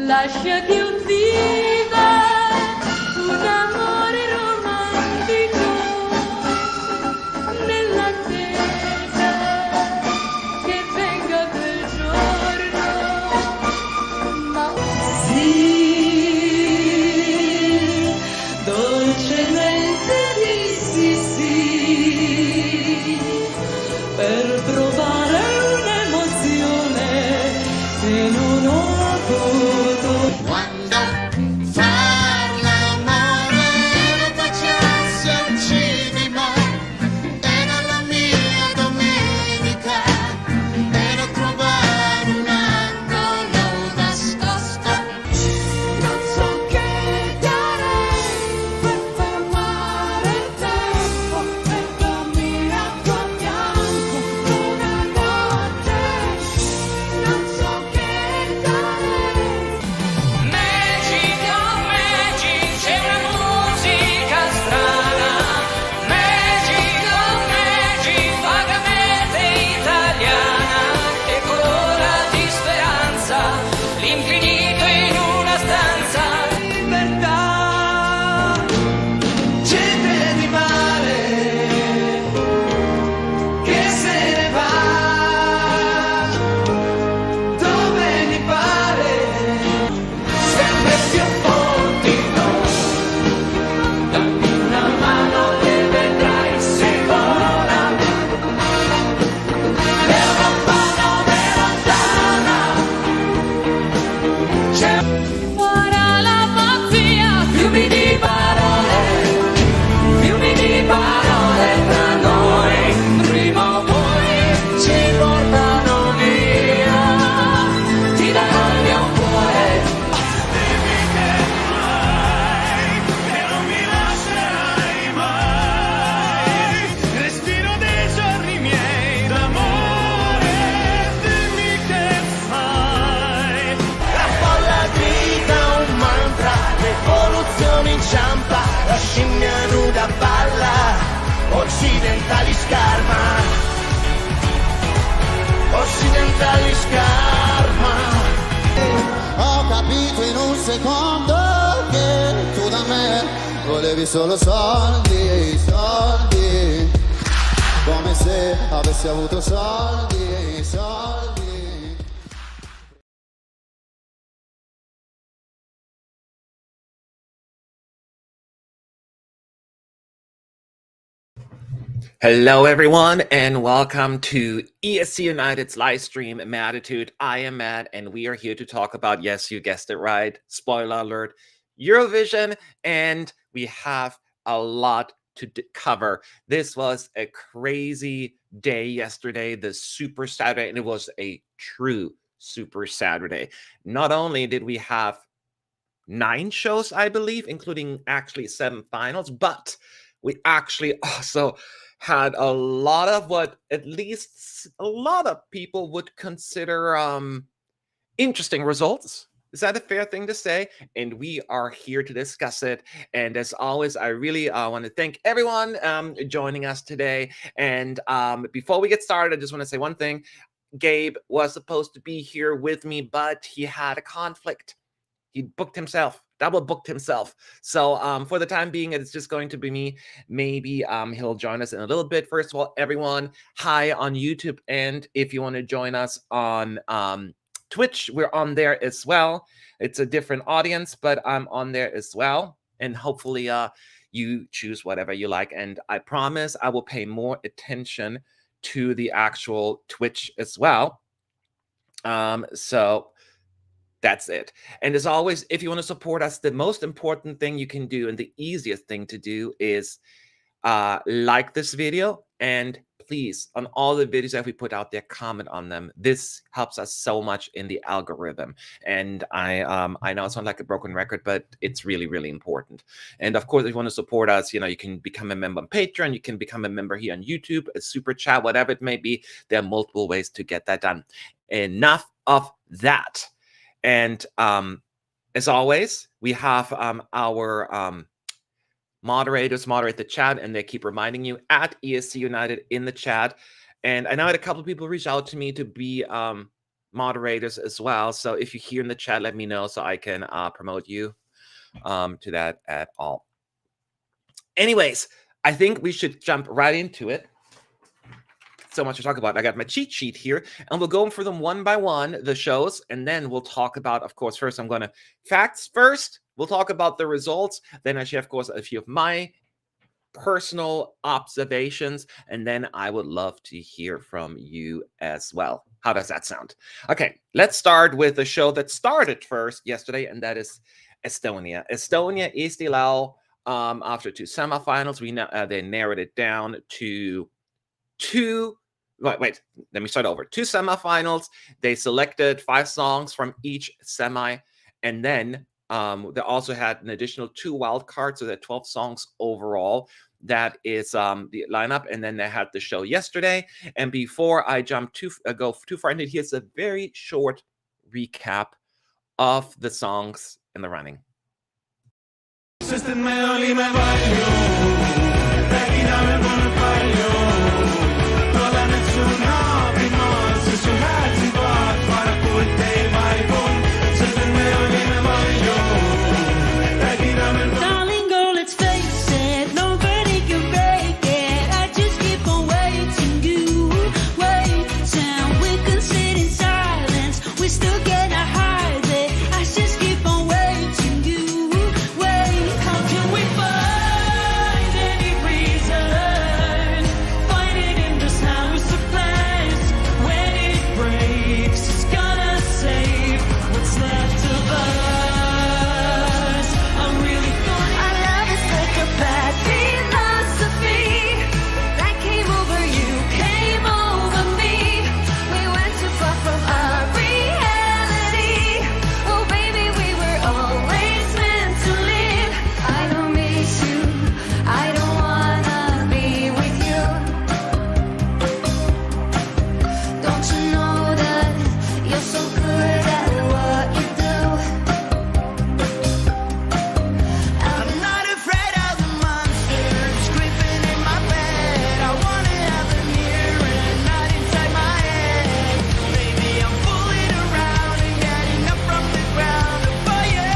Lascia che io viva un amore romantico nell'attesa che venga quel giorno. Ma sì, dolcemente dissi sì, per provare un'emozione che non ho avuto. Quando far l'amore lo facciamo se uccidi mai. Era la mia domenica, era trovare un angolo nascosto. Non so che darei per fermare il tempo, per dormire a tuo fianco una notte. Non so che darei. Magic, oh magic, c'è una musica strana. Magic, oh magic, vagamente italiana, che colora di speranza l'infinito in una stanza. Libertà, gente di mare che se ne va dove mi pare. Sempre più forti noi, dammi una mano e vedrai se vola. L'Europa non è lontana, c'è fuori la pazzia, fiumi di parole tra noi, prima o poi ci portano via, ti darò il mio cuore. E non mi lascerai mai, respiro dei giorni miei d'amore, dimmi che fai. La folla grida un mantra, l'evoluzione inciampa, la scimmia nuda balla, occidentali scarma, occidentali scarma. Ho capito in un secondo che tu da me volevi solo soldi, soldi, come se avessi avuto soldi, soldi. Hello, everyone, and welcome to ESC United's live stream, Mattitude. I am Matt, and we are here to talk about, yes, you guessed it right, spoiler alert, Eurovision, and we have a lot to cover. This was a crazy day yesterday, the Super Saturday, and it was a true Super Saturday. Not only did we have 9 shows, I believe, including actually 7 finals, but we actually also had a lot of what at least a lot of people would consider interesting results. Is that a fair thing to say? And we are here to discuss it. And as always, I really want to thank everyone joining us today. And before we get started, I just want to say one thing. Gabe was supposed to be here with me, but he had a conflict. He booked himself, double booked himself. So for the time being, it's just going to be me. Maybe he'll join us in a little bit. First of all, everyone, hi on YouTube. And if you want to join us on Twitch, we're on there as well. It's a different audience, but I'm on there as well. And hopefully you choose whatever you like. And I promise I will pay more attention to the actual Twitch as well. So that's it. And as always, if you want to support us, the most important thing you can do and the easiest thing to do is like this video, and please, on all the videos that we put out there, comment on them. This helps us so much in the algorithm. And I know it sounds like a broken record, but it's really, really important. And of course, if you want to support us, you know, you can become a member on Patreon, you can become a member here on YouTube, a super chat, whatever it may be. There are multiple ways to get that done. Enough of that. And as always, we have our moderators moderate the chat, and they keep reminding you at ESC United in the chat. And I know I had a couple of people reach out to me to be moderators as well. So if you hear in the chat, let me know so I can promote you to that at all. Anyways, I think we should jump right into it. So much to talk about. I got my cheat sheet here, and we'll go for them one by one, the shows, and then we'll talk about, of course, first I'm going to facts first. We'll talk about the results. Then I share, of course, a few of my personal observations, and then I would love to hear from you as well. How does that sound? Okay, let's start with the show that started first yesterday, and that is Estonia. Estonia, Eesti, Laul. After 2 semifinals, they narrowed it down to 2. Wait, let me start over. 2 semifinals. They selected 5 songs from each semi, and then they also had an additional 2 wild cards, so that 12 songs overall. That is the lineup, and then they had the show yesterday. And before I go too far into it, here's a very short recap of the songs in the running. Darling girl, let's face it, nobody can break it. I just keep on waiting, you waiting. We can sit in silence, we still get a hide it. I just keep on waiting, you wait. How can we find any reason? Find it in this house of place. When it breaks, it's gonna save what's left of us. I'm really sorry. Our love is like a bad philosophy that came over you, came over me. We went too far from our reality. Oh baby, we were always meant to live. I don't miss you, I don't wanna be with you. Don't you know that you're so good at what you do? I'm not afraid of the monsters creeping in my bed. I wanna have them here and not inside my head. Maybe I'm fooling around and getting up from the ground for you.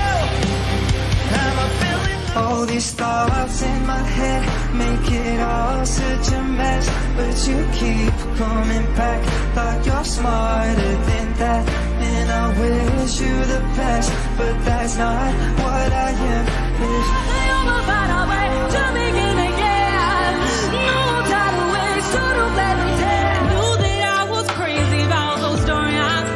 Am I feeling All these thoughts in my head make it all such a mess, but you keep coming back like you're smarter than that. And I wish you the best, but that's not what I am. If I'm about our way to begin again. No time to waste, so don't let me tell. Knew that I was crazy about those stories.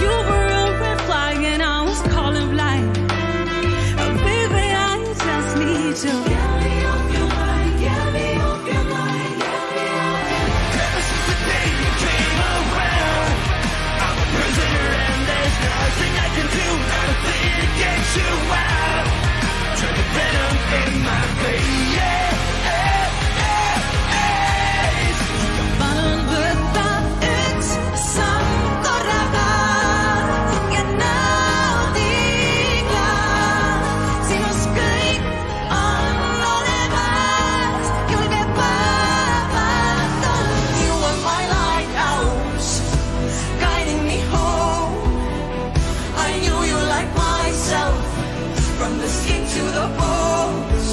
You were a red flag and I was calling blind. Baby, I just need to get me off your mind, get me off your mind, get me off. ever since the day you came around? I'm a prisoner and there's nothing I can do, nothing to get you out. Turn the venom in my veins. Bottle without it, some corraba, que no diga. Si nos cae lo demás, que vuelve para. You are my lighthouse, guiding me home. I knew you like myself, from the skin to the bones.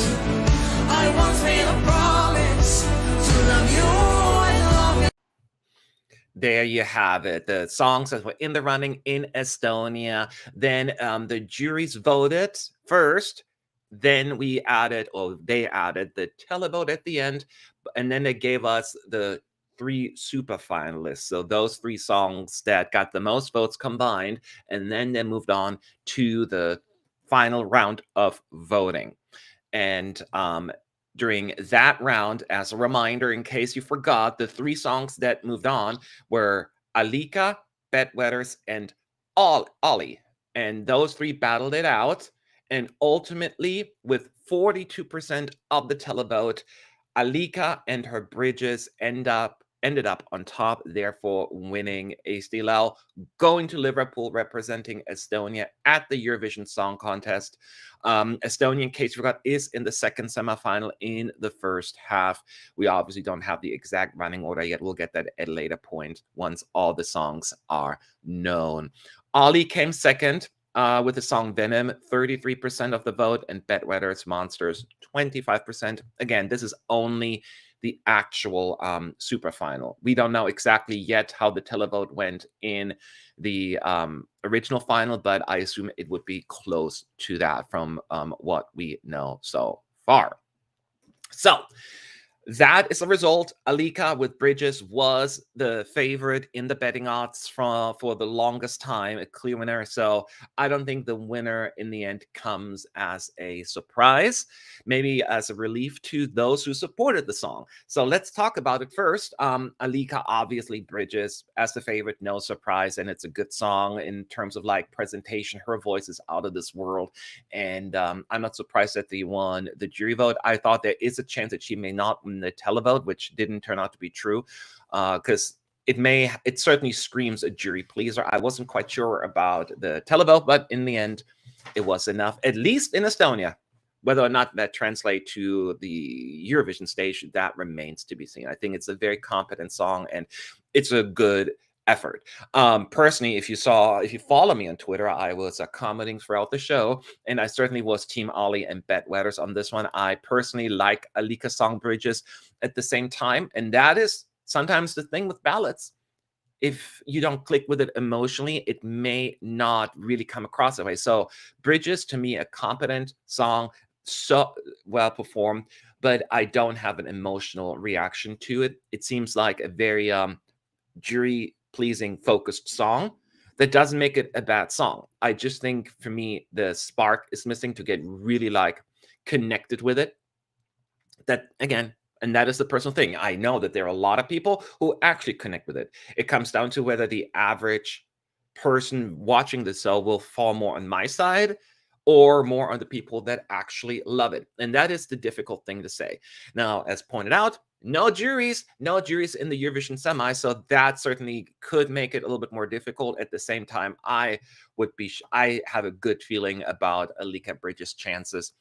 I once made a promise to love you and love you. There you have it. The songs that were in the running in Estonia. Then the juries voted first. Then they added the televote at the end. And then they gave us the 3 super finalists. So those 3 songs that got the most votes combined. And then they moved on to the final round of voting. And during that round, as a reminder, in case you forgot, the 3 songs that moved on were Alika, Bedwetters, and Ollie. And those 3 battled it out. And ultimately, with 42% of the televote, Alika and her bridges ended ended up on top, therefore winning Eesti Laul, going to Liverpool, representing Estonia at the Eurovision Song Contest. Estonia, in case you forgot, is in the second semifinal in the first half. We obviously don't have the exact running order yet. We'll get that at a later point once all the songs are known. Ollie came second with the song Venom, 33% of the vote, and Bedwetter's Monsters, 25%. Again, this is only the actual super final. We don't know exactly yet how the televote went in the original final, but I assume it would be close to that from what we know so far. So that is a result. Alika with Bridges was the favorite in the betting odds for the longest time, a clear winner. So I don't think the winner in the end comes as a surprise, maybe as a relief to those who supported the song. So let's talk about it first. Alika, obviously Bridges as the favorite, no surprise. And it's a good song in terms of like presentation. Her voice is out of this world. And I'm not surprised that they won the jury vote. I thought there is a chance that she may not win the televote, which didn't turn out to be true, because it certainly screams a jury pleaser. I wasn't quite sure about the televote, but in the end, it was enough, at least in Estonia. Whether or not that translates to the Eurovision stage, that remains to be seen. I think it's a very competent song, and it's a good effort. Personally, if you follow me on Twitter, I was commenting throughout the show, and I certainly was Team Ollie and Bedwetters on this one. I personally like Alika song Bridges at the same time, and that is sometimes the thing with ballads. If you don't click with it emotionally, it may not really come across that way. So Bridges, to me, a competent song, so well performed, but I don't have an emotional reaction to it. It seems like a very jury pleasing focused song. That doesn't make it a bad song. I just think for me the spark is missing to get really like connected with it. That again, and that is the personal thing. I know that there are a lot of people who actually connect with it. It comes down to whether the average person watching the show will fall more on my side or more on the people that actually love it. And that is the difficult thing to say. Now, as pointed out, no juries in the Eurovision semi, so that certainly could make it a little bit more difficult. At the same time, I have a good feeling about Alika Bridges' chances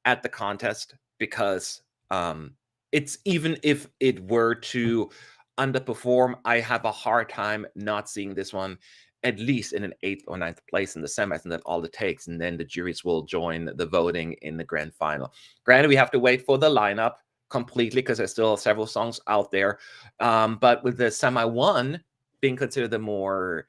at the contest, because it's, even if it were to underperform, I have a hard time not seeing this one at least in an 8th or 9th place in the semis, and that's all it takes. And then the juries will join the voting in the grand final. Granted, we have to wait for the lineup completely because there's still several songs out there. But with the semi 1 being considered the more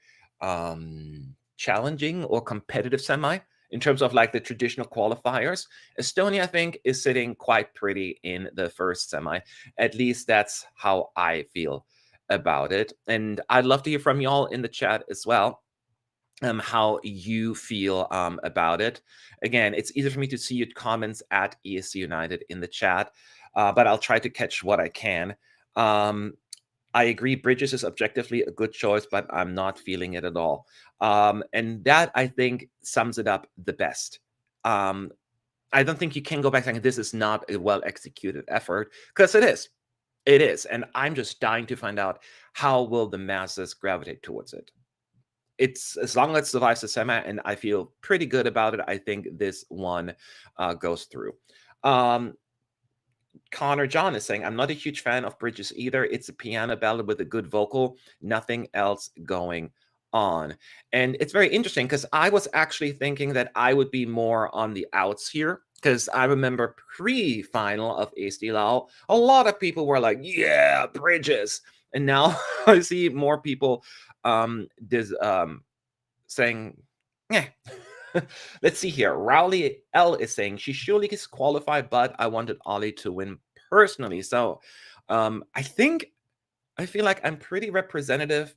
challenging or competitive semi in terms of like the traditional qualifiers, Estonia, I think, is sitting quite pretty in the first semi. At least that's how I feel about it. And I'd love to hear from y'all in the chat as well, how you feel about it. Again, it's easy for me to see your comments at ESC United in the chat, but I'll try to catch what I can. I agree, Bridges is objectively a good choice, but I'm not feeling it at all. And that, I think, sums it up the best. I don't think you can go back saying this is not a well-executed effort, because it is. It is, and I'm just dying to find out how will the masses gravitate towards it. It's, as long as it survives the semi, and I feel pretty good about it, I think this one goes through. Connor John is saying, I'm not a huge fan of Bridges either. It's a piano ballad with a good vocal, nothing else going on. And it's very interesting because I was actually thinking that I would be more on the outs here, because I remember pre-final of Eesti Laul, a lot of people were like, yeah, Bridges. And now I see more people saying, yeah. Let's see here. Rowley L is saying, she surely is qualified, but I wanted Ollie to win personally. So I feel like I'm pretty representative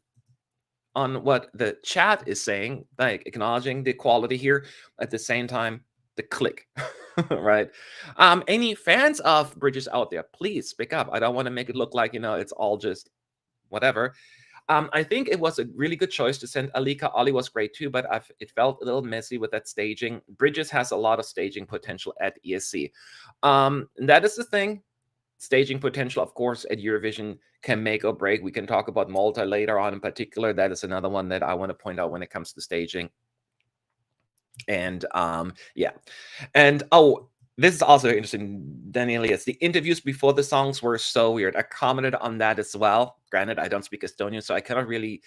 on what the chat is saying, like acknowledging the quality here, at the same time, the click, right? Any fans of Bridges out there, please speak up. I don't want to make it look like, it's all just whatever. I think it was a really good choice to send Alika. Ollie was great too, but it felt a little messy with that staging. Bridges has a lot of staging potential at ESC. And that is the thing. staging potential, of course, at Eurovision can make or break. We can talk about Malta later on in particular. That is another one that I want to point out when it comes to staging. And yeah. And oh, this is also interesting, Danielius. The interviews before the songs were so weird. I commented on that as well. Granted, I don't speak Estonian, so I cannot really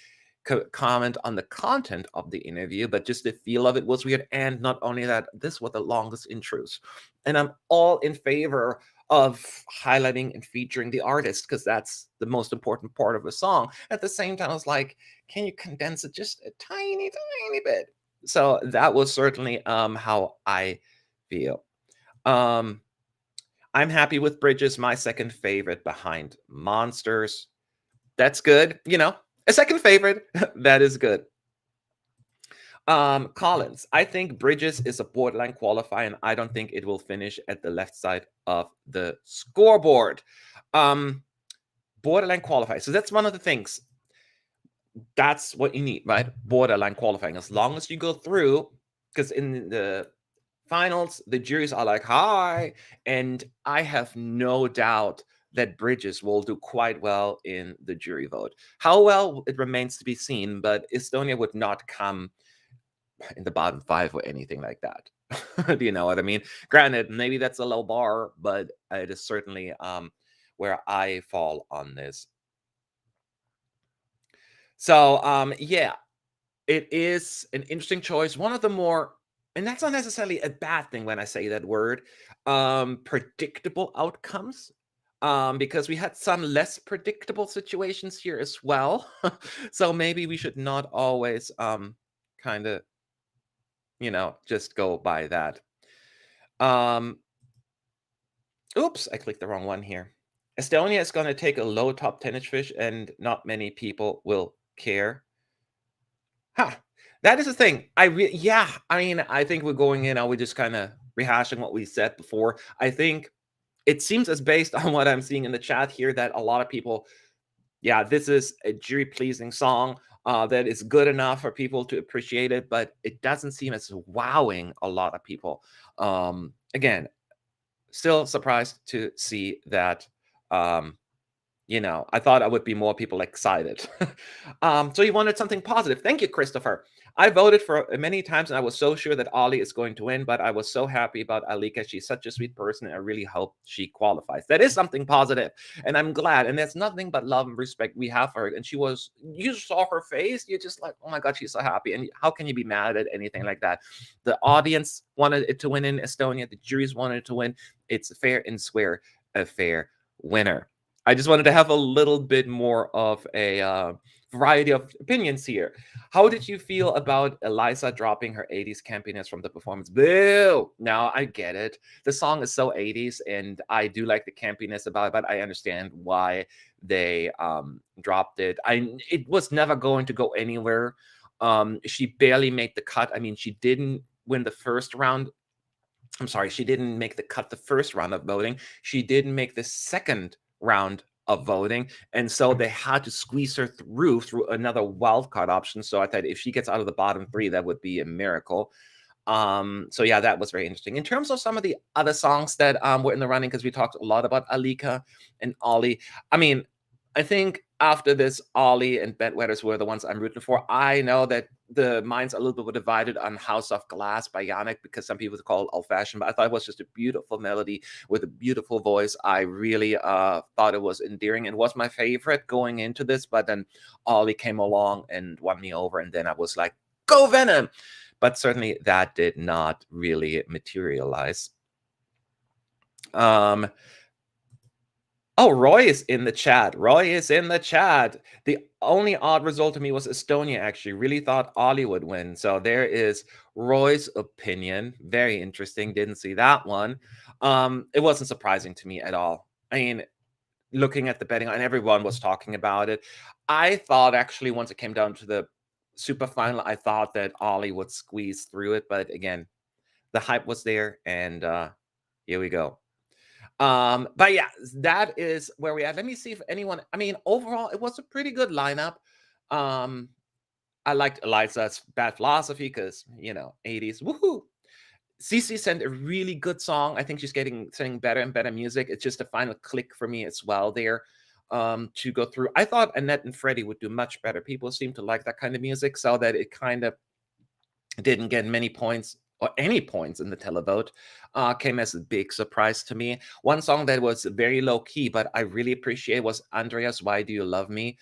comment on the content of the interview, but just the feel of it was weird. And not only that, this was the longest intros. And I'm all in favor of highlighting and featuring the artist because that's the most important part of a song. At the same time, I was like, can you condense it just a tiny, tiny bit? So that was certainly how I feel. I'm happy with Bridges, my second favorite behind Monsters. That's good. You know, a second favorite. That is good. Collins, I think Bridges is a borderline qualifier, and I don't think it will finish at the left side of the scoreboard. Borderline qualifier. So that's one of the things. That's what you need, right? Borderline qualifying. As long as you go through, because in the finals, the juries are like, hi. And I have no doubt that Bridges will do quite well in the jury vote. How well, it remains to be seen, but Estonia would not come in the bottom 5 or anything like that. Do you know what I mean? Granted, maybe that's a low bar, but it is certainly where I fall on this. So yeah, it is an interesting choice. One of the more, and that's not necessarily a bad thing when I say that word, predictable outcomes. Because we had some less predictable situations here as well. So maybe we should not always kind of, you know, just go by that. Oops, I clicked the wrong one here. Estonia is going to take a low top 10-ish fish and not many people will care. Huh. That is the thing. Yeah, I mean, I think we're going in, we're just kind of rehashing what we said before. I think it seems as based on what I'm seeing in the chat here that a lot of people, yeah, this is a jury pleasing song that is good enough for people to appreciate it, but it doesn't seem as wowing a lot of people. Again, still surprised to see that. You know, I thought I would be more people excited. So you wanted something positive. Thank you, Christopher. I voted for many times and I was so sure that Ali is going to win, but I was so happy about Alika. She's such a sweet person. And I really hope she qualifies. That is something positive, and I'm glad. And there's nothing but love and respect we have for her. And she was, you saw her face. You're just like, oh my God, she's so happy. And how can you be mad at anything like that? The audience wanted it to win in Estonia. The juries wanted it to win. It's fair and square, a fair winner. I just wanted to have a little bit more of a variety of opinions here. How did you feel about Eliza dropping her 80s campiness from the performance? Boo! Now, I get it. The song is so 80s, and I do like the campiness about it, but I understand why they dropped it. It was never going to go anywhere. She barely made the cut. I mean, she didn't win the first round. I'm sorry, she didn't make the cut the first round of voting. She didn't make the second round of voting, and so they had to squeeze her through another wildcard option. So I thought if she gets out of the bottom 3, that would be a miracle. So yeah, that was very interesting. In terms of some of the other songs that were in the running, because we talked a lot about Alika and Ollie. I mean, I think after this, Ollie and Bedwetters were the ones I'm rooting for. I know that the minds a little bit divided on House of Glass by Yannick because some people call it old-fashioned, but I thought it was just a beautiful melody with a beautiful voice. I really thought it was endearing and was my favorite going into this, but then Ollie came along and won me over, and then I was like, go Venom! But certainly that did not really materialize. Oh, Roy is in the chat. Roy is in the chat. The only odd result to me was Estonia, actually. Really thought Ollie would win. So there is Roy's opinion. Very interesting. Didn't see that one. It wasn't surprising to me at all. I mean, looking at the betting, and everyone was talking about it. I thought, actually, once it came down to the super final, I thought that Ollie would squeeze through it. But again, the hype was there, and here we go. But yeah, that is where we are. Let me see if anyone, I mean, overall, it was a pretty good lineup. I liked Eliza's Bad Philosophy because, you know, 80s, woohoo. Cece sent a really good song. I think she's sending better and better music. It's just a final click for me as well there to go through. I thought Annette and Freddie would do much better. People seem to like that kind of music, so that it kind of didn't get many points or any points in the televote. Came as a big surprise to me. One song that was very low key, but I really appreciate was Andreas, Why Do You Love Me?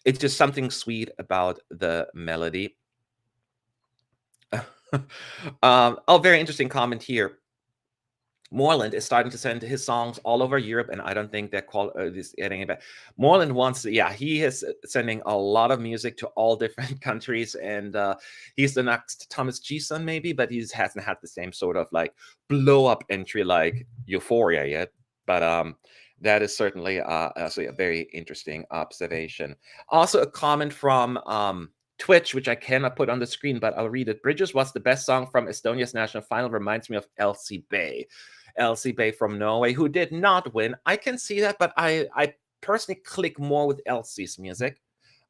It's just something sweet about the melody. Very interesting comment here. Moreland is starting to send his songs all over Europe, and I don't think they're adding it back. Moreland wants, he is sending a lot of music to all different countries, and he's the next Thomas Gison maybe, but he hasn't had the same sort of like blow up entry like Euphoria yet. But that is certainly also a very interesting observation. Also, a comment from Twitch, which I cannot put on the screen, but I'll read it. Bridges was the best song from Estonia's national final. Reminds me of Elsie Bay. Elsie Bay from Norway, who did not win. I can see that, but I personally click more with Elsie's music.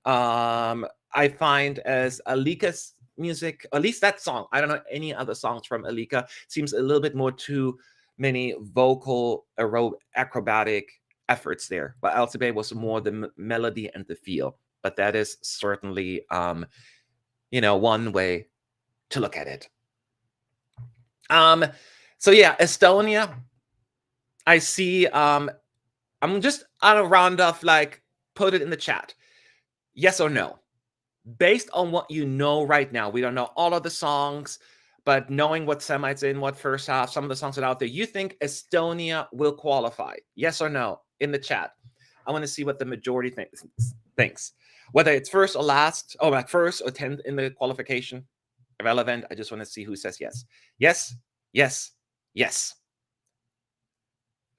I find as Alika's music, at least that song, I don't know any other songs from Alika, seems a little bit more too many vocal acrobatic efforts there. But Elsie Bay was more the melody and the feel. But that is certainly, one way to look at it. So yeah, Estonia, I see, I'm just on a round off, like, put it in the chat. Yes or no? Based on what you know right now, we don't know all of the songs, but knowing what semi it's in, what first half, some of the songs that are out there, you think Estonia will qualify? Yes or no? In the chat. I want to see what the majority thinks. Whether it's first or last, or like first or 10th in the qualification, irrelevant. I just want to see who says yes. Yes, yes, yes.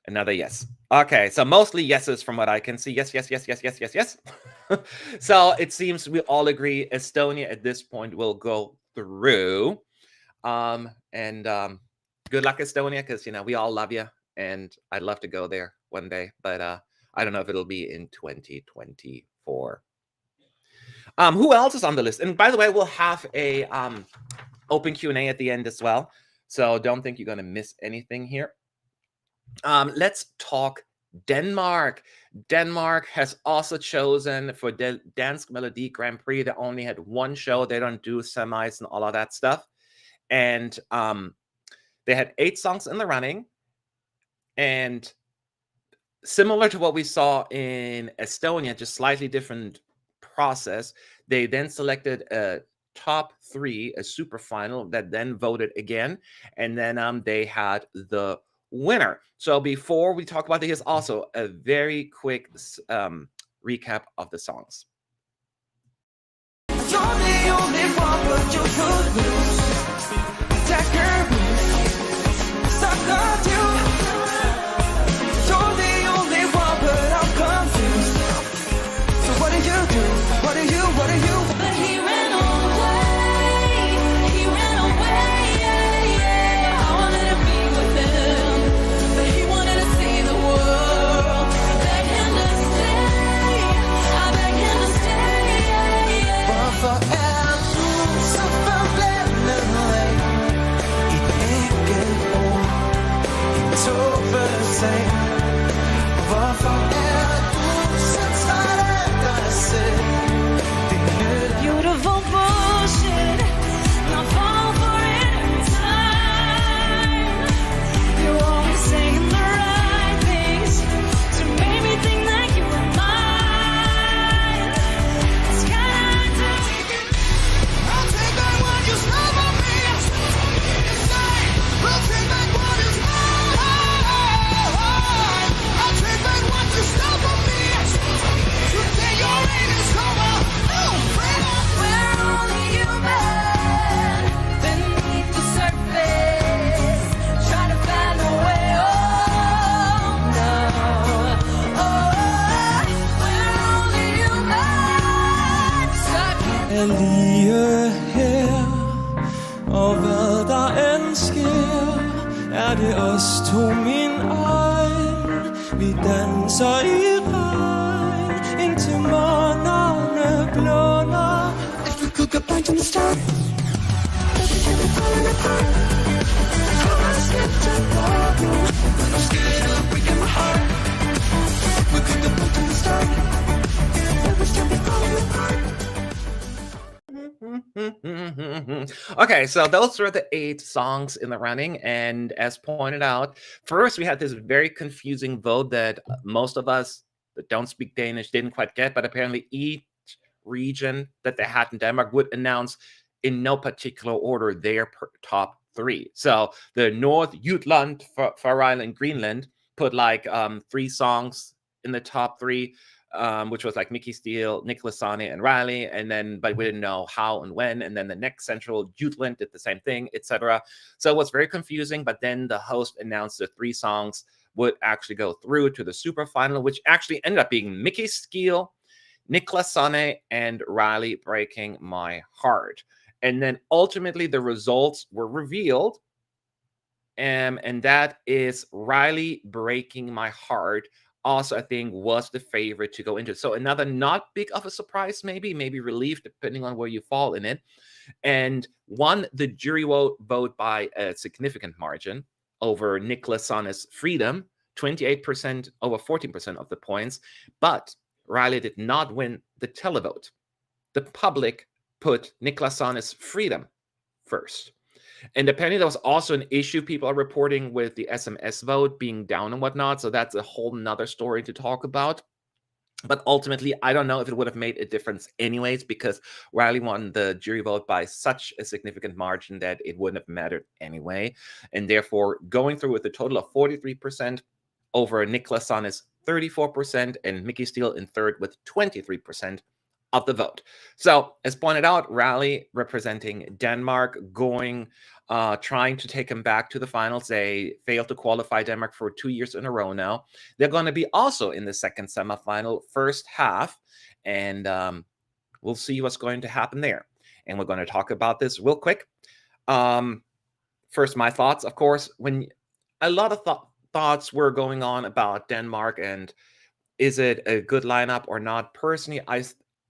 Another yes. Okay, so mostly yeses from what I can see. Yes, yes, yes, yes, yes, yes, yes. So it seems we all agree Estonia at this point will go through. Good luck, Estonia, because, we all love you, and I'd love to go there one day, but I don't know if it'll be in 2024. Who else is on the list? And by the way, we'll have a open Q&A at the end as well, so don't think you're going to miss anything here. Let's talk Denmark. Denmark has also chosen for the Dansk Melodi Grand Prix. They only had one show. They don't do semis and all of that stuff. And they had 8 songs in the running. And similar to what we saw in Estonia, just slightly different process. They then selected a top 3, a super final that then voted again. And then they had the winner. So before we talk about it, here's also a very quick recap of the songs. You're the only one, but you could lose. Take your boots, suck on you. You're the only one, but I'm confused. So what do you do? What do you? But he ran away. He ran away. I wanted to be with him, but he wanted to see the world. I begged him to stay. I begged him to stay. But forever, så förblänner mig. Ditt eget ord, din tåbelse. Varför är du så trädgårdsig? Beautiful bullshit. I fall for it every time. You're always saying the right things to make me think that you were mine. It's kinda I'll take back what you stole from me. I'll take back what is mine. I'll take back what you stole from me. Today your reign is over. Oh, freedom. we're only human beneath the surface. Try to find a way home now. Oh, we're only human. Stuck in Er lige her, og hvad der end sker, det os to, min egen. Vi danser i regn, indtil morgenerne blåner. If we could go back to the start, falling apart. So I slipped up on you, but I'm scared of breaking my heart. We could have moved to the start, but we still be falling apart. Okay, so those were the 8 songs in the running, and as pointed out, first we had this very confusing vote that most of us that don't speak Danish didn't quite get, but apparently each region that they had in Denmark would announce in no particular order their top 3. So the North, Jutland, Faroe Island, Greenland put like 3 songs in the top 3. Which was like Mickey Steele, Nicholas Sane, and Riley, and then but we didn't know how and when. And then the next central, Jutland, did the same thing, etc. So it was very confusing. But then the host announced the 3 songs would actually go through to the super final, which actually ended up being Mickey Steele, Nicholas Sane, and Riley, Breaking My Heart. And then ultimately the results were revealed. And that is Riley, Breaking My Heart, also I think was the favorite to go into. So another not big of a surprise, maybe relief, depending on where you fall in it, and won the jury vote by a significant margin over Nicholas Sane's Freedom, 28% over 14% of the points. But Riley did not win the televote. The public put Nicholas Sane's Freedom first. And apparently there was also an issue people are reporting with the SMS vote being down and whatnot. So that's a whole nother story to talk about. But ultimately, I don't know if it would have made a difference anyways, because Riley won the jury vote by such a significant margin that it wouldn't have mattered anyway. And therefore, going through with a total of 43% over Nicholas Sane's 34%, and Mickey Steele in third with 23% of the vote. So, as pointed out, Riley representing Denmark, trying to take him back to the finals. They failed to qualify Denmark for 2 years in a row now. They're going to be also in the second semifinal, first half, and we'll see what's going to happen there. And we're going to talk about this real quick. First, my thoughts, of course, when a lot of thoughts were going on about Denmark and is it a good lineup or not. Personally,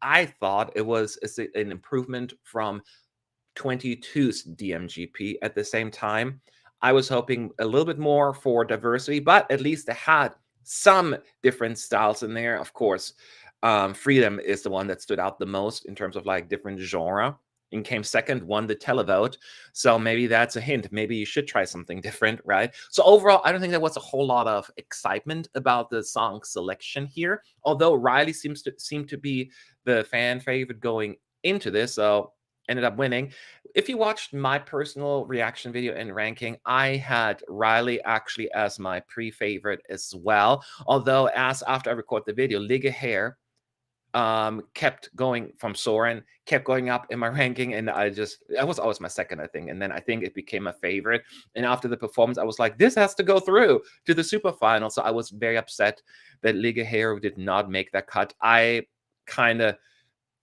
I thought it was an improvement from 22's DMGP. At the same time, I was hoping a little bit more for diversity, but at least they had some different styles in there. Of course, Freedom is the one that stood out the most in terms of like different genre, and came second, won the televote. So maybe that's a hint. Maybe you should try something different, right? So overall, I don't think there was a whole lot of excitement about the song selection here, although Riley seemed to be the fan favorite going into this, so ended up winning. If you watched my personal reaction video and ranking, I had Riley actually as my pre-favorite as well. Although as after I record the video, Ligge Hair kept going from Soren, kept going up in my ranking, and I was always my second, I think, and then I think it became a favorite. And after the performance, I was like, this has to go through to the super final. So I was very upset that Ligge Hair did not make that cut. I kind of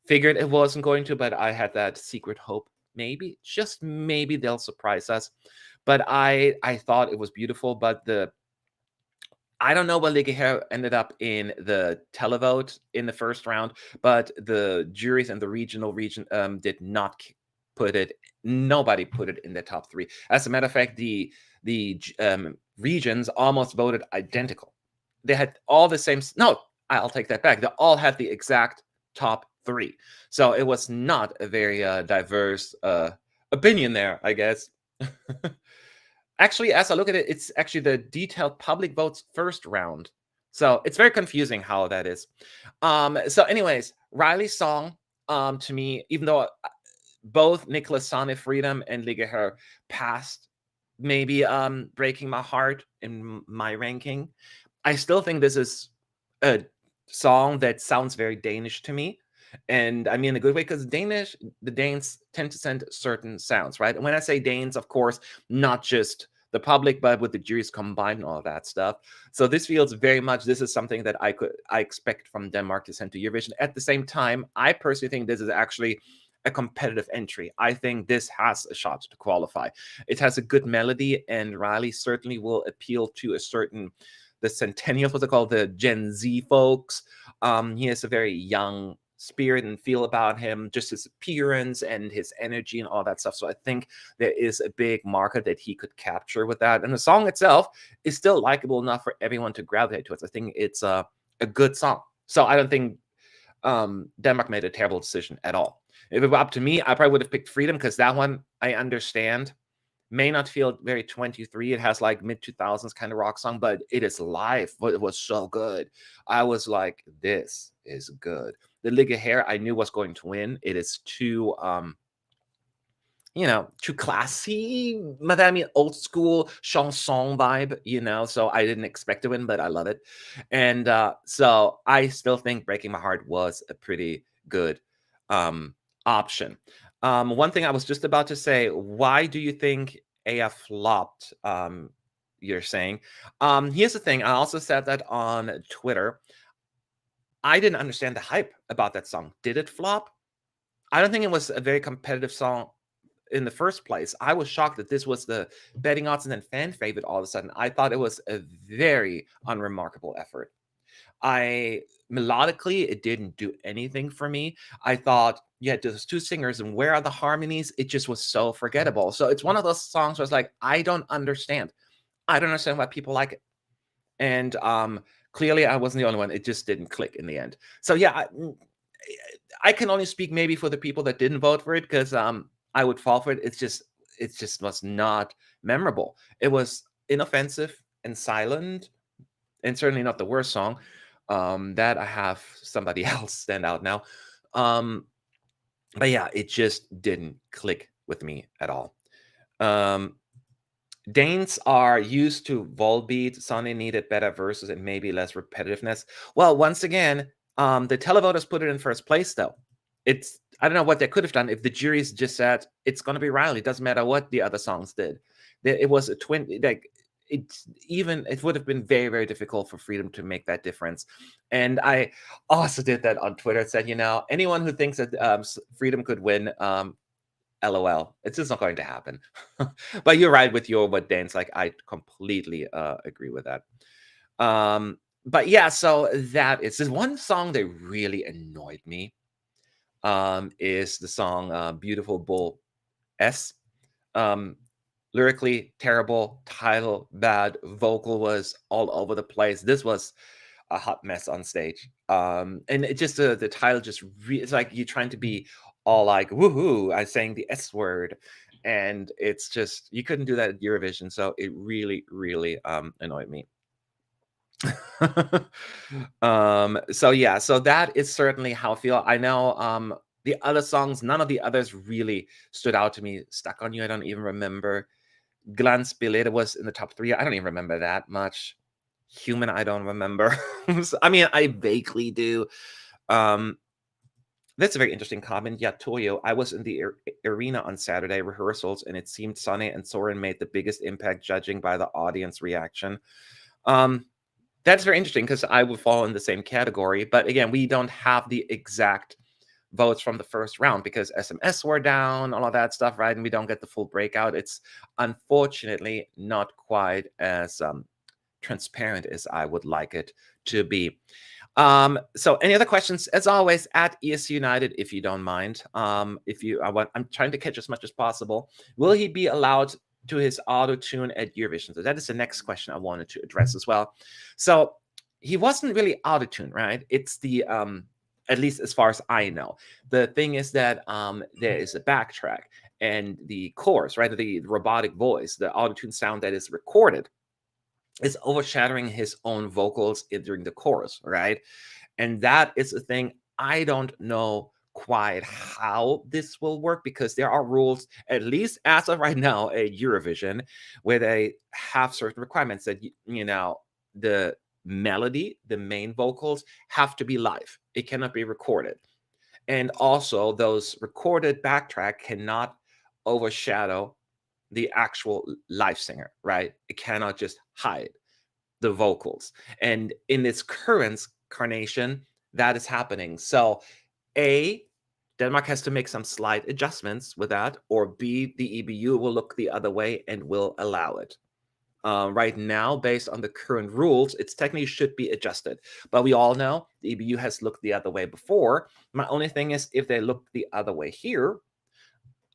figured it wasn't going to, but I had that secret hope, maybe, just maybe they'll surprise us. But I thought it was beautiful, but I don't know what Ligge Hair ended up in the televote in the first round, but the juries and the region did not put it. Nobody put it in the top 3. As a matter of fact, the regions almost voted identical. They had all the same. No, I'll take that back. They all had the exact top 3. So it was not a very diverse opinion there, I guess. Actually, as I look at it, it's actually the detailed public votes first round. So it's very confusing how that is. So anyways, Riley's song, to me, even though both Nicholas Sane Freedom and Ligge Hair passed maybe Breaking My Heart in my ranking, I still think this is a song that sounds very Danish to me. And I mean in a good way, because the Danes tend to send certain sounds, right? And when I say Danes, of course, not just the public, but with the juries combined and all of that stuff. So this feels very much, this is something that I expect from Denmark to send to Eurovision. At the same time, I personally think this is actually a competitive entry. I think this has a shot to qualify. It has a good melody, and Riley certainly will appeal to the centennials, what they call the Gen Z folks. He has a very young spirit and feel about him, just his appearance and his energy and all that stuff. So I think there is a big market that he could capture with that. And the song itself is still likable enough for everyone to gravitate towards. I think it's a good song. So I don't think Denmark made a terrible decision at all. If it were up to me, I probably would have picked Freedom, because that one I understand may not feel very 23. It has like mid 2000s kind of rock song, but it is live. But it was so good. I was like, this is good. The Ligge Hair I knew was going to win. It is too too classy, Madame, old school chanson vibe, so I didn't expect to win, but I love it. And so I still think Breaking My Heart was a pretty good option. One thing I was just about to say, why do you think Aya flopped? You're saying. Here's the thing. I also said that on Twitter. I didn't understand the hype about that song. Did it flop? I don't think it was a very competitive song in the first place. I was shocked that this was the betting odds and then fan favorite all of a sudden. I thought it was a very unremarkable effort. Melodically, it didn't do anything for me. I thought you had those two singers, and where are the harmonies? It just was so forgettable. So it's one of those songs where it's like, I don't understand. I don't understand why people like it. And clearly I wasn't the only one. It just didn't click in the end. So yeah, I can only speak maybe for the people that didn't vote for it, because I would fall for it. It just was not memorable. It was inoffensive and silent, and certainly not the worst song. That I have somebody else stand out now. But yeah, it just didn't click with me at all. Danes are used to Volbeat. Sonny needed better verses and maybe less repetitiveness. Well, once again, the televoters put it in first place, though. I don't know what they could have done if the juries just said it's going to be Riley. It doesn't matter what the other songs did. It was a twin. Like it would have been very, very difficult for Freedom to make that difference. And I also did that on Twitter. It said, anyone who thinks that Freedom could win, LOL. It's just not going to happen. But you're right with what Dan's like. I completely agree with that. But yeah, so that is this one song that really annoyed me. Is the song Beautiful Bull S. Lyrically terrible, title bad, vocal was all over the place. This was a hot mess on stage. And it just the title just it's like you're trying to be all like woohoo, I'm saying the S word, and it's just you couldn't do that at Eurovision, so it really, really annoyed me. So yeah, so that is certainly how I feel. I know the other songs, none of the others really stood out to me. Stuck on You, I don't even remember. Glansbillet was in the top 3. I don't even remember that much. Human, I don't remember. I mean, I vaguely do. That's a very interesting comment. Yeah, Toyo, I was in the arena on Saturday rehearsals, and it seemed Sonny and Soren made the biggest impact, judging by the audience reaction. That's very interesting, because I would fall in the same category. But again, we don't have the exact votes from the first round because SMS were down, all of that stuff, right? And we don't get the full breakout. It's unfortunately not quite as transparent as I would like it to be. So any other questions? As always, at ESC United, if you don't mind. I'm trying to catch as much as possible. Will he be allowed to his auto tune at Eurovision? So that is the next question I wanted to address as well. So he wasn't really auto tune, right? It's the at least as far as I know. The thing is that there is a backtrack, and the chorus, right? The robotic voice, the auto tune sound that is recorded, is overshadowing his own vocals during the chorus, right? And that is a thing I don't know quite how this will work, because there are rules, at least as of right now, at Eurovision, where they have certain requirements that, the melody, the main vocals, have to be live. It cannot be recorded. And also, those recorded backtrack cannot overshadow the actual live singer, right? It cannot just hide the vocals. And in this current incarnation, that is happening. So A, Denmark has to make some slight adjustments with that, or B, the EBU will look the other way and will allow it. right now, based on the current rules, it's technically should be adjusted. But we all know the EBU has looked the other way before. My only thing is, if they look the other way here,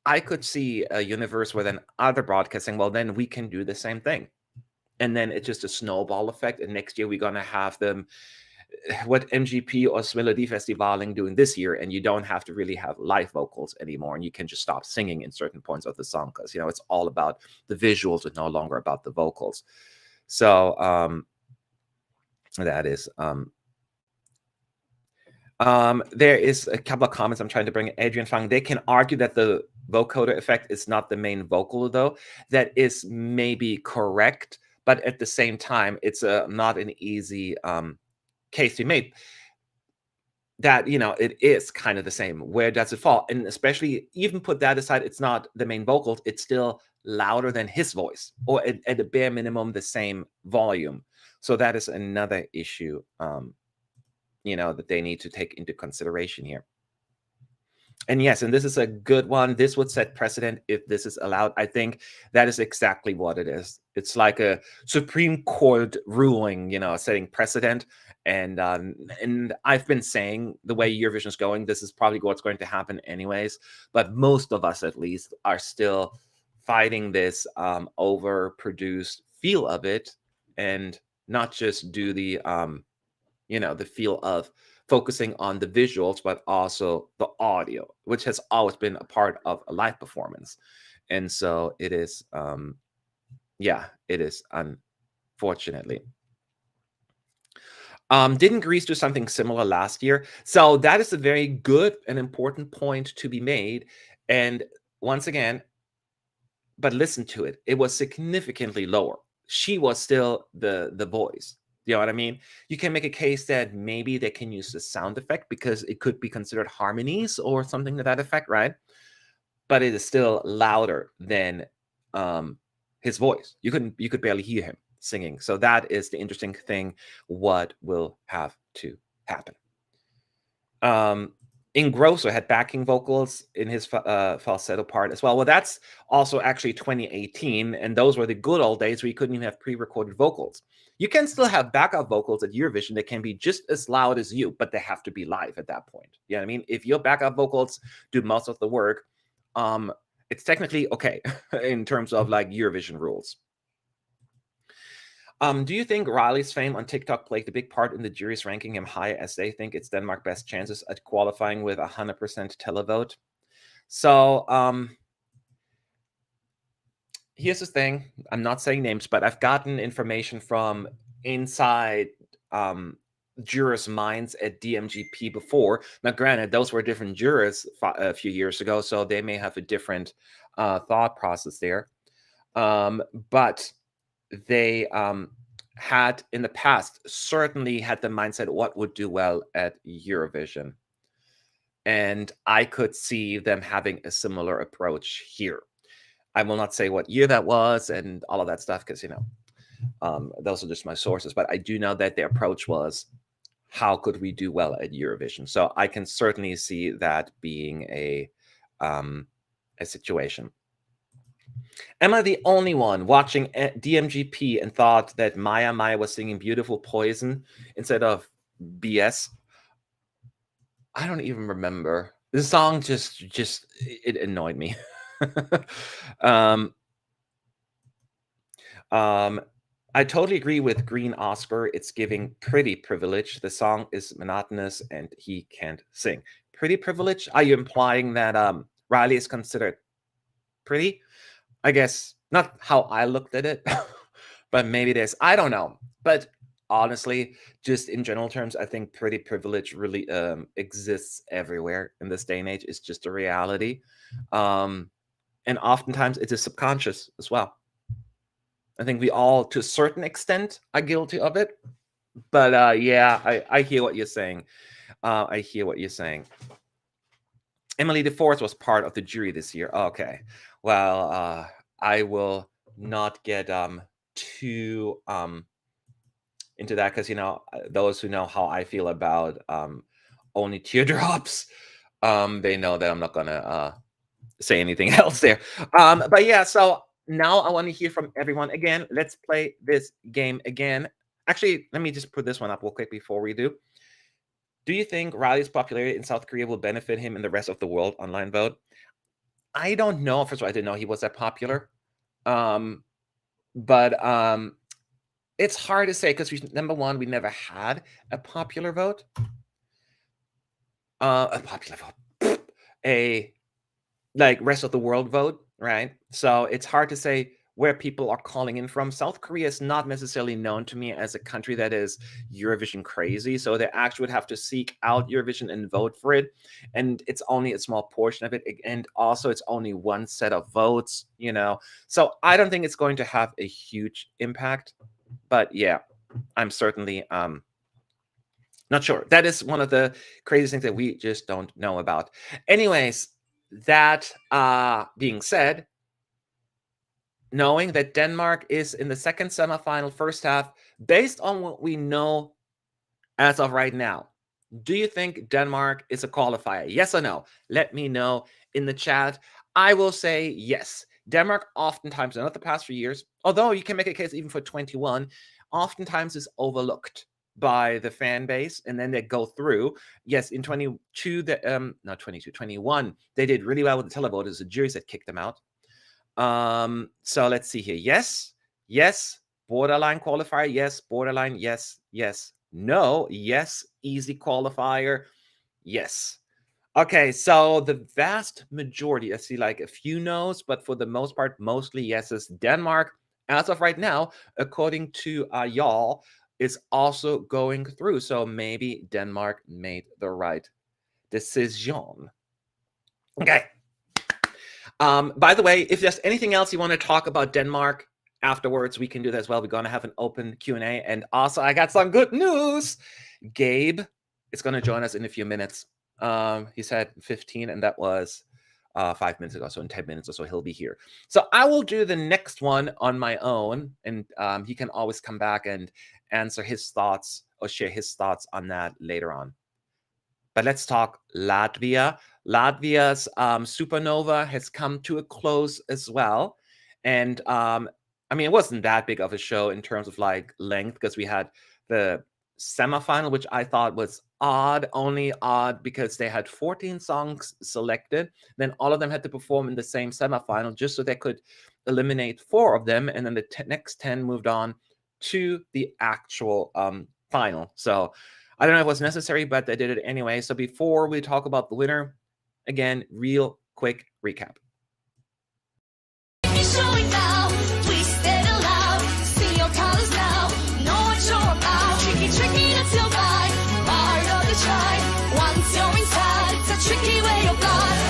I could see a universe where then other broadcasting, well, then we can do the same thing. And then it's just a snowball effect. And next year we're going to have them, what MGP or Melodifestivalen doing this year, and you don't have to really have live vocals anymore, and you can just stop singing in certain points of the song, because it's all about the visuals and no longer about the vocals. So that is there is a couple of comments I'm trying to bring. Adrian Fang, they can argue that the vocoder effect is not the main vocal, though. That is maybe correct, but at the same time, it's not an easy case to be made. That it is kind of the same. Where does it fall? And especially, even put that aside, it's not the main vocals. It's still louder than his voice, or at a bare minimum the same volume. So that is another issue, that they need to take into consideration here. And yes, and this is a good one. This would set precedent if this is allowed. I think that is exactly what it is. It's like a Supreme Court ruling, setting precedent. And I've been saying, the way Eurovision is going, this is probably what's going to happen anyways. But most of us, at least, are still fighting this overproduced feel of it, and not just do the the feel of focusing on the visuals, but also the audio, which has always been a part of a live performance. And so it is, it is, unfortunately. Didn't Greece do something similar last year? So that is a very good and important point to be made. And once again, but listen to it. It was significantly lower. She was still the voice. You know what I mean? You can make a case that maybe they can use the sound effect because it could be considered harmonies or something to that effect, right? But it is still louder than his voice. You could barely hear him singing. So that is the interesting thing. What will have to happen? Ingrosso had backing vocals in his falsetto part as well. Well, that's also actually 2018, and those were the good old days where you couldn't even have pre-recorded vocals. You can still have backup vocals at Eurovision that can be just as loud as you, but they have to be live at that point. You know what I mean? If your backup vocals do most of the work, it's technically okay in terms of like Eurovision rules. Do you think Riley's fame on TikTok played a big part in the jury's ranking him high, as they think it's Denmark's best chances at qualifying with 100% televote? So here's the thing. I'm not saying names, but I've gotten information from inside jurors' minds at DMGP before. Now, granted, those were different jurors a few years ago, so they may have a different thought process there. But they had in the past certainly had the mindset what would do well at Eurovision. And I could see them having a similar approach here. I will not say what year that was and all of that stuff, because, those are just my sources. But I do know that their approach was, how could we do well at Eurovision? So I can certainly see that being a situation. Am I the only one watching DMGP and thought that Maya was singing Beautiful Poison instead of BS? I don't even remember. The song just it annoyed me. I totally agree with Green Oscar. It's giving pretty privilege. The song is monotonous and he can't sing. Pretty privilege? Are you implying that Riley is considered pretty? I guess not how I looked at it, but maybe there's, I don't know. But honestly, just in general terms, I think pretty privilege really exists everywhere in this day and age. It's just a reality. And oftentimes it is subconscious as well. I think we all, to a certain extent, are guilty of it. But yeah, I hear what you're saying. I hear what you're saying. Emily DeForest was part of the jury this year. Okay. Well, I will not get too into that, because, those who know how I feel about Only Teardrops, they know that I'm not going to say anything else there. But yeah, so now I want to hear from everyone again. Let's play this game again. Actually, let me just put this one up real quick before we do. Do you think Riley's popularity in South Korea will benefit him in the rest of the world online vote? I don't know. First of all, I didn't know he was that popular. But it's hard to say because number one, we never had a popular vote. A popular vote. A like rest of the world vote, right? So it's hard to say where people are calling in from. South Korea is not necessarily known to me as a country that is Eurovision crazy. So they actually would have to seek out Eurovision and vote for it. And it's only a small portion of it. And also it's only one set of votes, you know. So I don't think it's going to have a huge impact. But yeah, I'm certainly not sure. That is one of the crazy things that we just don't know about. Anyways, that being said, knowing that Denmark is in the second semifinal first half, based on what we know as of right now, do you think Denmark is a qualifier? Yes or no? Let me know in the chat. I will say yes. Denmark oftentimes, not the past few years, although you can make a case even for 21, oftentimes is overlooked by the fan base, and then they go through. Yes, in 22, not 22, 21, they did really well with the televoters. The juries that kicked them out. So let's see here. Yes, yes, borderline qualifier. Yes, borderline. Yes, yes, no, yes, easy qualifier. Yes. Okay, so the vast majority, I see like a few no's, but for the most part, mostly yeses. Denmark, as of right now, according to y'all, is also going through. So maybe Denmark made the right decision. Okay. By the way, if there's anything else you want to talk about Denmark afterwards, we can do that as well. We're going to have an open Q&A. And also, I got some good news. Gabe is going to join us in a few minutes. He said 15, and that was 5 minutes ago. So in 10 minutes or so, he'll be here. So I will do the next one on my own, and he can always come back and answer his thoughts or share his thoughts on that later on. But let's talk Latvia. Latvia's Supernova has come to a close as well. And I mean, it wasn't that big of a show in terms of like length, because we had the semifinal, which I thought was odd, only odd because they had 14 songs selected. Then all of them had to perform in the same semifinal just so they could eliminate 4 of them. And then the next 10 moved on to the actual final. So I don't know if it was necessary, but they did it anyway. So before we talk about the winner, again, real quick recap. Showing now, twist it aloud, see your colors now, know what you're about. Tricky, tricky to survive, part of the try. Once you're inside, it's a tricky way of life.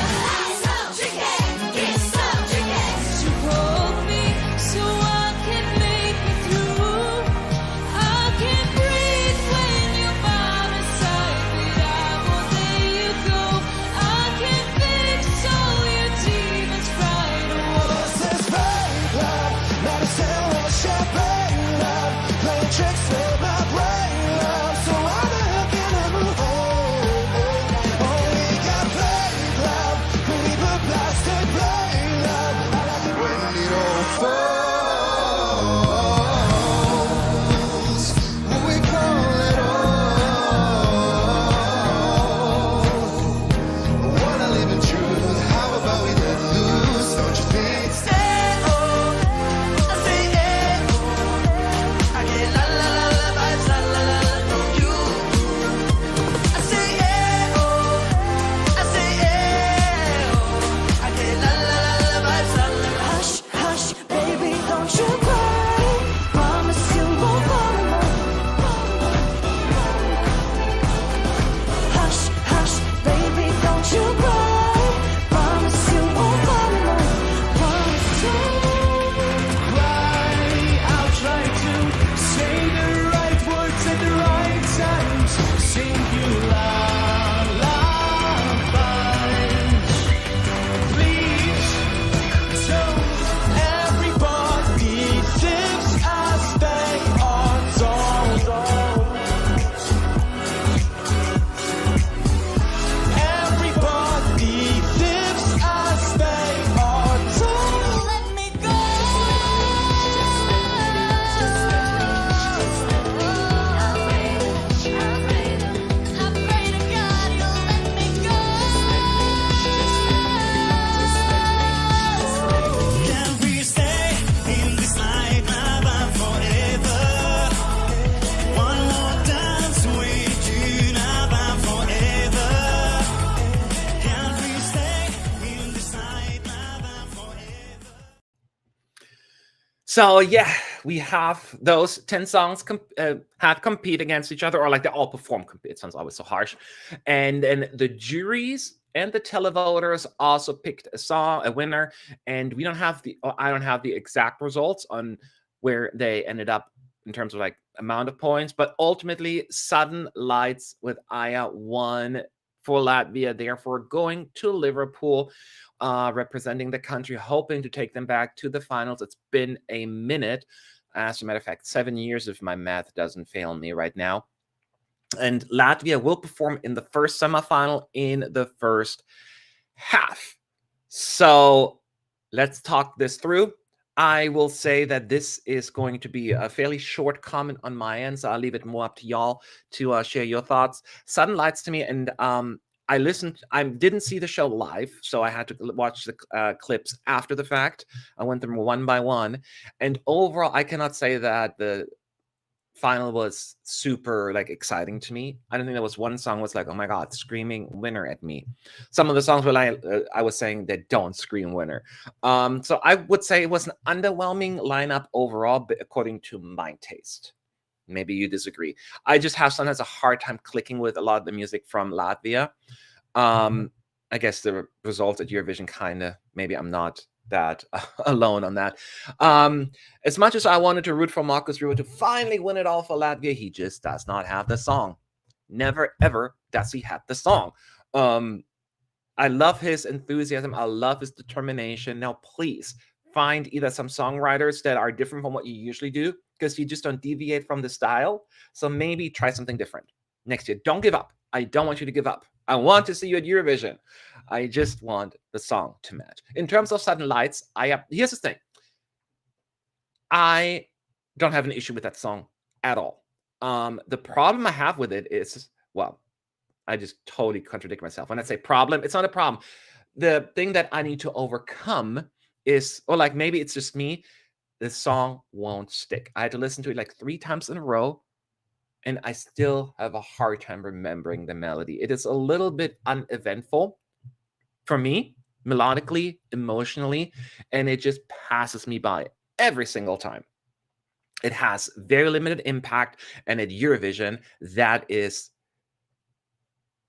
It's so tricky, it's so tricky. You hold me so I can make it through. I can breathe when you're by my side, but I won't let you go. I can fix all your tears. So yeah, we have those 10 songs had compete against each other, or like they all perform compete. It sounds always so harsh. And then the juries and the televoters also picked a winner. And we don't have I don't have the exact results on where they ended up in terms of like amount of points, but ultimately Sudden Lights with Aya won for Latvia, therefore going to Liverpool, representing the country, hoping to take them back to the finals. It's been a minute. As a matter of fact, 7 years if my math doesn't fail me right now. And Latvia will perform in the first semifinal in the first half. So let's talk this through. I will say that this is going to be a fairly short comment on my end, so I'll leave it more up to y'all to share your thoughts. Sudden Lights to me, and I didn't see the show live, so I had to watch the clips after the fact. I went through one by one, and overall, I cannot say that the final was super like exciting to me. I don't think there was one song was like, oh my god, screaming winner at me. Some of the songs were like, I was saying that don't scream winner. So I would say it was an underwhelming lineup overall, but according to my taste. Maybe you disagree. I just have sometimes a hard time clicking with a lot of the music from Latvia. I guess the result at Eurovision kind of, maybe I'm not that alone on that. As much as I wanted to root for Markus Rühl to finally win it all for Latvia, he just does not have the song. Never ever does he have the song. I love his enthusiasm. I love his determination. Now, please find either some songwriters that are different from what you usually do, because you just don't deviate from the style. So maybe try something different next year. Don't give up. I don't want you to give up. I want to see you at Eurovision. I just want the song to match. In terms of Sudden Lights, here's the thing. I don't have an issue with that song at all. The problem I have with it is, well, I just totally contradict myself. When I say problem, it's not a problem. The thing that I need to overcome is, or like maybe it's just me, the song won't stick. I had to listen to it like 3 times in a row, and I still have a hard time remembering the melody. It is a little bit uneventful for me, melodically, emotionally, and it just passes me by every single time. It has very limited impact, and at Eurovision, that is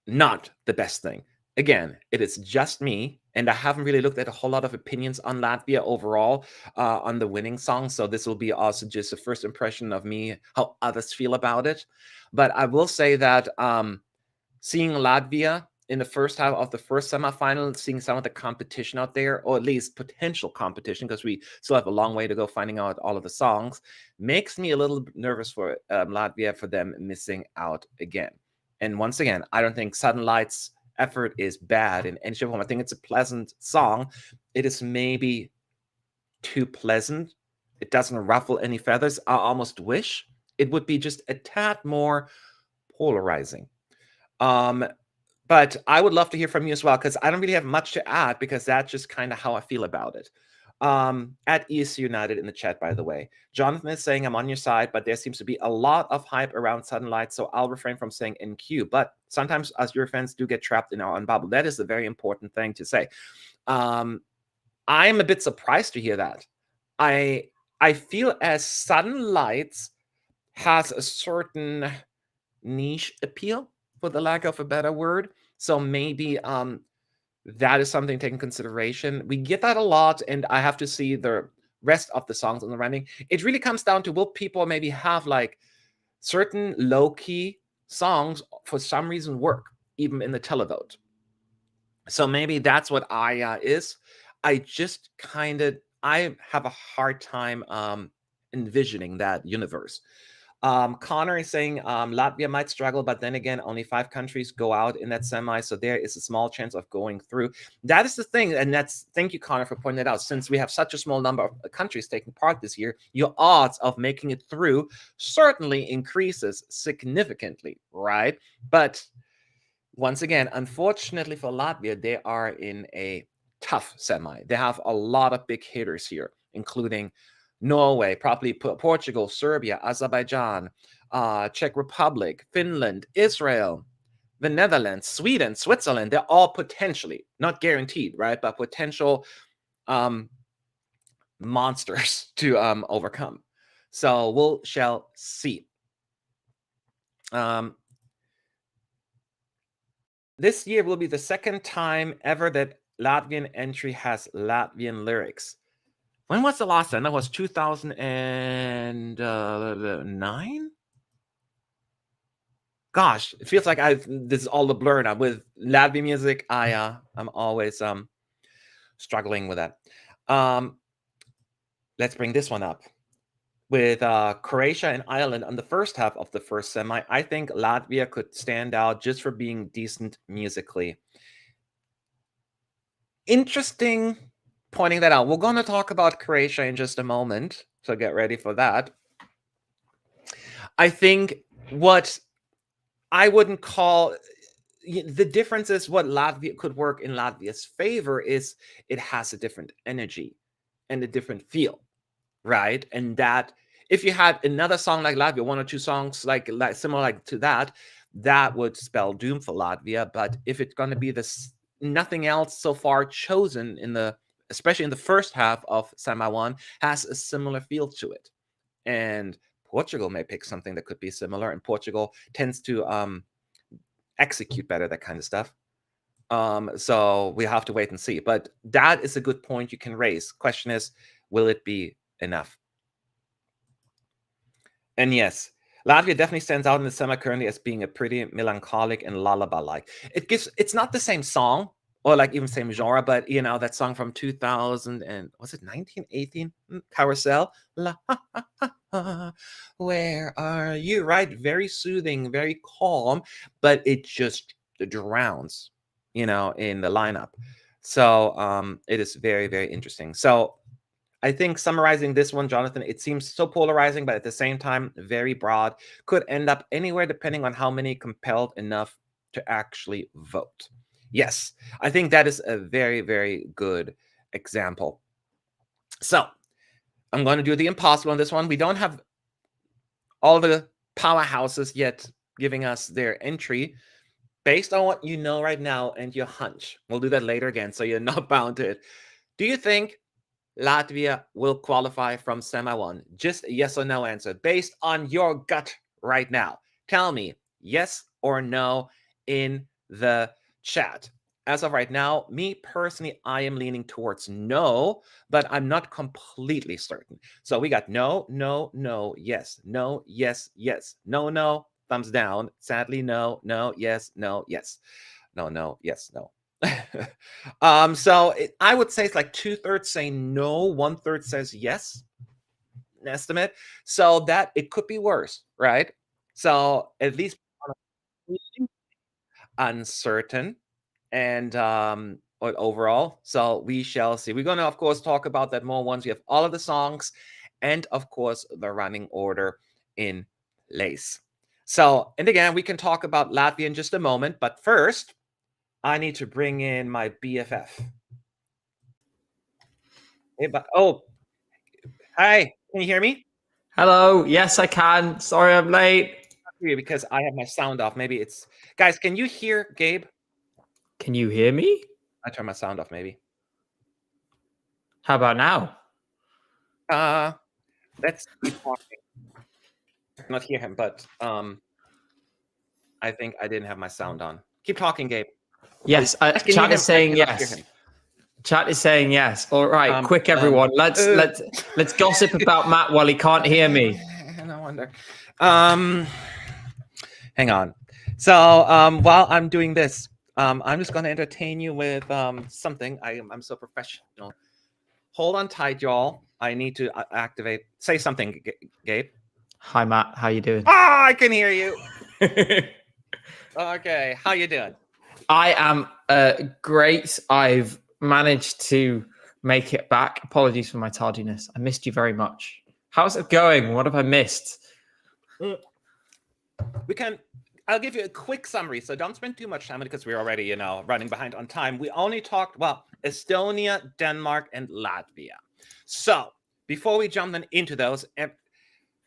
not the best thing. Again, it is just me, and I haven't really looked at a whole lot of opinions on Latvia overall on the winning song, so this will be also just a first impression of me, how others feel about it. But I will say that seeing Latvia in the first half of the first semifinal, seeing some of the competition out there, or at least potential competition, because we still have a long way to go finding out all of the songs, makes me a little bit nervous for Latvia, for them missing out again. And once again, I don't think Sudden Lights' effort is bad in any shape or form. I think it's a pleasant song. It is maybe too pleasant. It doesn't ruffle any feathers. I almost wish it would be just a tad more polarizing. But I would love to hear from you as well, because I don't really have much to add, because that's just kind of how I feel about it. At ESC United in the chat, by the way, Jonathan is saying, I'm on your side, but there seems to be a lot of hype around Sudden Lights, so I'll refrain from saying NQ. But sometimes us Euro fans do get trapped in our own bubble. That is a very important thing to say. I'm a bit surprised to hear that. I feel as Sudden Lights has a certain niche appeal, for the lack of a better word. So maybe that is something to take in consideration. We get that a lot, and I have to see the rest of the songs on the running. It really comes down to, will people maybe have like certain low-key songs for some reason work, even in the televote. So maybe that's what Aya is. I just I have a hard time envisioning that universe. Connor is saying Latvia might struggle, but then again, only 5 countries go out in that semi, so there is a small chance of going through. That is the thing, and thank you, Connor, for pointing it out. Since we have such a small number of countries taking part this year, your odds of making it through certainly increases significantly, right? But once again, unfortunately for Latvia, they are in a tough semi. They have a lot of big hitters here, including Norway, probably Portugal, Serbia, Azerbaijan, Czech Republic, Finland, Israel, the Netherlands, Sweden, Switzerland. They're all potentially, not guaranteed, right, but potential monsters to overcome. So we'll shall see. This year will be the second time ever that Latvian entry has Latvian lyrics. When was the last time? That was 2009? Gosh, it feels like this is all a blur now. With Latvian music, I'm always struggling with that. Let's bring this one up. With Croatia and Ireland on the first half of the first semi, I think Latvia could stand out just for being decent musically. Interesting pointing that out. We're going to talk about Croatia in just a moment, so get ready for that. I think what I wouldn't call the difference is what Latvia could work in Latvia's favor is it has a different energy and a different feel, right? And that if you had another song like Latvia, one or two songs like similar to that, that would spell doom for Latvia. But if it's going to be this, nothing else so far chosen especially in the first half of Semi 1, has a similar feel to it. And Portugal may pick something that could be similar, and Portugal tends to execute better, that kind of stuff. So we have to wait and see. But that is a good point you can raise. Question is, will it be enough? And yes, Latvia definitely stands out in the semi currently as being a pretty melancholic and lullaby-like. It's not the same song or like even same genre, but that song from 2000 and was it 1918? Carousel. La, ha, ha, ha, ha, where are you? Right, very soothing, very calm, but it just drowns, in the lineup. So it is very, very interesting. So I think summarizing this one, Jonathan, it seems so polarizing, but at the same time, very broad. Could end up anywhere depending on how many compelled enough to actually vote. Yes, I think that is a very, very good example. So I'm going to do the impossible on this one. We don't have all the powerhouses yet giving us their entry. Based on what you know right now and your hunch, we'll do that later again, so you're not bound to it. Do you think Latvia will qualify from Semi 1? Just a yes or no answer based on your gut right now. Tell me yes or no in the chat. As of right now, me personally, I am leaning towards no, but I'm not completely certain. So we got no, no, no, yes, no, yes, yes, no, no, thumbs down. Sadly, no, no, yes, no, yes, no, no, yes, no. So I would say it's like 2/3 say no, 1/3 says yes, an estimate. So that it could be worse, right? So at least uncertain and overall. So we shall see. We're going to, of course, talk about that more once we have all of the songs and, of course, the running order in place. So, and again, we can talk about Latvia in just a moment, but first, I need to bring in my BFF. Hey, hi. Can you hear me? Hello. Yes, I can. Sorry, I'm late. Because I have my sound off. Maybe it's guys. Can you hear Gabe? Can you hear me? I turn my sound off. Maybe. How about now? Let's keep talking. I cannot hear him, but I think I didn't have my sound on. Keep talking, Gabe. Yes, chat is saying yes. Chat is saying yes. All right, quick, everyone. Let's gossip about Matt while he can't hear me. No wonder. Hang on. So while I'm doing this, I'm just going to entertain you with something. I'm so professional. Hold on tight, y'all. I need to activate. Say something, Gabe. Hi, Matt. How you doing? Ah, I can hear you. Okay, how you doing? I am great. I've managed to make it back. Apologies for my tardiness. I missed you very much. How's it going? What have I missed? I'll give you a quick summary, so don't spend too much time because we're already, running behind on time. We only talked, Estonia, Denmark, and Latvia. So before we jump into those,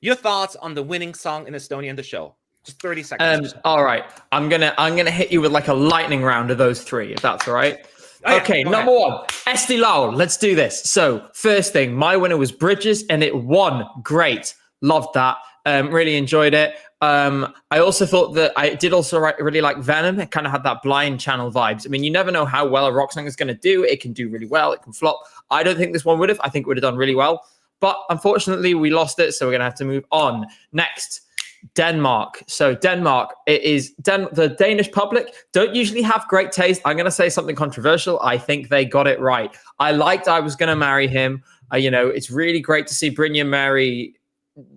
your thoughts on the winning song in Estonia in the show? Just 30 seconds. All right. I'm gonna hit you with like a lightning round of those three, if that's all right. Oh, yeah, Okay, go number ahead. 1, Eesti Laul. Let's do this. So, first thing, my winner was Bridges, and it won. Great. Loved that. Really enjoyed it. I also thought that I did also really like Venom. It kind of had that Blind Channel vibes. I mean, you never know how well a rock song is going to do. It can do really well. It can flop. I don't think this one would have. I think it would have done really well. But unfortunately, we lost it, so we're going to have to move on. Next, Denmark. So Denmark, it is the Danish public don't usually have great taste. I'm going to say something controversial. I think they got it right. I liked I Was Gonna Marry Him. It's really great to see Brynja Mary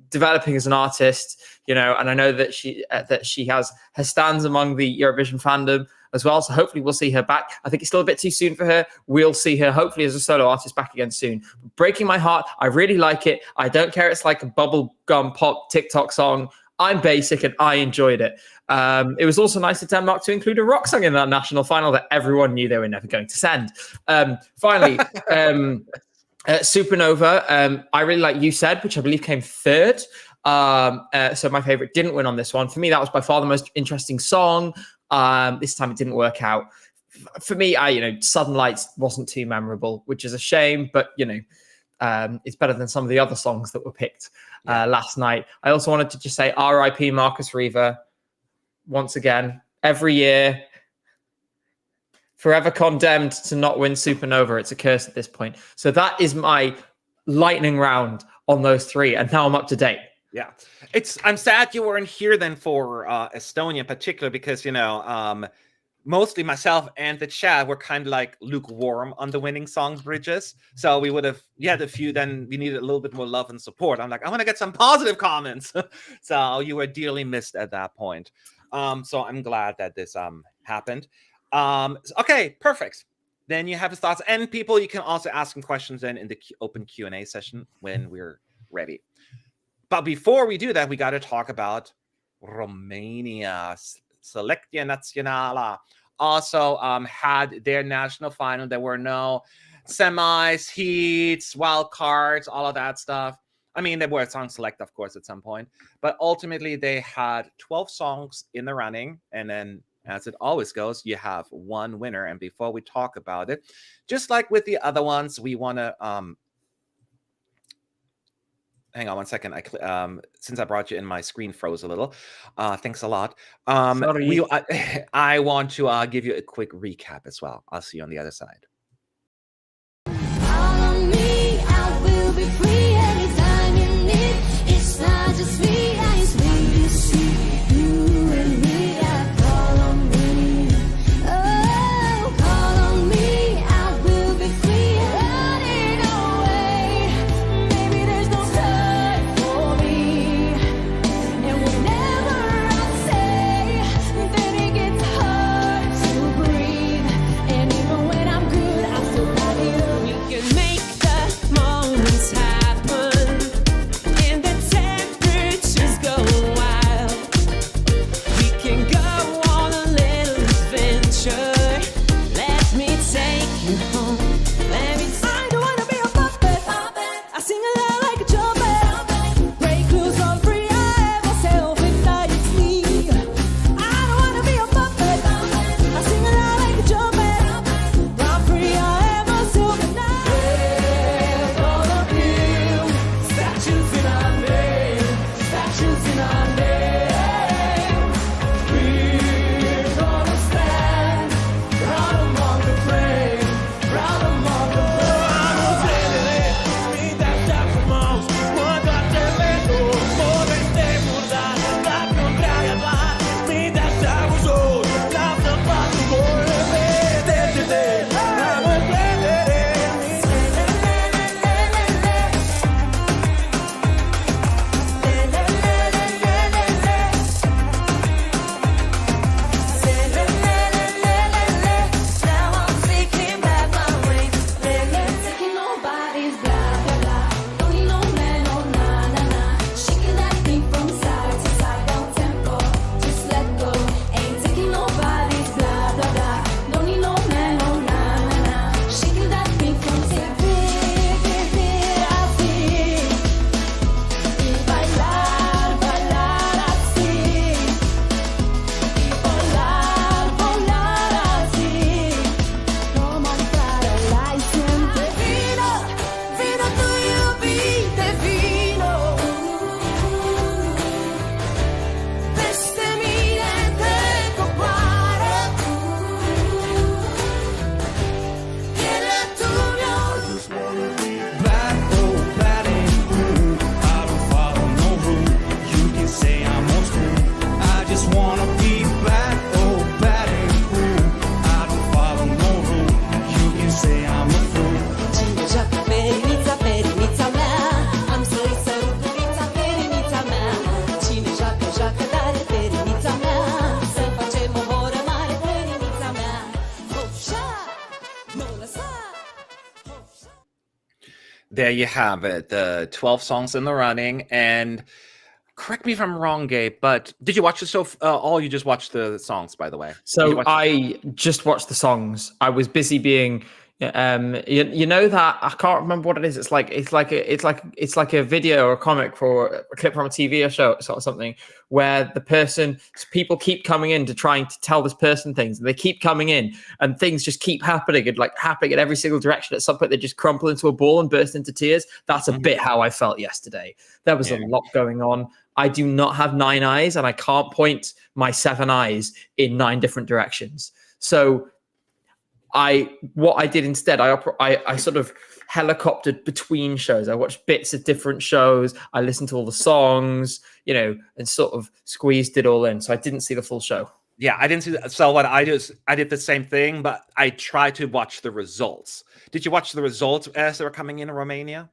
developing as an artist, and I know that she has her stands among the Eurovision fandom as well. So hopefully we'll see her back. I think it's still a bit too soon for her. We'll see her hopefully as a solo artist back again soon. Breaking My Heart. I really like it. I don't care. It's like a bubblegum pop TikTok song. I'm basic and I enjoyed it. It was also nice of Denmark to include a rock song in that national final that everyone knew they were never going to send. Finally, Supernova. I really like You Said, which I believe came third. So my favorite didn't win on this one. For me, that was by far the most interesting song. This time it didn't work out. For me, Southern Lights wasn't too memorable, which is a shame, but it's better than some of the other songs that were picked last night. I also wanted to just say RIP Marcus Reaver once again. Every year, forever condemned to not win Supernova. It's a curse at this point. So that is my lightning round on those 3, and now I'm up to date. Yeah, I'm sad you weren't here then for Estonia in particular, because mostly myself and the chat were kind of like lukewarm on the winning song Bridges. So we would have had a few, then we needed a little bit more love and support. I'm like, I want to get some positive comments. So you were dearly missed at that point. So I'm glad that this happened. Okay, perfect. Then you have his thoughts, and people, you can also ask him questions then in the open Q&A session when we're ready. But before we do that, we got to talk about Romania. Selecția Națională also had their national final. There were no semis, heats, wild cards, all of that stuff. I mean, there were song select, of course, at some point. But ultimately, they had 12 songs in the running. And then, as it always goes, you have one winner. And before we talk about it, just like with the other ones, we want to... hang on one second. Since I brought you in, my screen froze a little. Thanks a lot. I want to give you a quick recap as well. I'll see you on the other side. Follow me, I will be free anytime you need. It's not just me, I just need to see you and me. Call on me, oh, call on me, I will be free. Running away, maybe there's no time for me. And whenever I say, then it gets hard to breathe. And even when I'm good, there you have it. The 12 songs in the running. And correct me if I'm wrong, Gabe, but did you watch the show? Or you just watched the songs, by the way? Did you So watch I just watched the songs. I was busy being, you know that I can't remember what it is. It's like a video or a comic for a clip from a TV or show or something where people keep coming in to trying to tell this person things, and they keep coming in, and things just keep happening and like happening in every single direction. At some point, they just crumple into a ball and burst into tears. That's a bit how I felt yesterday. There was a lot going on. I do not have 9 eyes, and I can't point my 7 eyes in 9 different directions. So what I did instead, I sort of helicoptered between shows. I watched bits of different shows. I listened to all the songs, and sort of squeezed it all in. So I didn't see the full show. Yeah, I didn't see that. So what I did is I did the same thing, but I tried to watch the results. Did you watch the results as they were coming in Romania?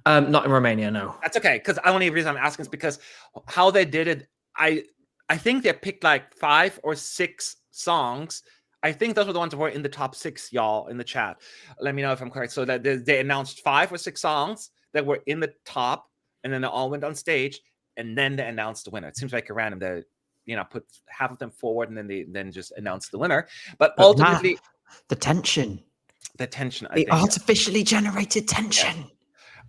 Not in Romania, no. That's okay, because the only reason I'm asking is because how they did it, I think they picked like 5 or 6 songs. I think those were the ones that were in the top 6, y'all, in the chat. Let me know if I'm correct. So that they announced 5 or 6 songs that were in the top, and then they all went on stage, and then they announced the winner. It seems like a random. They, put half of them forward, and then they just announced the winner. But ultimately, the tension, I think, artificially generated tension.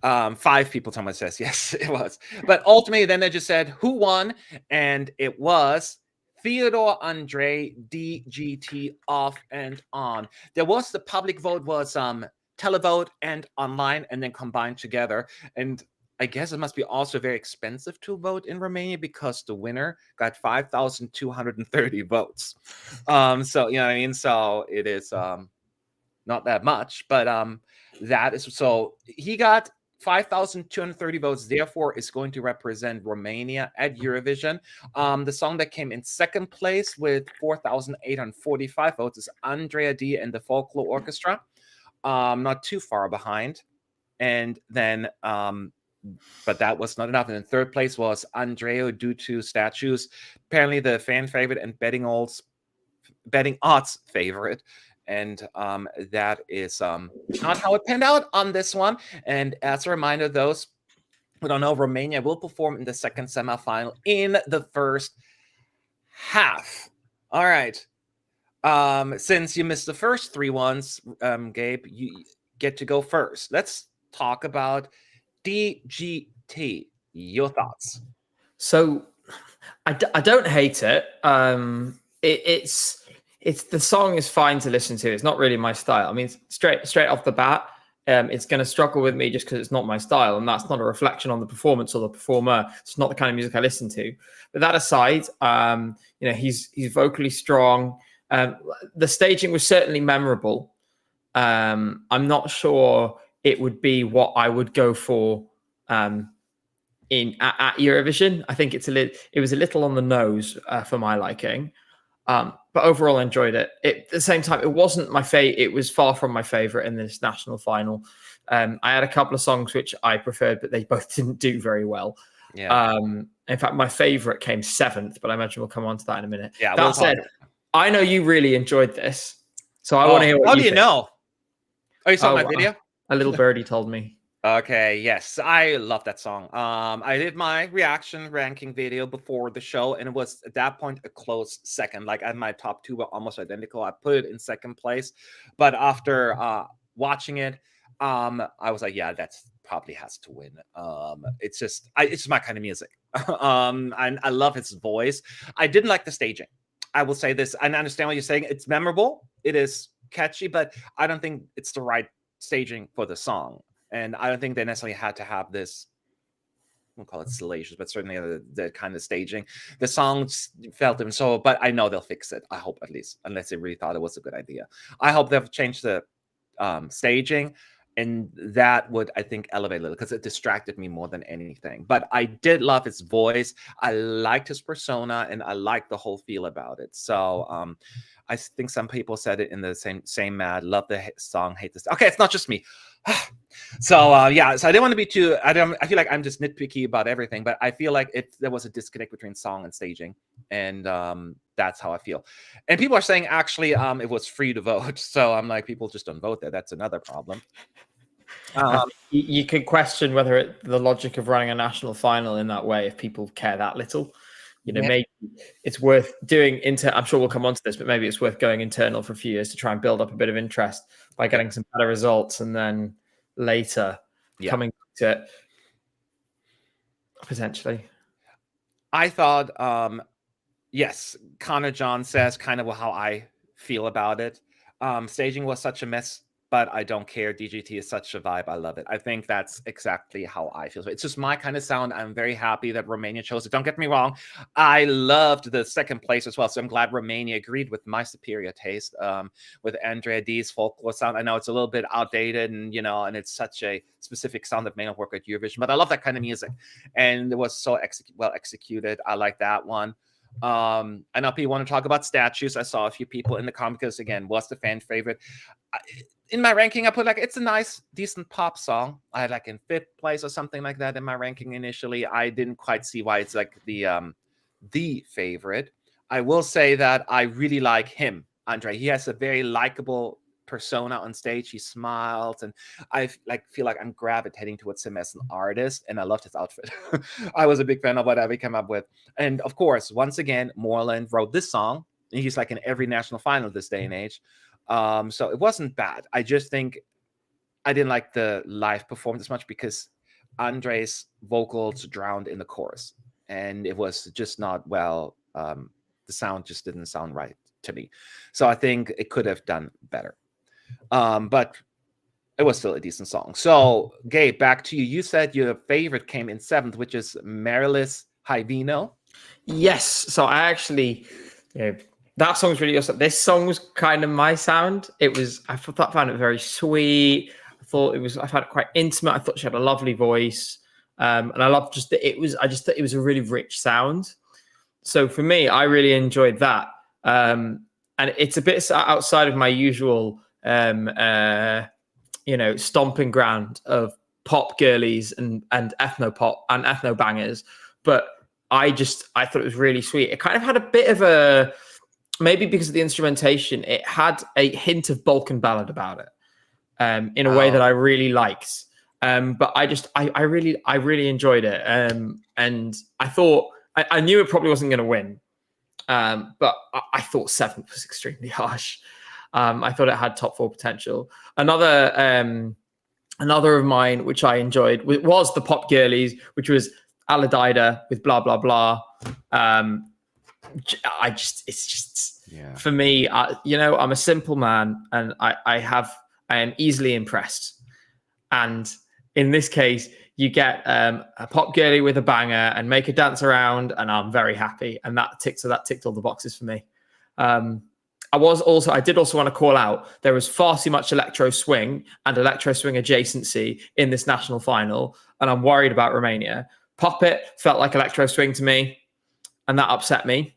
Yeah. 5 people, someone says, yes, it was. But ultimately, then they just said who won, and it was Theodore Andre DGT Off and On. There was the public vote was televote and online, and then combined together. And I guess it must be also very expensive to vote in Romania because the winner got 5,230 votes. So you know what I mean. So it is not that much, but that is so he got 5,230 votes, therefore is going to represent Romania at Eurovision. The song that came in second place with 4,845 votes is Andrea D and the Folklore Orchestra. Not too far behind. And then, but that was not enough. And in third place was Andreo due to statues. Apparently the fan favorite and betting odds favorite. And that is not how it panned out on this one. And as a reminder, those who don't know, Romania will perform in the second semifinal in the first half. All right. Since you missed the first 3 ones, Gabe, you get to go first. Let's talk about DGT. Your thoughts? So I don't hate it. It's the song is fine to listen to. It's not really my style. I mean, straight off the bat, it's going to struggle with me just because it's not my style, and that's not a reflection on the performance or the performer. It's not the kind of music I listen to. But that aside, he's vocally strong. The staging was certainly memorable. I'm not sure it would be what I would go for at Eurovision. I think it was a little on the nose for my liking. But overall, I enjoyed it. At the same time, it wasn't my favorite. It was far from my favorite in this national final. I had a couple of songs which I preferred, but they both didn't do very well. Yeah. In fact, my favorite came 7th, but I imagine we'll come on to that in a minute. Yeah. That said, I know you really enjoyed this, so I want to hear what how you do you think. know? Oh, you saw my video? A little birdie told me. Okay, yes, I love that song. I did my reaction ranking video before the show, and it was at that point a close second. Like, my top 2 were almost identical. I put it in second place, but after watching it, I was like, yeah, that's probably has to win. It's my kind of music. And I love his voice. I didn't like the staging. I will say this. I understand what you're saying. It's memorable. It is catchy, but I don't think it's the right staging for the song. And I don't think they necessarily had to have this, we'll call it salacious, but certainly the kind of staging. The songs felt them so, but I know they'll fix it. I hope, at least, unless they really thought it was a good idea. I hope they've changed the staging, and that would, I think, elevate a little, because it distracted me more than anything. But I did love his voice. I liked his persona, and I liked the whole feel about it. So I think some people said it in the same mad, love the song, hate this. Okay, it's not just me. So yeah, so I didn't want to be too. I feel like I'm just nitpicky about everything, but I feel like there was a disconnect between song and staging, and that's how I feel. And people are saying actually it was free to vote, so I'm like, people just don't vote there. That's another problem. Um, You could question whether the logic of running a national final in that way, if people care that little. Yeah. Maybe it's worth doing I'm sure we'll come on to this, but maybe it's worth going internal for a few years to try and build up a bit of interest by getting some better results and then later coming to it potentially. I thought, yes, Connor John says kind of how I feel about it. Staging was such a mess, but I don't care. DGT is such a vibe. I love it. I think that's exactly how I feel. So it's just my kind of sound. I'm very happy that Romania chose it. Don't get me wrong. I loved the second place as well. So I'm glad Romania agreed with my superior taste with Andrea D's folklore sound. I know it's a little bit outdated and, and it's such a specific sound that may not work at Eurovision, but I love that kind of music. And it was so well executed. I like that one. I know people want to talk about statues. I saw a few people in the comments because, again, what's the fan favorite? In my ranking, I put it's a nice, decent pop song. I had in 5th place or something like that in my ranking initially. I didn't quite see why it's the favorite. I will say that I really like him, Andre. He has a very likable persona on stage. He smiles, and I feel like I'm gravitating towards him as an artist, and I loved his outfit. I was a big fan of whatever he came up with. And of course, once again, Moreland wrote this song. He's in every national final this day and age. So it wasn't bad. I just think I didn't like the live performance as much because Andre's vocals drowned in the chorus, and it was just not well. The sound just didn't sound right to me. So I think it could have done better. But it was still a decent song. So, Gabe, back to you. You said your favorite came in 7th, which is Marilis Haivino. Yes. So I actually, that song's really awesome. This song was kind of my sound. I found it very sweet. I found it quite intimate. I thought she had a lovely voice. And I loved I just thought it was a really rich sound. So for me, I really enjoyed that. And it's a bit outside of my usual, stomping ground of pop girlies and ethno pop and ethno bangers. But I thought it was really sweet. It kind of had a bit of a, maybe because of the instrumentation, it had a hint of Balkan ballad about it, in a way that I really liked. But I really enjoyed it. And I thought, I knew it probably wasn't going to win. But I thought 7th was extremely harsh. I thought it had top 4 potential. Another of mine, which I enjoyed, was the pop girlies, which was Aladida with Blah Blah Blah. For me, I'm a simple man, and I am easily impressed. And in this case, you get a pop girly with a banger and make her dance around, and I'm very happy. And that ticked all the boxes for me. I did also want to call out, there was far too much electro swing and electro swing adjacency in this national final, and I'm worried about Romania. Pop It felt like electro swing to me, and that upset me.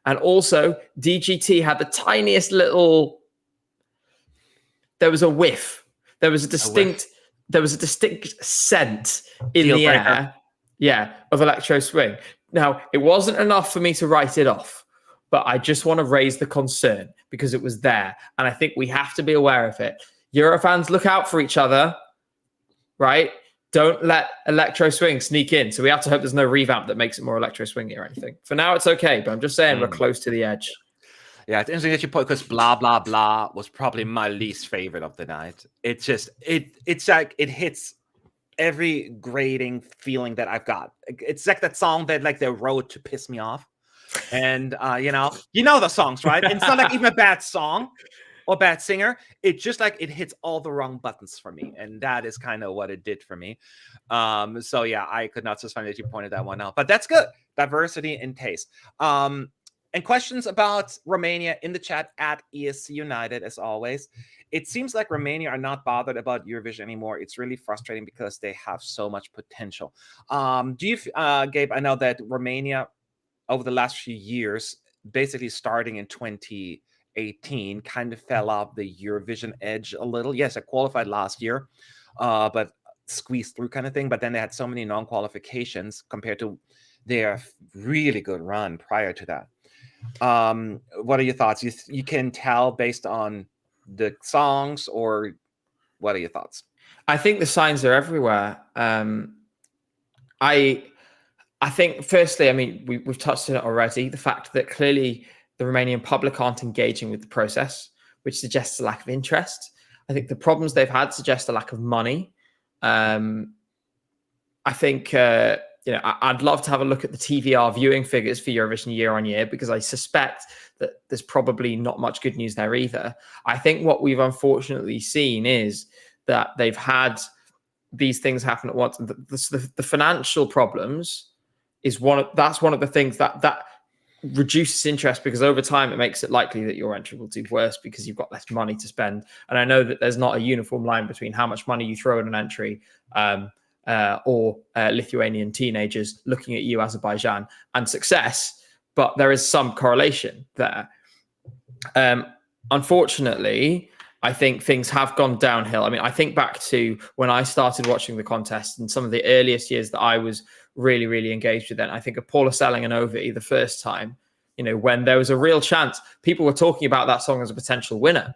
And also, DGT had the tiniest little. There was a whiff. There was a distinct scent in the air, of electro swing. Now, it wasn't enough for me to write it off, but I just want to raise the concern because it was there, and I think we have to be aware of it. Eurofans, look out for each other, right? Don't let electro swing sneak in. So we have to hope there's no revamp that makes it more electro swingy or anything. For now, it's okay, but I'm just saying we're close to the edge. Yeah, it's interesting that you put, because Blah Blah Blah was probably my least favorite of the night. It's just it's like it hits every grating feeling that I've got. It's like that song that they wrote to piss me off. And you know the songs, right? And it's not even a bad song or bad singer. It's just it hits all the wrong buttons for me, and that is kind of what it did for me. So yeah, I could not just find that you pointed that one out, but that's good. Diversity in taste. And questions about Romania in the chat at ESC United, as always. It seems like Romania are not bothered about Eurovision anymore. It's really frustrating because they have so much potential. Do you, Gabe? I know that Romania, over the last few years, basically starting in 2018, kind of fell off the Eurovision edge a little. Yes, I qualified last year, but squeezed through kind of thing. But then they had so many non-qualifications compared to their really good run prior to that. What are your thoughts? You can tell based on the songs, or what are your thoughts? I think the signs are everywhere. I think, firstly, I mean, we've touched on it already. The fact that clearly the Romanian public aren't engaging with the process, which suggests a lack of interest. I think the problems they've had suggest a lack of money. I think I'd love to have a look at the TVR viewing figures for Eurovision year on year, because I suspect that there's probably not much good news there either. I think what we've unfortunately seen is that they've had these things happen at once. The financial problems is one of the things that reduces interest, because over time it makes it likely that your entry will do worse because you've got less money to spend. And I know that there's not a uniform line between how much money you throw at an entry or Lithuanian teenagers looking at you, Azerbaijan, and success, but there is some correlation there. Unfortunately, I think things have gone downhill. I mean, I think back to when I started watching the contest and some of the earliest years that I was really, really engaged with it. I think of Paula Selling and Ovi the first time, when there was a real chance, people were talking about that song as a potential winner.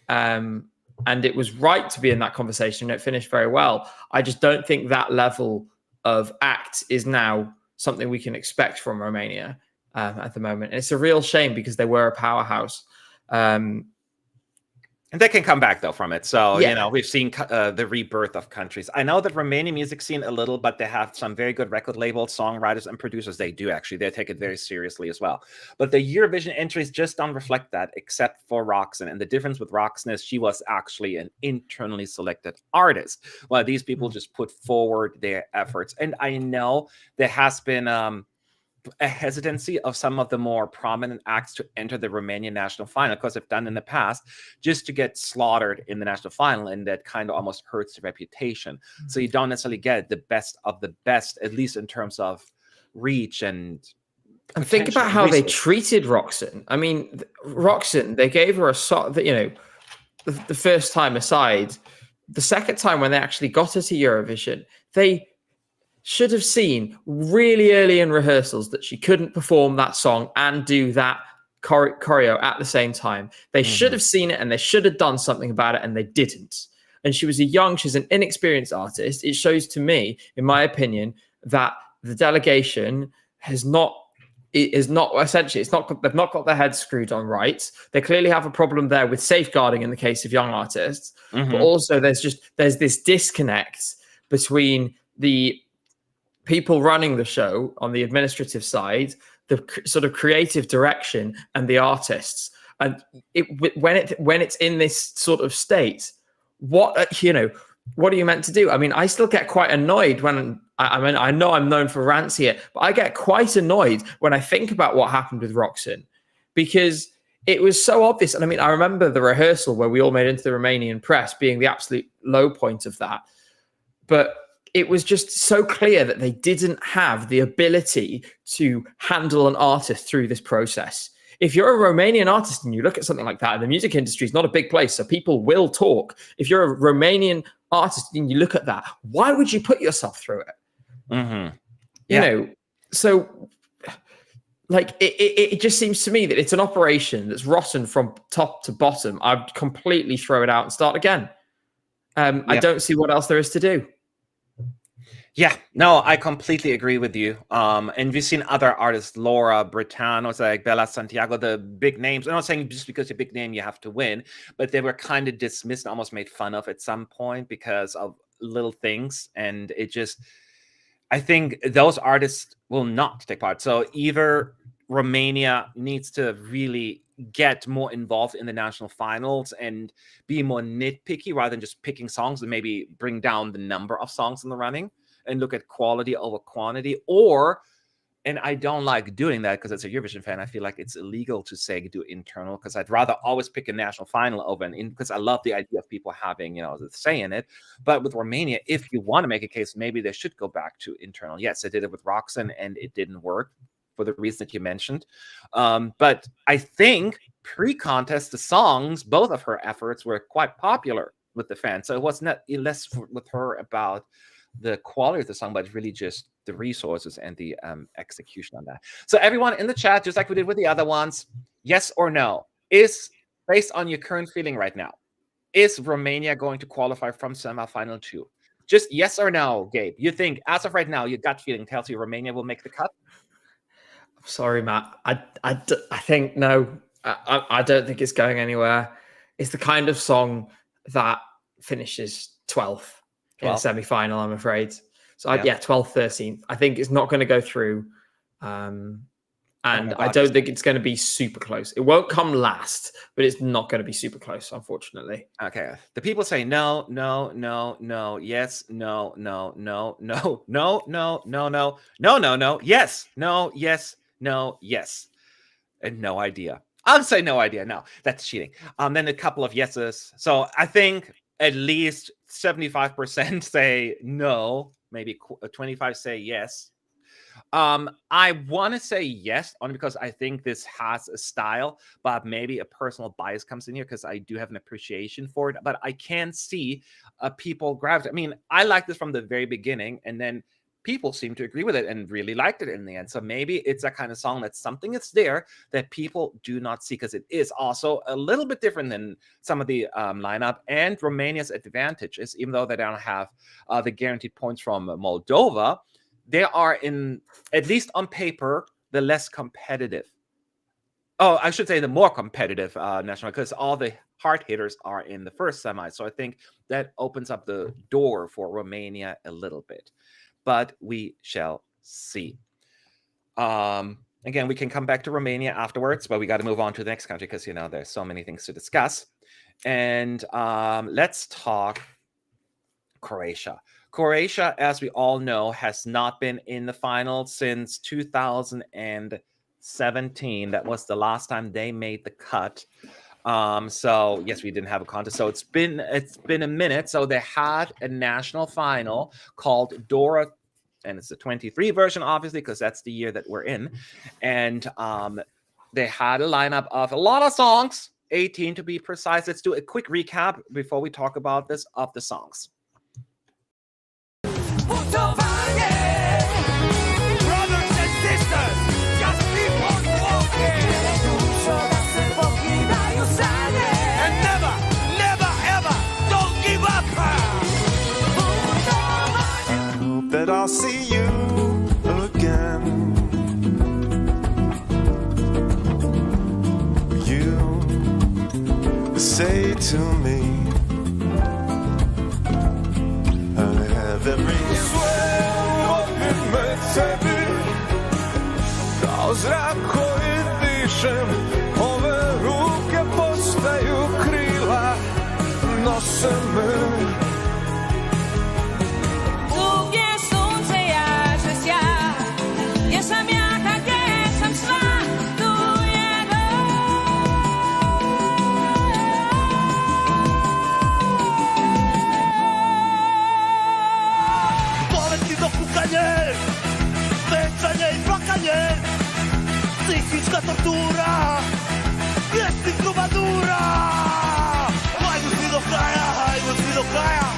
And it was right to be in that conversation. It finished very well. I just don't think that level of act is now something we can expect from Romania at the moment. And it's a real shame because they were a powerhouse. And they can come back, though, from it. So, Yeah. we've seen the rebirth of countries. I know the Romanian music scene a little, but they have some very good record labels, songwriters, and producers. They do, actually. They take it very seriously as well. But the Eurovision entries just don't reflect that, except for Roxanne. And the difference with Roxanne is she was actually an internally selected artist, while these people just put forward their efforts. And I know there has been a hesitancy of some of the more prominent acts to enter the Romanian national final, because they've done in the past, just to get slaughtered in the national final, and that kind of almost hurts the reputation. So you don't necessarily get the best of the best, at least in terms of reach and think about how they treated Roxanne. I mean, Roxanne, they gave her a song that, the first time aside, the second time when they actually got her to Eurovision, they should have seen really early in rehearsals that she couldn't perform that song and do that choreo at the same time. They should have seen it, and they should have done something about it, and they didn't. And she's an inexperienced artist. It shows to me, in my opinion, that the delegation they've not got their heads screwed on right. They clearly have a problem there with safeguarding in the case of young artists, but also there's this disconnect between the people running the show on the administrative side, the sort of creative direction, and the artists. And when it's in this sort of state, what are you meant to do? I mean, I still get quite annoyed when I know I'm known for rants here, but I get quite annoyed when I think about what happened with Roxanne, because it was so obvious. And I mean, I remember the rehearsal where we all made into the Romanian press being the absolute low point of that. But it was just so clear that they didn't have the ability to handle an artist through this process. If you're a Romanian artist and you look at something like that, and the music industry is not a big place, so people will talk. If you're a Romanian artist and you look at that, why would you put yourself through it? So like it just seems to me that it's an operation that's rotten from top to bottom. I'd completely throw it out and start again. I don't see what else there is to do. Yeah, no, I completely agree with you. And we've seen other artists, Laura, Britannos, like Bella Santiago, the big names. I'm not saying just because you're a big name, you have to win, but they were kind of dismissed and almost made fun of at some point because of little things. And I think those artists will not take part. So either Romania needs to really get more involved in the national finals and be more nitpicky rather than just picking songs, and maybe bring down the number of songs in the running and look at quality over quantity. And I don't like doing that because as a Eurovision fan, I feel like it's illegal to say do internal, because I'd rather always pick a national final over because I love the idea of people having, the say in it. But with Romania, if you want to make a case, maybe they should go back to internal. Yes, I did it with Roxanne and it didn't work for the reason that you mentioned. But I think pre-contest, the songs, both of her efforts were quite popular with the fans. So it was not less with her about the quality of the song, but really just the resources and the execution on that. So everyone in the chat, just like we did with the other ones, yes or no, is based on your current feeling right now. Is Romania going to qualify from semifinal 2? Just yes or no, Gabe. You think, as of right now, your gut feeling tells you Romania will make the cut? Sorry, Matt. I think no. I don't think it's going anywhere. It's the kind of song that finishes 12th in a 12th. semi-final, I'm afraid. So, Yeah. 12th, 13th. I think it's not going to go through. And my I God, don't think it's going to be super close. It won't come last, but it's not going to be super close, unfortunately. Okay. The people say no, no, no, no, yes, no, no, no, no, no, no, no, no, no, no, no, yes, no, yes, no, yes. And no idea. I'll say no idea. No, that's cheating. Then a couple of yeses. So I think at least 75% say no, maybe 25 say yes. I want to say yes, only because I think this has a style, but maybe a personal bias comes in here because I do have an appreciation for it. But I can see people gravitate. I mean, I liked this from the very beginning, and then people seem to agree with it and really liked it in the end. So maybe it's a kind of song that's something that's there that people do not see, because it is also a little bit different than some of the lineup. And Romania's advantage is, even though they don't have the guaranteed points from Moldova, they are, in, at least on paper, the less competitive. Oh, I should say the more competitive national, because all the hard hitters are in the first semi. So I think that opens up the door for Romania a little bit. But we shall see. Again, we can come back to Romania afterwards, but we got to move on to the next country because, you know, there's so many things to discuss. And let's talk Croatia. Croatia, as we all know, has not been in the final since 2017. That was the last time they made the cut. So yes, we didn't have a contest. So it's been a minute. So they had a national final called Dora, and it's the 23 version, obviously, because that's the year that we're in. And they had a lineup of a lot of songs, 18 to be precise. Let's do a quick recap before we talk about this of the songs. Brothers and sisters, just keep on walking. And never, never, ever, don't give up. Hope that I'll see you again. You say to me, I have every sebi, kao zrak koji dišem, ove ruke postaju krila, nose me. Tu gdje sunce jaže sja, gdje sam jaka, gdje sam sva, tu je Bolesti do kukanje, večanje i plakanje, psihička tortura, vijesti kruvadura. Hajmo svi do kraja, hajmo svi do kraja.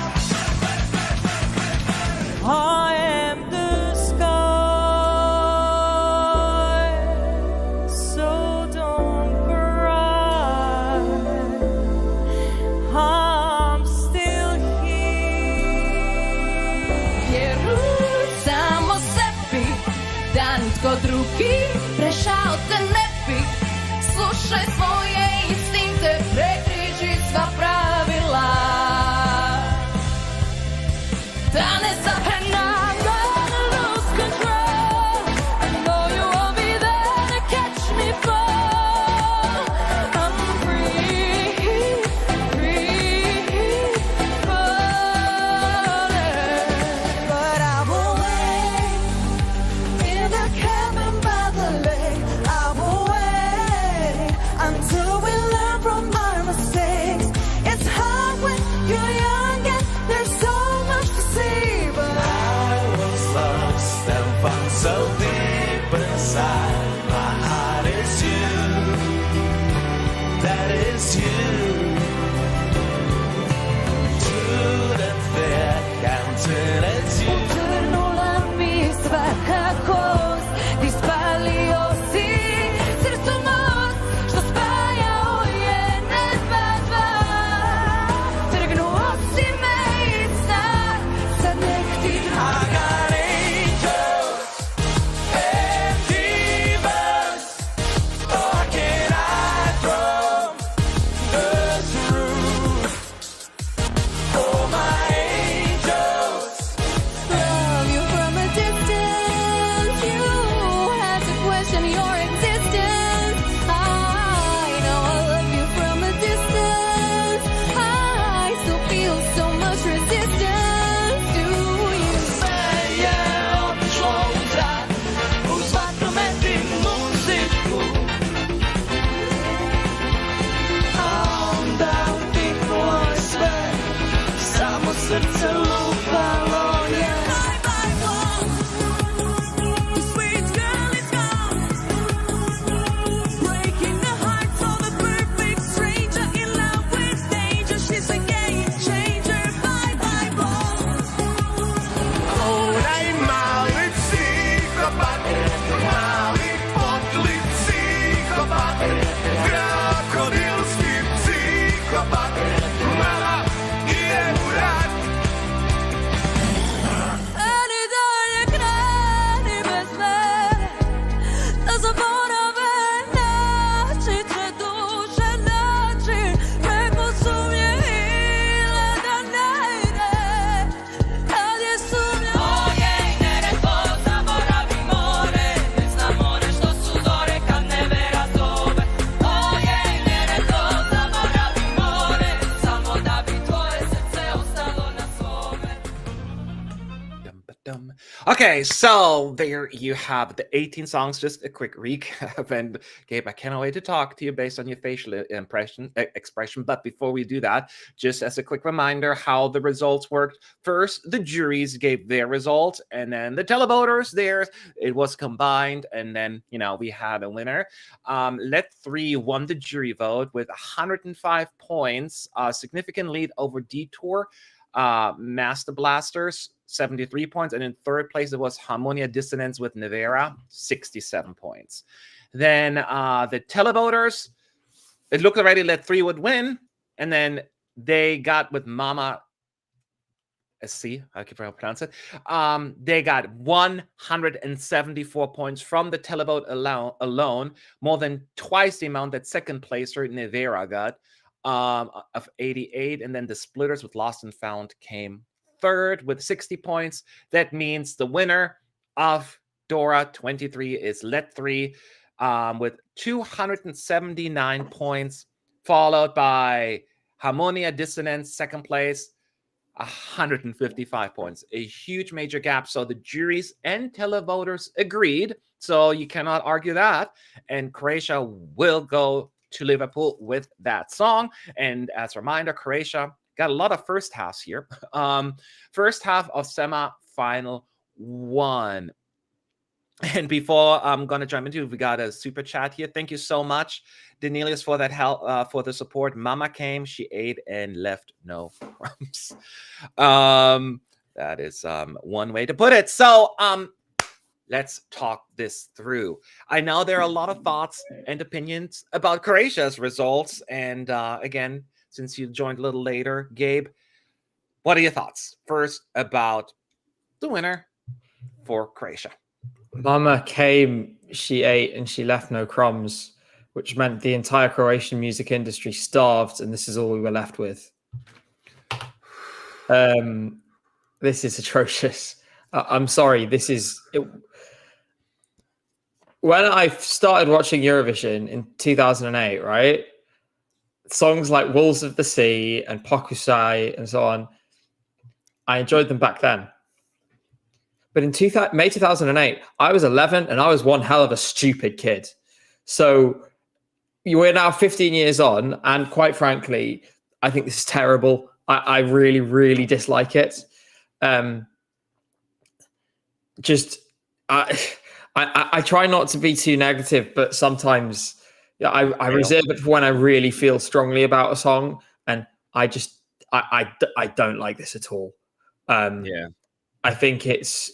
I am the sky, so don't cry. I'm still here. Vjeruj samo sebi, da nitko drugi prešao te ne bi. Slušaj svoje instinkte, prekriži sva pravila. Da ne zapne. Okay, so there you have the 18 songs. Just a quick recap. And Gabe, I cannot wait to talk to you based on your facial expression. But before we do that, just as a quick reminder, how the results worked. First, the juries gave their results, and then the televoters theirs. It was combined, and then we had a winner. Let 3 won the jury vote with 105 points, significant lead over Detour. Master Blasters 73 points, and in third place it was Harmonia Dissonance with Nevera 67 points. Then the televoters, it looked already Let 3 would win, and then they got with Mama ESC, I can pronounce it. They got 174 points from the televote alone, more than twice the amount that second placer Nevera got. Of 88, and then the Splitters with Lost and Found came third with 60 points. That means the winner of Dora 23 is Let 3 with 279 points, followed by Harmonia Dissonance, second place, 155 points. A huge major gap. So the juries and televoters agreed. So you cannot argue that. And Croatia will go to Liverpool with that song. And as a reminder, Croatia got a lot of first halves here. First half of semi-final 1. And before I'm gonna jump into, we got a super chat here. Thank you so much, Danelius, for that help, for the support. Mama came, she ate and left no crumbs. That is one way to put it. So let's talk this through. I know there are a lot of thoughts and opinions about Croatia's results. And again, since you joined a little later, Gabe, what are your thoughts? First, about the winner for Croatia. Mama came, she ate, and she left no crumbs, which meant the entire Croatian music industry starved, and this is all we were left with. This is atrocious. I'm sorry. This is... When I started watching Eurovision in 2008, right? Songs like Wolves of the Sea and Pokusai and so on, I enjoyed them back then. But in May 2008, I was 11 and I was one hell of a stupid kid. So we're now 15 years on, and quite frankly, I think this is terrible. I really, really dislike it. I try not to be too negative, but sometimes I reserve it for when I really feel strongly about a song, and I don't like this at all. I think it's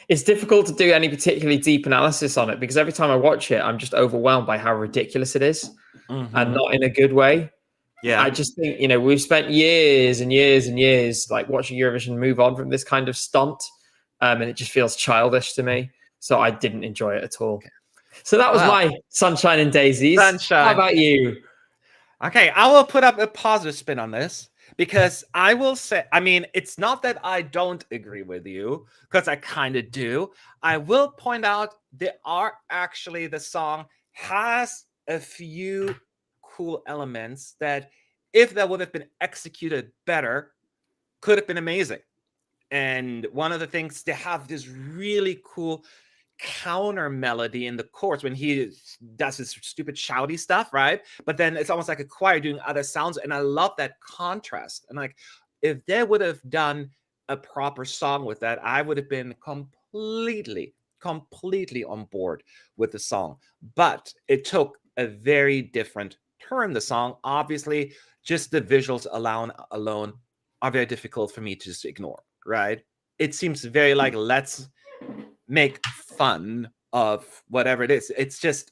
difficult to do any particularly deep analysis on it, because every time I watch it, I'm just overwhelmed by how ridiculous it is, and not in a good way. Yeah, I just think, we've spent years and years and years like watching Eurovision move on from this kind of stunt. And it just feels childish to me. So I didn't enjoy it at all. Okay. So that was my Sunshine and Daisies. Sunshine. How about you? Okay, I will put up a positive spin on this, because I will say, it's not that I don't agree with you, because I kind of do. I will point out the song has a few cool elements that, if that would have been executed better, could have been amazing. And one of the things, they have this really cool counter melody in the chorus when he does his stupid shouty stuff, right? But then it's almost like a choir doing other sounds, and I love that contrast. And like, if they would have done a proper song with that, I would have been completely on board with the song. But it took a very different turn, the song. Obviously, just the visuals alone are very difficult for me to just ignore, right? It seems very like, let's make fun of whatever it is. It's just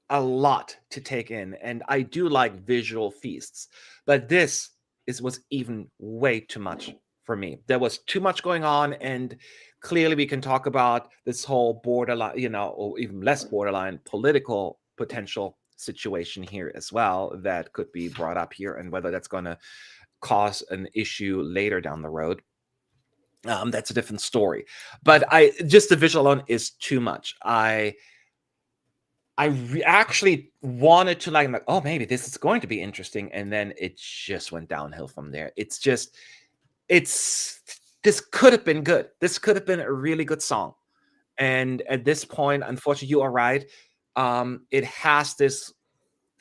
a lot to take in, and I do like visual feasts, but this was even way too much for me. There was too much going on, and clearly we can talk about this whole borderline, or even less borderline political potential situation here as well that could be brought up here, and whether that's going to cause an issue later down the road. That's a different story. But just the visual alone is too much. I actually wanted to like, oh, maybe this is going to be interesting, and then it just went downhill from there. It's this could have been good. This could have been a really good song. And at this point, unfortunately, you are right. It has this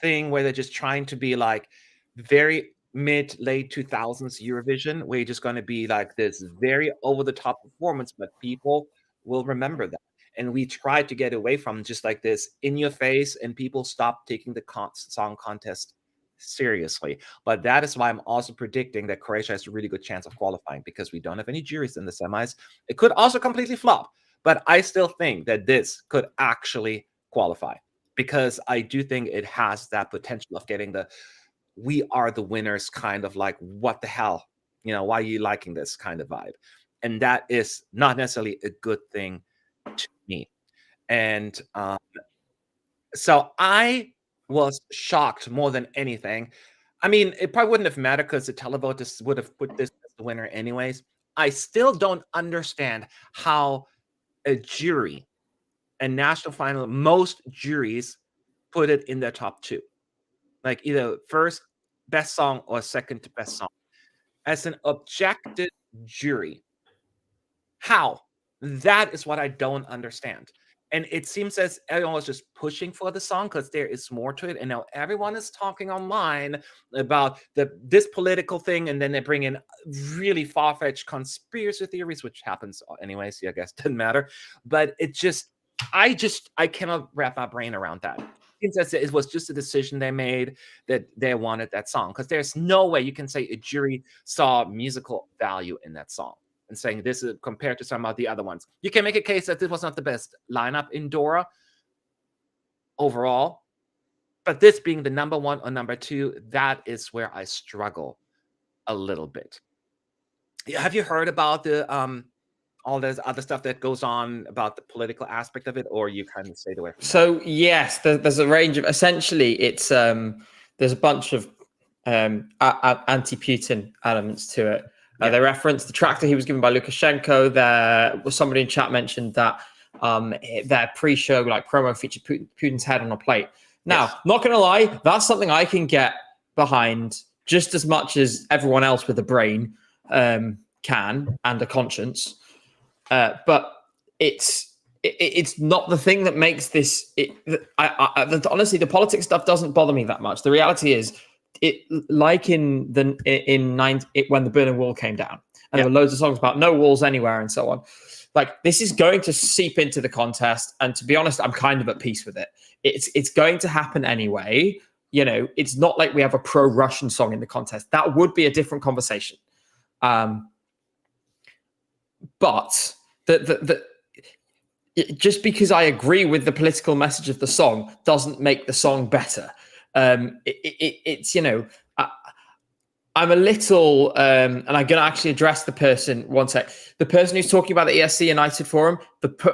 thing where they're just trying to be like very mid late 2000s Eurovision, where you're just going to be like this very over the top performance, but people will remember that. And we tried to get away from just like this in your face, and people stopped taking the song contest seriously. But that is why I'm also predicting that Croatia has a really good chance of qualifying, because we don't have any juries in the semis. It could also completely flop, but I still think that this could actually qualify, because I do think it has that potential of getting the "we are the winners" kind of like, what the hell, why are you liking this kind of vibe. And that is not necessarily a good thing to me. And so I was shocked more than anything. I mean, it probably wouldn't have mattered because the televoters would have put this as the winner anyways. I still don't understand how a jury, a national final, most juries put it in their top two, like either first best song or second to best song. As an objective jury, how? That is what I don't understand. And it seems as everyone was just pushing for the song because there is more to it. And now everyone is talking online about this political thing, and then they bring in really far-fetched conspiracy theories, which happens anyways. So I guess it doesn't matter. But I cannot wrap my brain around that. It seems as it was just a decision they made that they wanted that song, because there's no way you can say a jury saw musical value in that song and saying this is compared to some of the other ones. You can make a case that this was not the best lineup in Dora overall, but this being the number one or number two, that is where I struggle a little bit. Have you heard about the all this other stuff that goes on about the political aspect of it, or you kind of stayed away from that? So yes, there's a range of, essentially it's there's a bunch of anti-Putin elements to it. They referenced the tractor he was given by Lukashenko. There was somebody in chat mentioned that their pre-show like promo featured Putin's head on a plate. Now, not gonna lie, that's something I can get behind just as much as everyone else with a brain can and a conscience. But it's not the thing that makes this. Honestly, the politics stuff doesn't bother me that much. The reality is, like when the Berlin Wall came down, and there were loads of songs about no walls anywhere and so on. Like, this is going to seep into the contest, and to be honest, I'm kind of at peace with it. It's going to happen anyway. It's not like we have a pro-Russian song in the contest. That would be a different conversation. But just because I agree with the political message of the song doesn't make the song better. I'm a little, and I'm going to actually address the person, one sec. The person who's talking about the ESC United Forum,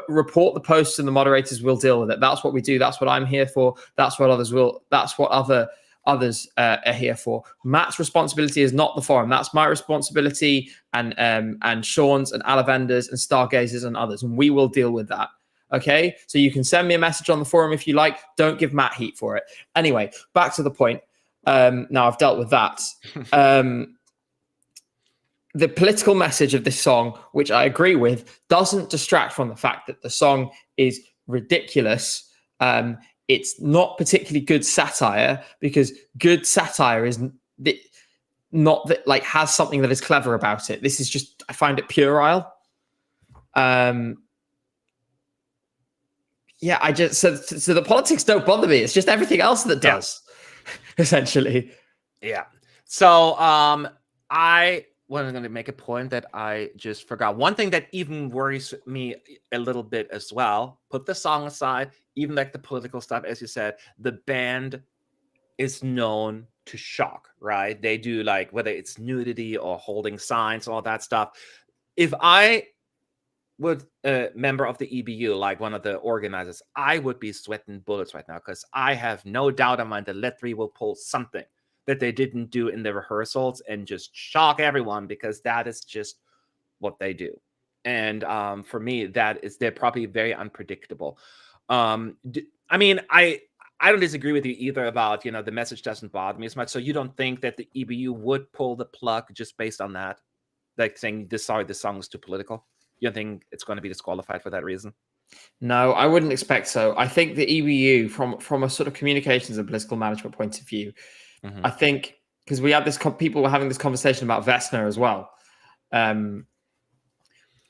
report the posts and the moderators will deal with it. That's what we do. That's what I'm here for. That's what others are here for. Matt's responsibility is not the forum. That's my responsibility, and Sean's and Alavender's and Stargazers and others, and we will deal with that. Okay, so you can send me a message on the forum if you like. Don't give Matt heat for it. Anyway, back to the point. Now I've dealt with that. The political message of this song, which I agree with, doesn't distract from the fact that the song is ridiculous. It's not particularly good satire, because good satire is not that like has something that is clever about it. This is just, I find it puerile. Yeah, so the politics don't bother me. It's just everything else that does, essentially. Yeah. So I was going to make a point that I just forgot. One thing that even worries me a little bit as well, put the song aside, even like the political stuff, as you said, the band is known to shock, right? They do like, whether it's nudity or holding signs, all that stuff. If I would a member of the EBU, like one of the organizers, I would be sweating bullets right now, because I have no doubt in mind that Let 3 will pull something that they didn't do in the rehearsals and just shock everyone, because that is just what they do. And for me, they're probably very unpredictable. I mean, I don't disagree with you either about, the message doesn't bother me as much. So you don't think that the EBU would pull the plug just based on that? like saying this song is too political? You don't think it's going to be disqualified for that reason? No, I wouldn't expect so. I think the EBU, from a sort of communications and political management point of view, I think because we had this, people were having this conversation about Vesna as well.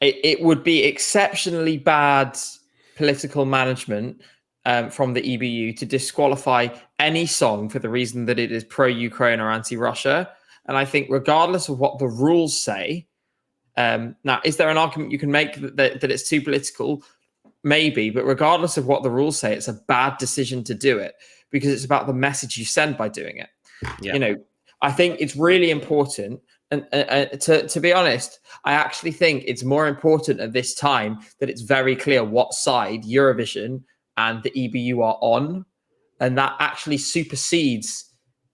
It would be exceptionally bad political management from the EBU to disqualify any song for the reason that it is pro-Ukraine or anti-Russia. And I think regardless of what the rules say, now, is there an argument you can make that it's too political? Maybe, but regardless of what the rules say, it's a bad decision to do it because it's about the message you send by doing it. Yeah. You know, I think it's really important. And to be honest, I actually think it's more important at this time that it's very clear what side Eurovision and the EBU are on. And that actually supersedes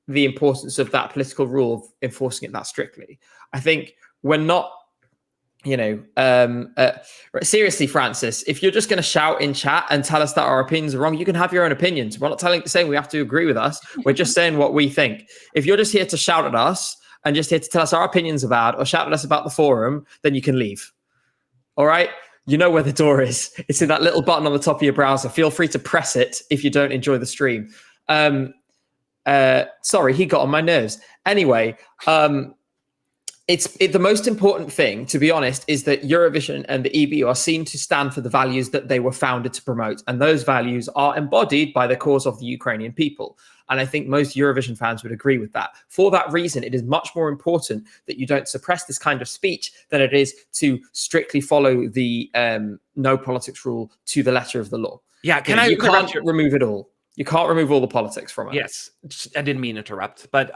the importance of that political rule of enforcing it that strictly. I think we're not, seriously, Francis, if you're just going to shout in chat and tell us that our opinions are wrong, you can have your own opinions. We're not saying we have to agree with us. We're just saying what we think. If you're just here to shout at us and just here to tell us our opinions about or shout at us about the forum, then you can leave. All right? You know where the door is. It's in that little button on the top of your browser. Feel free to press it if you don't enjoy the stream. Sorry, he got on my nerves. Anyway, the most important thing, to be honest, is that Eurovision and the EBU are seen to stand for the values that they were founded to promote. And those values are embodied by the cause of the Ukrainian people. And I think most Eurovision fans would agree with that. For that reason, it is much more important that you don't suppress this kind of speech than it is to strictly follow the no politics rule to the letter of the law. Yeah, you can't remove it all. You can't remove all the politics from it. Yes, I didn't mean to interrupt, but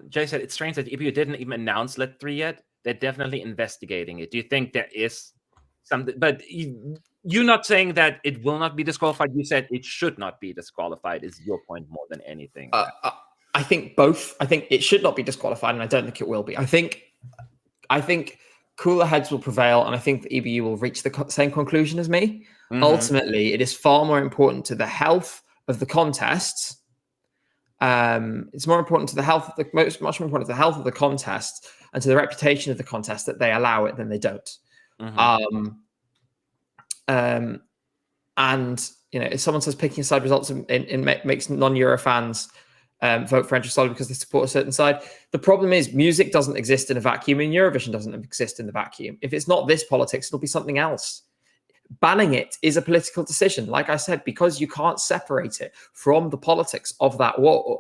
Jay said it's strange that EBU didn't even announce Let 3 yet. They're definitely investigating it. Do you think there is something? But you're not saying that it will not be disqualified. You said it should not be disqualified is your point more than anything. I think both. I think it should not be disqualified, and I don't think it will be. I think cooler heads will prevail, and I think the EBU will reach the same conclusion as me. Ultimately, it is far more important to the health of the contests. It's more important to the health of the much more important to the health of the contest and to the reputation of the contest that they allow it than they don't. And if someone says picking a side results in makes non-Euro fans vote for entry solely because they support a certain side, the problem is music doesn't exist in a vacuum and Eurovision doesn't exist in the vacuum. If it's not this politics, it'll be something else. Banning it is a political decision. Like I said, because you can't separate it from the politics of that war,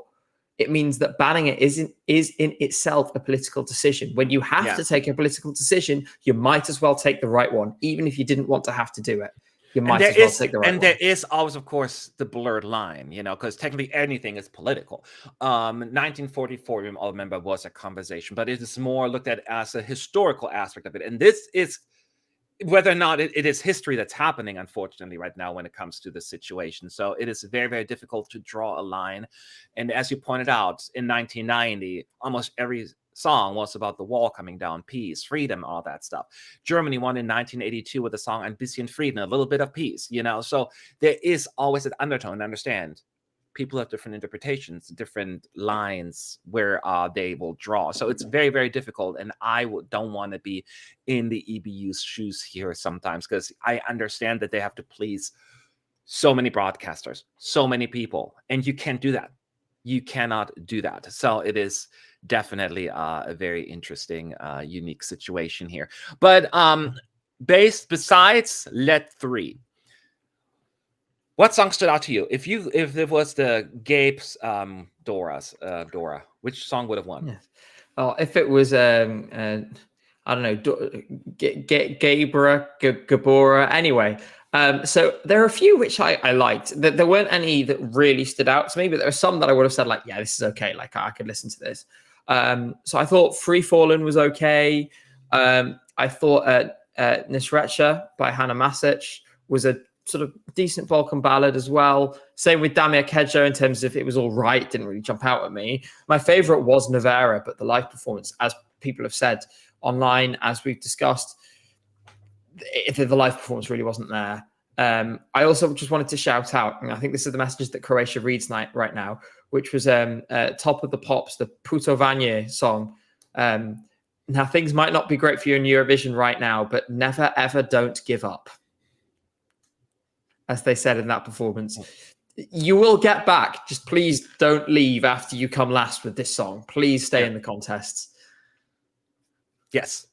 it means that banning it is in itself a political decision. When you have to take a political decision, you might as well take the right one, even if you didn't want to have to do it. You might as well take the right one. And there is always, of course, the blurred line, because technically anything is political. 1944, you all remember, was a conversation, but it is more looked at as a historical aspect of it. And this is whether or not it is history that's happening, unfortunately, right now when it comes to the situation. So it is very, very difficult to draw a line. And as you pointed out, in 1990, almost every song was about the wall coming down, peace, freedom, all that stuff. Germany won in 1982 with the song Ein bisschen Frieden, a little bit of peace, So there is always an undertone. Understand, people have different interpretations, different lines where they will draw. So it's very, very difficult. And I don't want to be in the EBU's shoes here sometimes, because I understand that they have to please so many broadcasters, so many people, and you can't do that. You cannot do that. So it is definitely a very interesting, unique situation here. But besides Let 3, what song stood out to you? If it was the Gabe's Dora, which song would have won? Yeah. Oh, if it was I don't know, Gabora. Anyway, so there are a few which I liked. There weren't any that really stood out to me, but there were some that I would have said like, yeah, this is okay. Like I could listen to this. So I thought Free Fallen was okay. I thought Nisrecha by Hannah Masic was a sort of decent Balkan ballad as well. Same with Damir Kedjo in terms of it was all right, didn't really jump out at me. My favorite was Nevera, but the live performance, as people have said online, as we've discussed, the live performance really wasn't there. I also just wanted to shout out, and I think this is the messages that Croatia reads right now, which was Top of the Pops, the Putovanje song. now things might not be great for you in Eurovision right now, but never ever don't give up, as they said in that performance. You will get back. Just please don't leave after you come last with this song. Please stay in the contests. Yes,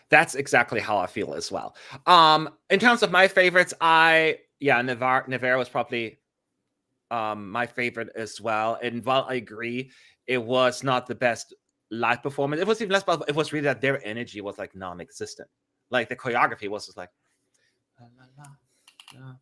that's exactly how I feel as well. In terms of my favorites, Navarre was probably my favorite as well. And while I agree, it was not the best live performance. It was even less about, it was really that their energy was like non-existent. Like the choreography was just like la, la, la,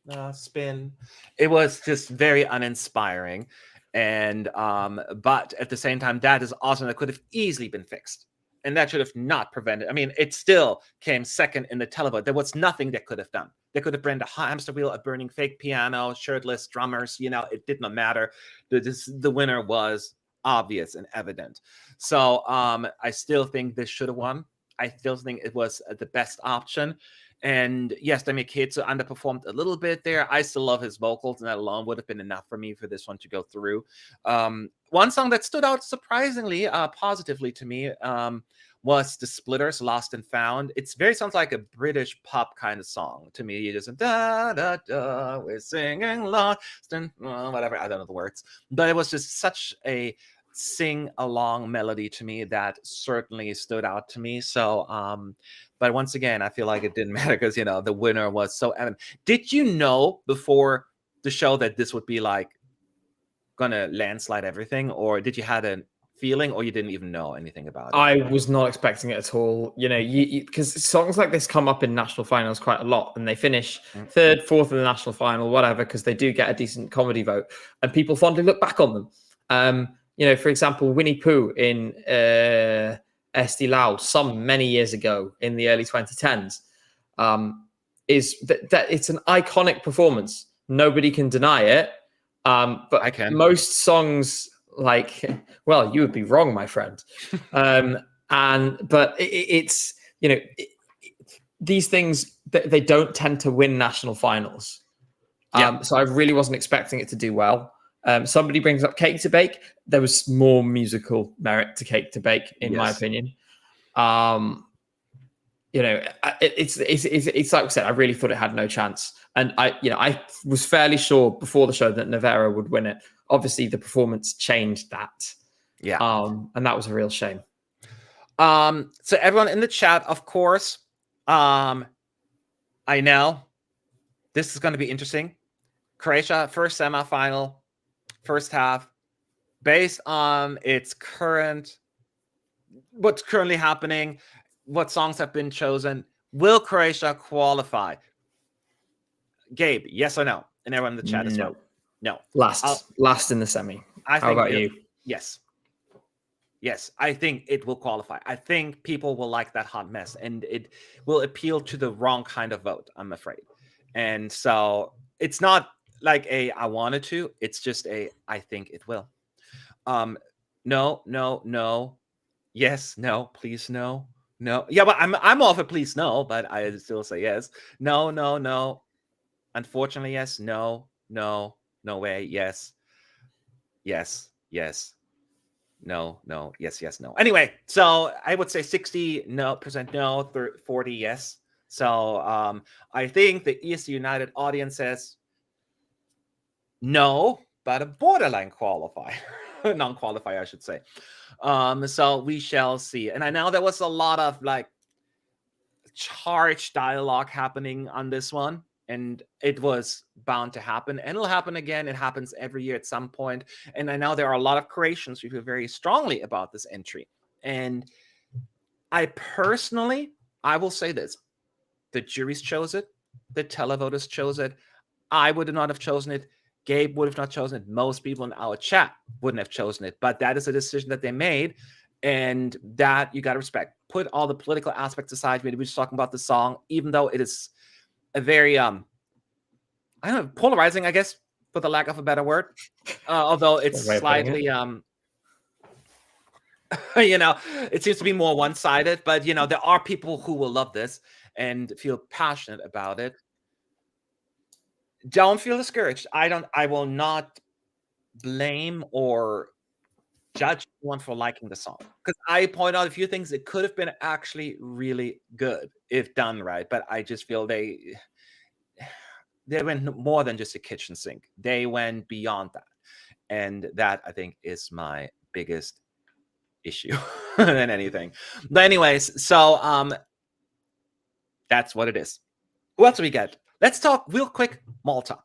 la, la, spin. It was just very uninspiring. And but at the same time, that is awesome. That could have easily been fixed. And that should have not prevented. I mean, it still came second in the televote. There was nothing they could have done. They could have burned a hamster wheel, a burning fake piano, shirtless drummers. You know, it did not matter. The winner was obvious and evident. So I still think this should have won. I still think it was the best option. And yes, DMGP underperformed a little bit there. I still love his vocals, and that alone would have been enough for me for this one to go through. One song that stood out surprisingly positively to me was the Splitters' Lost and Found. It very sounds like a British pop kind of song to me. You just da da da, we're singing lost and whatever. I don't know the words, but it was just such a sing along melody to me that certainly stood out to me. So but once again, I feel like it didn't matter because, you know, the winner was so evident. Did you know before the show that this would be like gonna landslide everything, or did you had a feeling, or you didn't even know anything about it? I was not expecting it at all. You know, because songs like this come up in national finals quite a lot, and they finish third, fourth in the national final, whatever, because they do get a decent comedy vote, and people fondly look back on them. You know, for example, Winnie Pooh in Eesti Laul, some many years ago in the early 2010s, is that it's an iconic performance. Nobody can deny it. But I can. Most songs, like, well, you would be wrong, my friend. But it's, you know, these things, they don't tend to win national finals. So I really wasn't expecting it to do well. Somebody brings up Cake to Bake. There was more musical merit to Cake to Bake, in my opinion. You know, it's like I said, I really thought it had no chance. And I was fairly sure before the show that Navarra would win it. Obviously, the performance changed that. Yeah. And that was a real shame. So everyone in the chat, of course, I know this is going to be interesting. Croatia, first semifinal, first half, based on what's currently happening, what songs have been chosen. Will Croatia qualify? Gabe, yes or no? And everyone in the chat as well. No. Last in the semi. How about you? Yes. Yes, I think it will qualify. I think people will like that hot mess, and it will appeal to the wrong kind of vote, I'm afraid. And so it's not like I wanted to. It's just I think it will. No. Yes, no, please, no. No. Yeah, but I'm all for please no, but I still say yes. No. Unfortunately, yes. No way. Yes. No, yes, no. Anyway, so I would say 60% no, 40 yes. So I think the ESC United audience says no, but a borderline qualifier, non-qualifier, I should say. So we shall see. And I know there was a lot of like charged dialogue happening on this one, and it was bound to happen, and it'll happen again. It happens every year at some point. And I know there are a lot of Croatians who feel very strongly about this entry. And I will say this: the juries chose it, the televoters chose it. I would not have chosen it. Gabe would have not chosen it. Most people in our chat wouldn't have chosen it. But that is a decision that they made, and that you got to respect. Put all the political aspects aside. We're just talking about the song, even though it is a very I don't know, polarizing, I guess, for the lack of a better word. Although it's slightly it seems to be more one-sided, but there are people who will love this and feel passionate about it. Don't feel discouraged. I will not blame or judge anyone for liking the song, because I point out a few things that could have been actually really good if done right, but I just feel they went more than just a kitchen sink. They went beyond that, and that I think is my biggest issue than anything. But anyways, so that's what it is. Who else do we get? Let's talk real quick. Malta.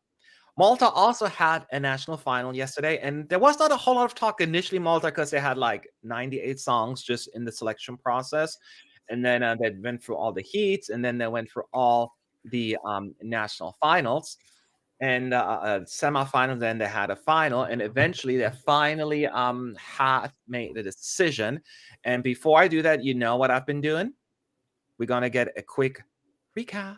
Malta also had a national final yesterday, and there was not a whole lot of talk initially, Malta, because they had like 98 songs just in the selection process. And then they went through all the heats, and then they went through all the national finals and semifinals. Then they had a final, and eventually they finally had made a decision. And before I do that, you know what I've been doing? We're going to get a quick recap.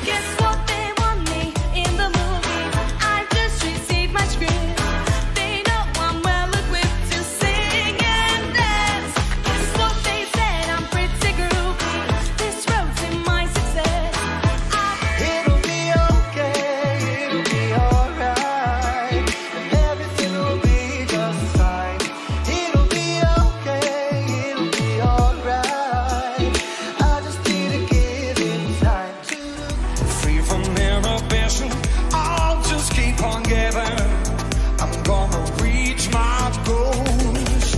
Guess what, they want me in the movie. I just received my script. They know I'm well equipped to sing and dance. Guess what they said, I'm pretty groovy. This road's in my success. It'll be okay, it'll be alright, and everything will be just fine. It'll be okay, it'll be alright. I just need to give it time to free from inhibition. I'll just keep on giving. I'm gonna reach my goals.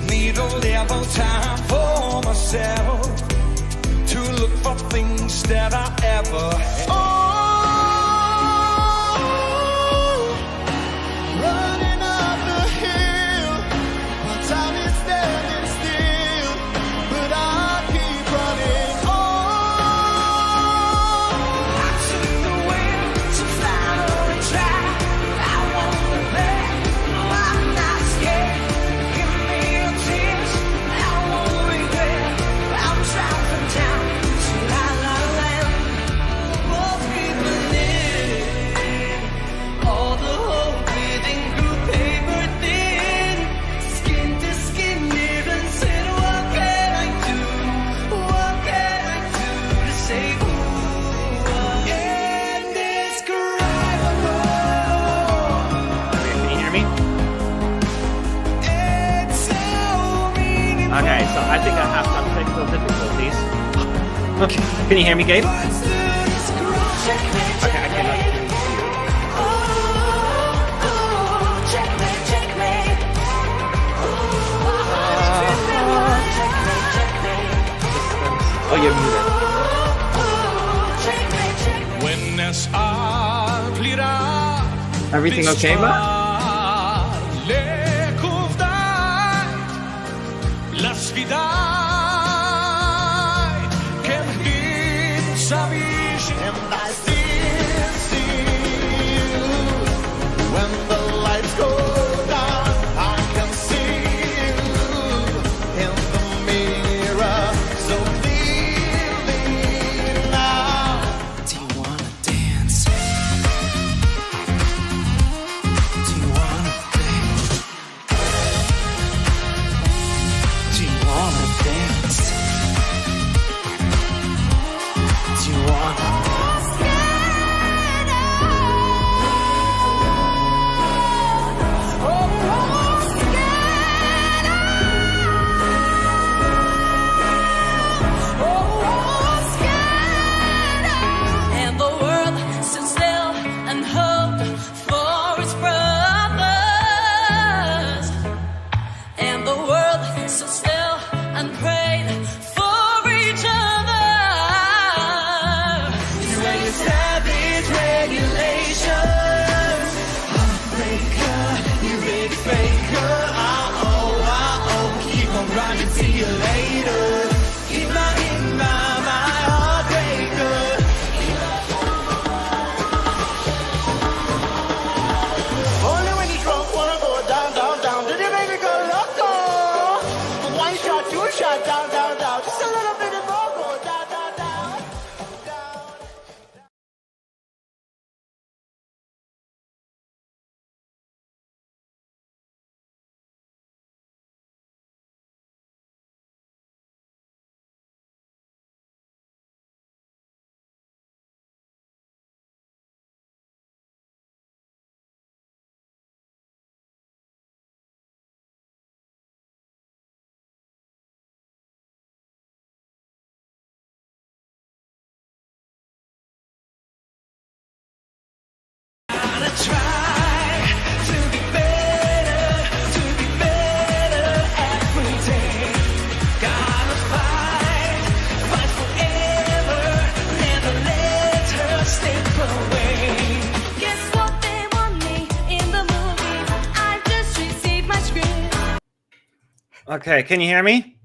Need a little time for myself to look for things that I ever had. Running up the hill, my time is standing still, but I keep running on. I took the wind to fly and try. I won't look back, no, I'm not scared. Give me a chance, I won't regret. I'm traveling down to La La Land. More people in all the hope within group paper thin. Skin to skin, even said, what can I do? What can I do to save who in this cry Can you hear me? It's so meaningful. Okay, so I think I have some technical difficulties. Can you hear me, Gabe? What's to describe? Okay, I cannot hear you. Checkmate, checkmate. Oh, you're muted. When es abrirá. Everything okay, Matt? Lejos da la svidaj, can hit Savish, and I still see you. When the lights go down, I can see you in the mirror, so clearly now. Do you wanna dance? Do you wanna dance? Do you wanna dance? Do you wanna? try to be better every day. Gotta fight forever, never let her slip away. Guess what, they want me in the movie. I just received my script. Okay, can you hear me?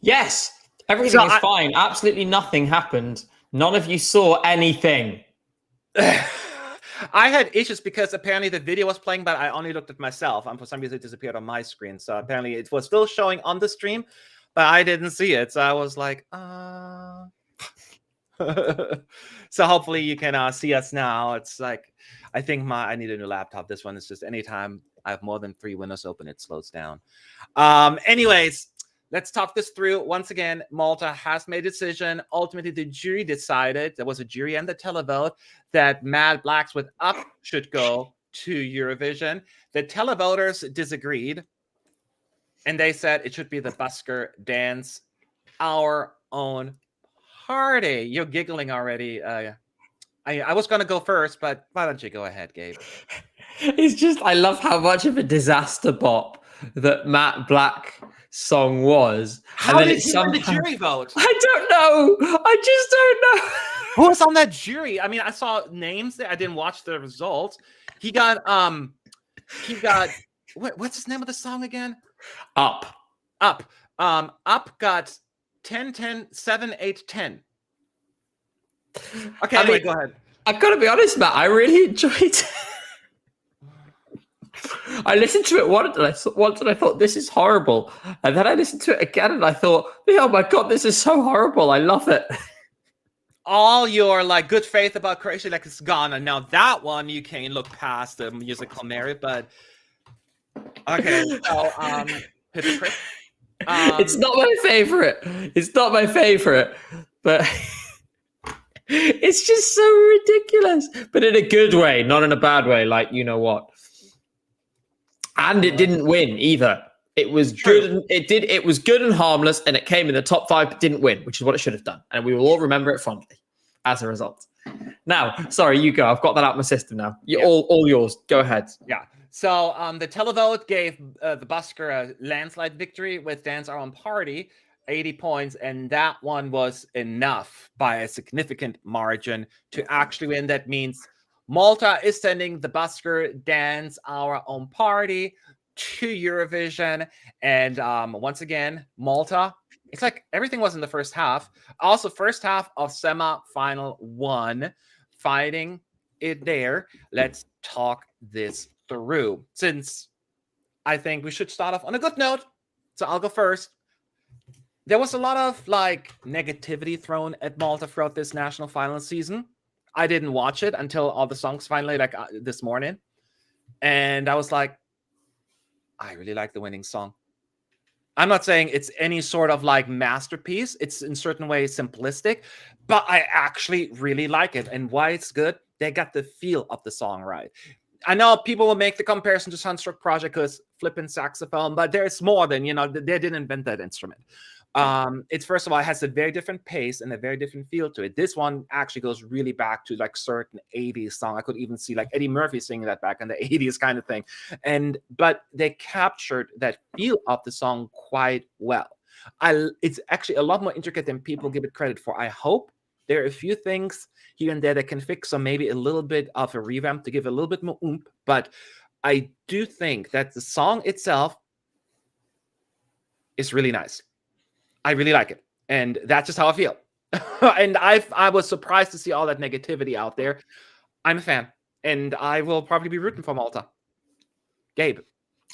Yes, everything So is fine. Absolutely nothing happened. None of you saw anything. I had issues because apparently the video was playing, but I only looked at myself. And for some reason, it disappeared on my screen. So apparently it was still showing on the stream, but I didn't see it. So I was like, So hopefully you can see us now. It's like, I think I need a new laptop. This one is just anytime I have more than 3 windows open, it slows down. Anyways, let's talk this through. Once again, Malta has made a decision. Ultimately, the jury decided, there was a jury and the televote, that Mad Blacks with Up should go to Eurovision. The televoters disagreed, and they said it should be the busker dance, Our Own Party. You're giggling already. I was going to go first, but why don't you go ahead, Gabe? It's just, I love how much of a disaster bop that Matt Black song was. How did he win the jury vote? I don't know. I just don't know. Who was on that jury? I mean, I saw names there. I didn't watch the results. He got what's his name of the song again? Up. Up got 10, 10, 7, 8, 10. Okay, anyway, go ahead. I've got to be honest, Matt. I really enjoyed it. I listened to it once and I thought, this is horrible. And then I listened to it again and I thought, oh my God, this is so horrible. I love it. All your like good faith about Croatia, like, it's gone. And now that one, you can look past the musical merit, but okay. So, hypocrite. It's not my favorite. It's not my favorite, but it's just so ridiculous, but in a good way, not in a bad way. Like, you know what? And it didn't win either. It was good. It was good and harmless, and it came in the top 5, but didn't win, which is what it should have done. And we will all remember it fondly as a result. Now, sorry, you go. I've got that out of my system now. All yours. Go ahead. Yeah. So the televote gave the busker a landslide victory with Dance Our Own Party, 80 points, and that one was enough by a significant margin to actually win. That means Malta is sending the busker Dance Our Own Party to Eurovision. And once again, Malta, it's like everything was in the first half. Also, first half of semi-final 1, fighting it there. Let's talk this through, since I think we should start off on a good note. So I'll go first. There was a lot of like negativity thrown at Malta throughout this national final season. I didn't watch it until all the songs finally, like this morning. And I was like, I really like the winning song. I'm not saying it's any sort of like masterpiece. It's in certain ways simplistic, but I actually really like it. And why it's good, they got the feel of the song right. I know people will make the comparison to Sunstruck Project because flipping saxophone, but there's more than, they didn't invent that instrument. It's, first of all, it has a very different pace and a very different feel to it. This one actually goes really back to like certain 80s song. I could even see like Eddie Murphy singing that back in the 80s kind of thing. But they captured that feel of the song quite well. It's actually a lot more intricate than people give it credit for. I hope there are a few things here and there that can fix, so maybe a little bit of a revamp to give a little bit more oomph. But I do think that the song itself is really nice. I really like it. And that's just how I feel. And I was surprised to see all that negativity out there. I'm a fan. And I will probably be rooting for Malta. Gabe.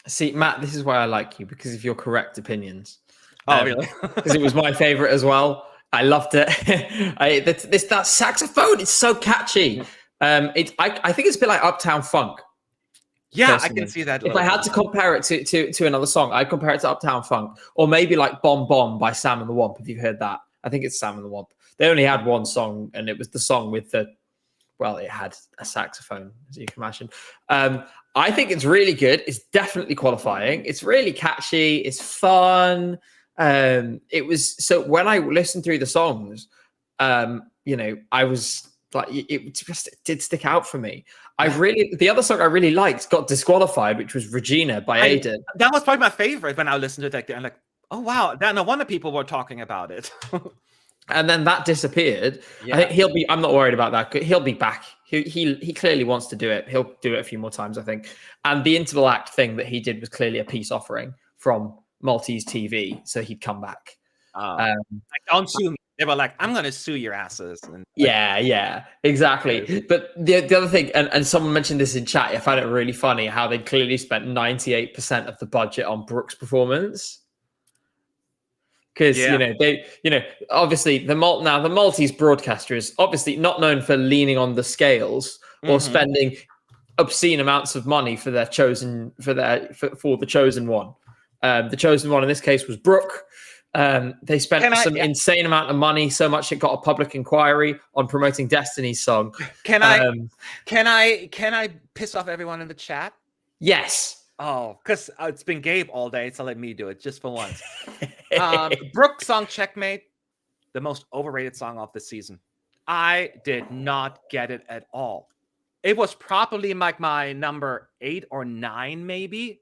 See, Matt, this is why I like you, because of your correct opinions. Oh, really? Because it was my favorite as well. I loved it. That saxophone, it's so catchy. I think it's a bit like Uptown Funk. Yeah, personally. I can see that. If I had to compare it to another song, I'd compare it to Uptown Funk, or maybe like Bomb Bomb by Sam and the Womp, if you've heard that. I think it's Sam and the Womp. They only had one song, and it was the song with it had a saxophone, as you can imagine. I think it's really good. It's definitely qualifying. It's really catchy. It's fun. So when I listened through the songs, I was like it did stick out for me. The other song I really liked got disqualified, which was Regina by Aiden. That was probably my favorite when I listened to it. I'm like, oh wow, no wonder people were talking about it. And then that disappeared. Yeah. I think I'm not worried about that. He'll be back. He clearly wants to do it. He'll do it a few more times, I think. And the interval act thing that he did was clearly a peace offering from Maltese TV, so he'd come back. Like, don't sue me. They were like, I'm going to sue your asses. And yeah, exactly. But the other thing, and someone mentioned this in chat, I found it really funny how they clearly spent 98% of the budget on Brooke's performance. Because obviously the Maltese broadcaster is obviously not known for leaning on the scales or spending obscene amounts of money for the chosen one. The chosen one in this case was Brooke. They spent insane amount of money, so much it got a public inquiry on promoting Destiny's song. Can I piss off everyone in the chat? Yes. Oh, because it's been Gabe all day, so let me do it just for once. Brooke song Checkmate, the most overrated song of the season. I did not get it at all. It was probably like my number 8 or 9, maybe,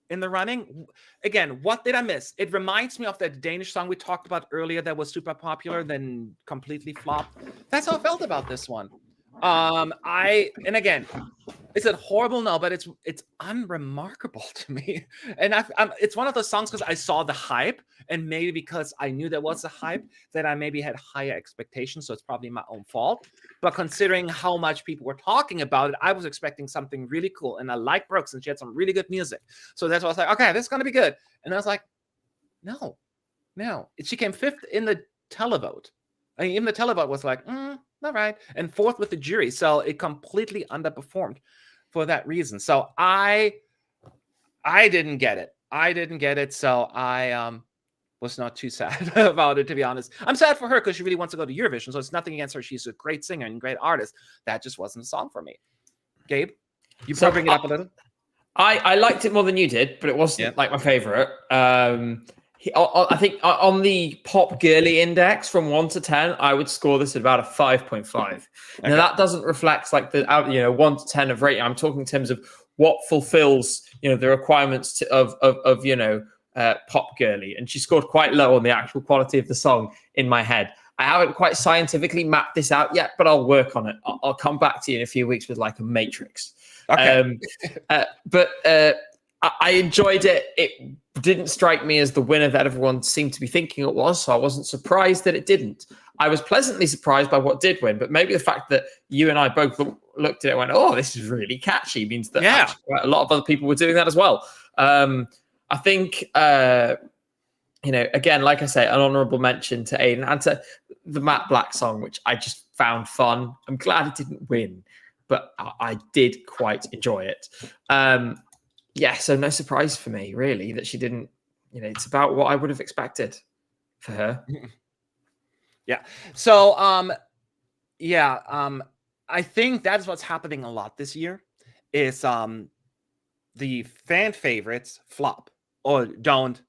in the running. Again, what did I miss? It reminds me of that Danish song we talked about earlier that was super popular, then completely flopped. That's how I felt about this one. And again, is it horrible? No, but it's unremarkable to me. And it's one of those songs because I saw the hype, and maybe because I knew there was a hype, that I maybe had higher expectations. So it's probably my own fault. But considering how much people were talking about it, I was expecting something really cool. And I like Brooks, and she had some really good music. So that's why I was like, okay, this is gonna be good. And I was like, no. She came 5th in the televote. I mean, even the televote was like, all right, and 4th with the jury. So it completely underperformed for that reason. So I didn't get it. So I was not too sad about it, to be honest. I'm sad for her because she really wants to go to Eurovision. So it's nothing against her. She's a great singer and great artist. That just wasn't a song for me. Gabe, you probably bring it up a little. I liked it more than you did, but it wasn't like my favorite. I think on the pop girly index from 1 to 10, I would score this at about a 5.5. Okay. Now that doesn't reflect like the 1 to 10 of rating. I'm talking in terms of what fulfills the requirements of pop girly, and she scored quite low on the actual quality of the song in my head. I haven't quite scientifically mapped this out yet, but I'll work on it. I'll come back to you in a few weeks with like a matrix. Okay. But I enjoyed it. It didn't strike me as the winner that everyone seemed to be thinking it was, so I wasn't surprised that it didn't. I was pleasantly surprised by what did win, but maybe the fact that you and I both looked at it and went, oh, this is really catchy, means that actually quite a lot of other people were doing that as well. I think, again, like I say, an honourable mention to Aiden and to the Matt Black song, which I just found fun. I'm glad it didn't win, but I did quite enjoy it. So no surprise for me, really, that she didn't, it's about what I would have expected for her. Yeah. So, I think that's what's happening a lot this year is the fan favorites flop or don't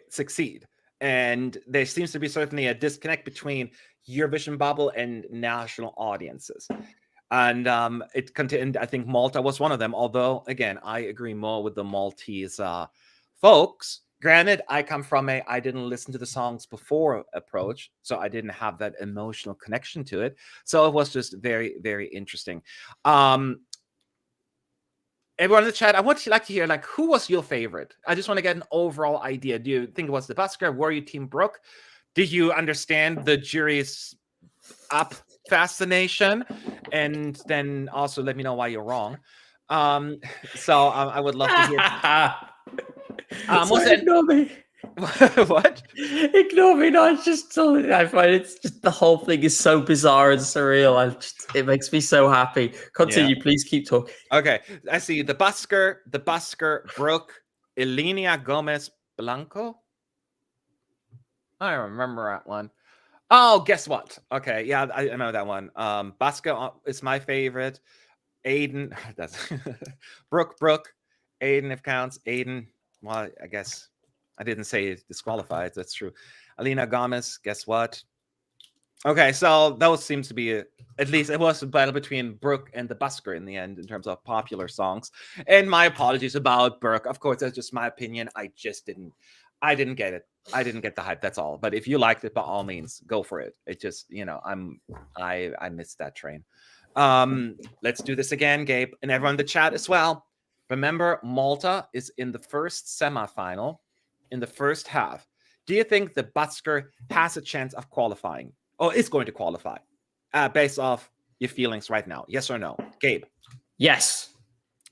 succeed. And there seems to be certainly a disconnect between Eurovision bubble and national audiences. And it contained, I think Malta was one of them. Although, again, I agree more with the Maltese folks. Granted, I come from I didn't listen to the songs before approach, so I didn't have that emotional connection to it. So it was just very, very interesting. Everyone in the chat, I would like to hear, like, who was your favorite? I just want to get an overall idea. Do you think it was the busker? Were you Team Brooke? Did you understand the jury's up fascination? And then also let me know why you're wrong. So I would love to hear. Ignore me. What? Ignore me. No, it's just something I find. It's just the whole thing is so bizarre and surreal. It makes me so happy. Continue, please keep talking. Okay, I see the busker, Brooke, Elenia Gomez Blanco. I remember that one. Oh, guess what? Okay, yeah, I know that one. Busker is my favorite. Aiden, that's Brooke, Aiden, if counts. Aiden, well, I guess I didn't say disqualified. That's true. Elena Gomez, guess what? Okay, so those seems to be at least it was a battle between Brooke and the Busker in the end in terms of popular songs. And my apologies about Brooke. Of course, that's just my opinion. I didn't get it. I didn't get the hype. That's all. But if you liked it, by all means, go for it. It just, I missed that train. Let's do this again, Gabe, and everyone in the chat as well. Remember, Malta is in the first semifinal in the first half. Do you think the Busker has a chance of qualifying? Or is going to qualify? Based off your feelings right now. Yes or no? Gabe? Yes.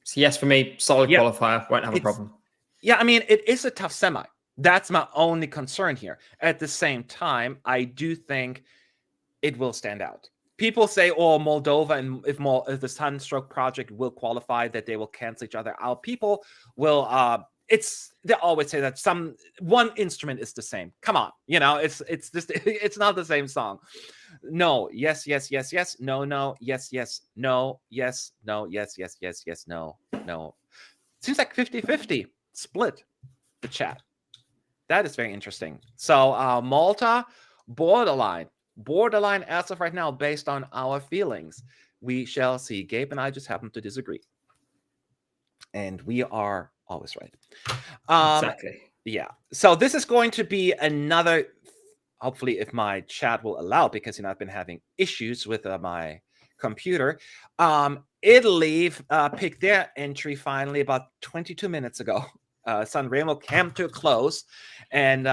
So yes for me. Solid Yeah. qualifier. Won't have a problem. Yeah, I mean, it is a tough semi. That's my only concern here. At the same time, I do think it will stand out. People say, "Oh, Moldova and if the Sunstroke project will qualify, that they will cancel each other out." People will. They always say that one instrument is the same. Come on, it's just it's not the same song. No, yes, yes, yes, yes. No, no, yes, yes, no, yes, no, yes, yes, yes, yes, no, no. Seems like 50-50 split the chat. That is very interesting. So Malta, borderline as of right now, based on our feelings. We shall see. Gabe and I just happen to disagree. And we are always right. Exactly. Yeah. So this is going to be another, hopefully if my chat will allow, because I've been having issues with my computer. Italy picked their entry finally about 22 minutes ago. Sanremo came to a close. And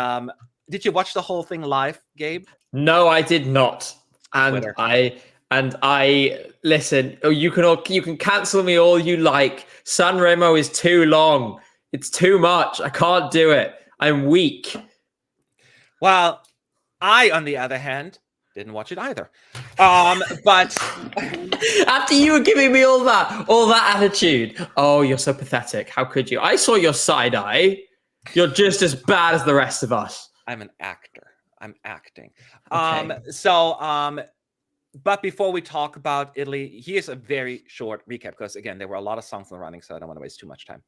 did you watch the whole thing live, Gabe? No, I did not. And Twitter. I listen. Oh, you can cancel me all you like. Sanremo is too long. It's too much. I can't do it. I'm weak. Well, I, on the other hand, didn't watch it either. But after you were giving me all that attitude, oh, you're so pathetic. How could you? I saw your side eye. You're just as bad as the rest of us. I'm an actor. I'm acting. Okay. But before we talk about Italy, here's a very short recap, because again, there were a lot of songs in the running, so I don't want to waste too much time.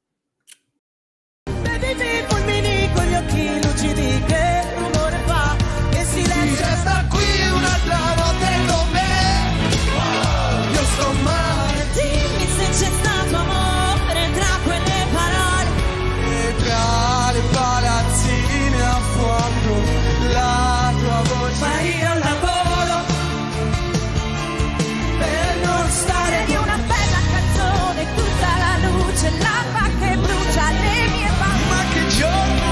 Vedimi fulmini con gli occhi lucidi, che rumore fa, che silenzio. Resta qui un'altra notte con me, io sto male. Dimmi se c'è stato amore tra quelle parole. E tra le palazzine affondo la tua voce. Ma io lavoro Per non stare di una bella canzone, tutta la luce, l'alba che brucia le mie palle. Ma che giorno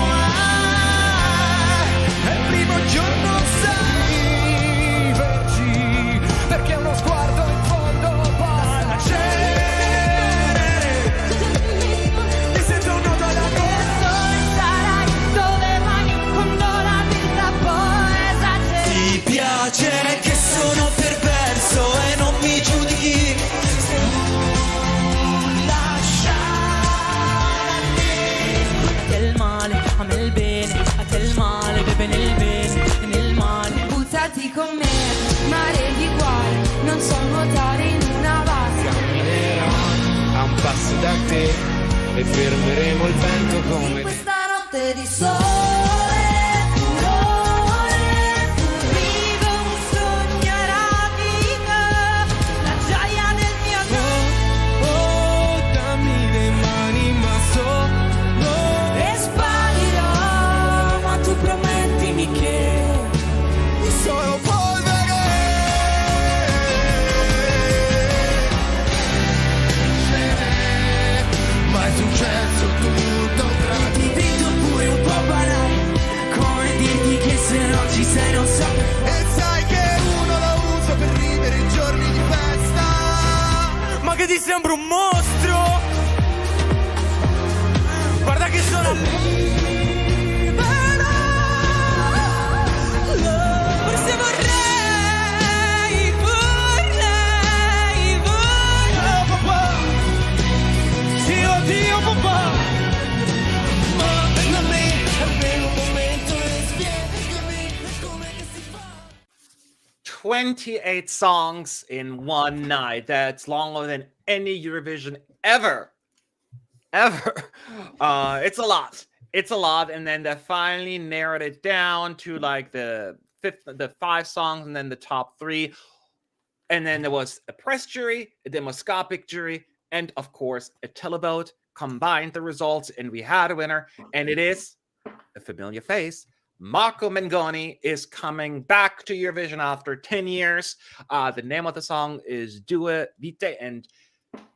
è il primo giorno sai viverci, perché uno sguardo in fondo basta scendere. Mi sento un nodo alla gola. Sarai dove vai quando la vita poi esagera. Ti piace che sono perverso e non mi giudichi. Se non lasciarmi. Del male, a me il bene, a te il male, beve nel bene e nel male. Buttati con me, mare di guai, non so nuotare in una vasca. A un passo da te e fermeremo il vento come Questa notte di sole, furore, vivo un sogno erotico, la gioia del mio Oh, dammi le mani ma solo e sparirò, ma tu promettimi che sono polvere. Ma è successo tutto tra ti grido pure un po' banale, come dirti che se non ci sei non so che fare. E sai che uno lo usa per ridere i giorni di festa, ma che ti sembra un mostro. Guarda che sono Forse vorrei. Oh papà, sì oddio papà, ma venga a me, almeno un momento e spiegami come che si fa. 28 songs in one night. That's longer than any Eurovision ever. It's a lot. And then they finally narrowed it down to like the the 5 songs, and then the top 3. And then there was a press jury, a demoscopic jury, and of course a televote. Combined the results, and we had a winner, and it is a familiar face. Marco Mengoni is coming back to Eurovision after 10 years. The name of the song is Due Vite, and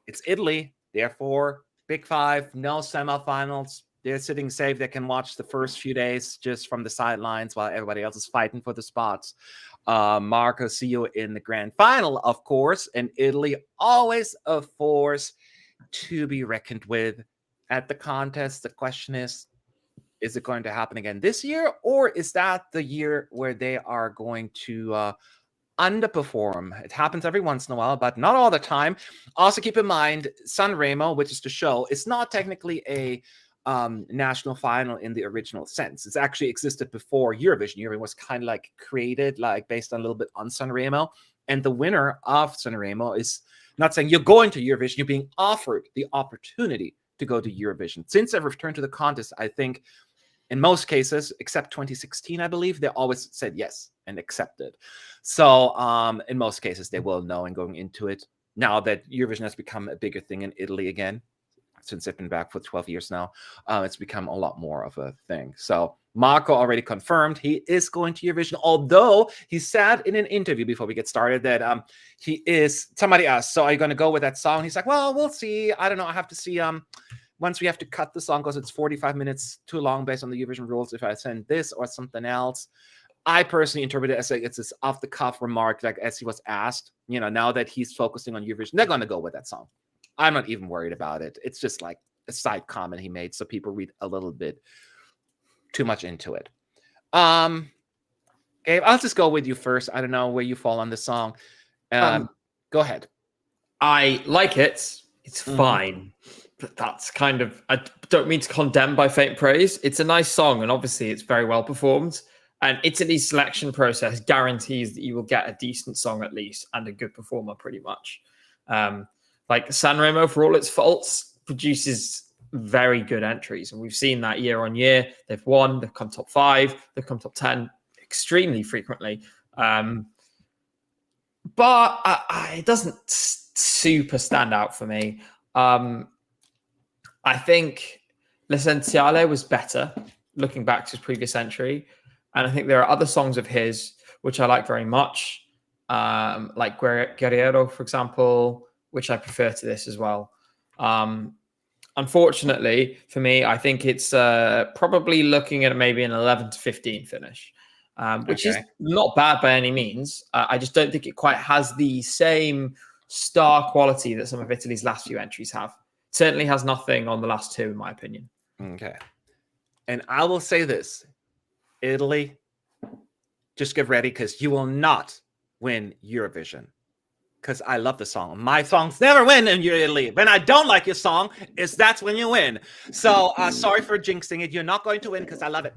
it's Italy. Therefore, Big 5, no semifinals. They're sitting safe. They can watch the first few days just from the sidelines while everybody else is fighting for the spots. Marco, see you in the grand final, of course. And Italy, always a force to be reckoned with at the contest. The question is it going to happen again this year, or is that the year where they are going to underperform? It happens every once in a while, but not all the time. Also keep in mind, Sanremo, which is the show, it's not technically a national final in the original sense. It's actually existed before Eurovision. Eurovision was kind of like created like based on a little bit on Sanremo, and the winner of Sanremo is not saying you're going to Eurovision, you're being offered the opportunity to go to Eurovision. Since they've returned to the contest, I think in most cases, except 2016, I believe, they always said yes and accepted. So in most cases, they will know and going into it. Now that Eurovision has become a bigger thing in Italy again, since they've been back for 12 years now, it's become a lot more of a thing. So Marco already confirmed he is going to Eurovision, although he said in an interview before we get started that somebody asked, so are you going to go with that song? He's like, well, we'll see. I don't know. I have to see once we have to cut the song because it's 45 minutes too long based on the Eurovision rules if I send this or something else. I personally interpret it as like it's this off-the-cuff remark, like as he was asked, now that he's focusing on Eurovision, they're going to go with that song. I'm not even worried about it. It's just like a side comment he made, so people read a little bit too much into it. Gabe, I'll just go with you first. I don't know where you fall on this song. Go ahead. I like it. It's fine. But that's kind of, I don't mean to condemn by faint praise. It's a nice song, and obviously it's very well performed. And Italy's selection process guarantees that you will get a decent song at least and a good performer pretty much. Like Sanremo, for all its faults, produces very good entries. And we've seen that year on year. They've won, they've come top 5, they've come top 10 extremely frequently. But it doesn't super stand out for me. I think L'Essenziale was better, looking back to his previous entry. And I think there are other songs of his which I like very much, like Guerriero, for example, which I prefer to this as well. Unfortunately, for me, I think it's probably looking at maybe an 11 to 15 finish, which is not bad by any means. I just don't think it quite has the same star quality that some of Italy's last few entries have. It certainly has nothing on the last 2, in my opinion. Okay. And I will say this, Italy, just get ready because you will not win Eurovision. Because I love the song. My songs never win in Italy. When I don't like your song, that's when you win. So sorry for jinxing it. You're not going to win because I love it.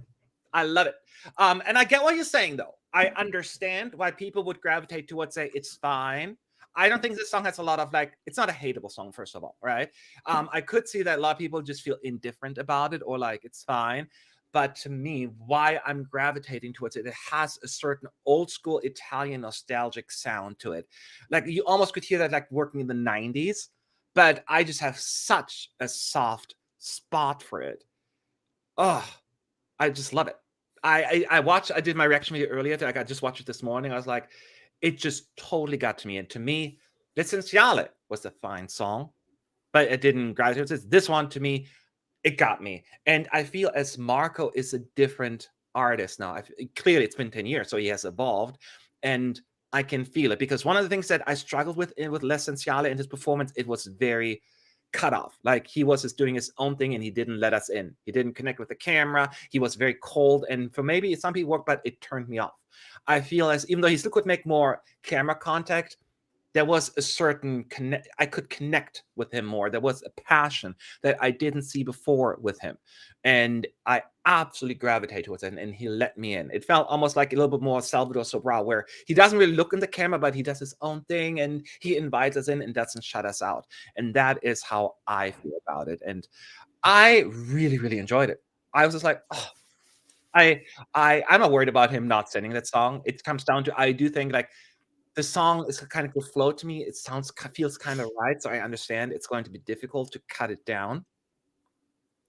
I love it. And I get what you're saying, though. I understand why people would gravitate towards say it's fine. I don't think this song has a lot of it's not a hateable song, first of all, right? I could see that a lot of people just feel indifferent about it or like it's fine. But to me, why I'm gravitating towards it, it has a certain old school Italian nostalgic sound to it. Like you almost could hear that like working in the 90s, but I just have such a soft spot for it. Oh, I just love it. I did my reaction video earlier. I just watched it this morning. I was like, it just totally got to me. And to me, L'Essenziale was a fine song, but it didn't gravitate towards it. This one, to me, it got me. And I feel as Marco is a different artist now. Clearly, it's been 10 years, so he has evolved. And I can feel it. Because one of the things that I struggled with L'Essenziale and his performance, it was very cut off. Like he was just doing his own thing and he didn't let us in. He didn't connect with the camera. He was very cold. And for maybe some people work, but it turned me off. I feel as even though he still could make more camera contact, there was a certain I could connect with him more. There was a passion that I didn't see before with him. And I absolutely gravitated towards it. And he let me in. It felt almost like a little bit more Salvador Sobral, where he doesn't really look in the camera, but he does his own thing and he invites us in and doesn't shut us out. And that is how I feel about it. And I really, really enjoyed it. I was just like, oh, I'm not worried about him not singing that song. It comes down to I do think like the song is kind of a flow to me. It feels kind of right, so I understand it's going to be difficult to cut it down.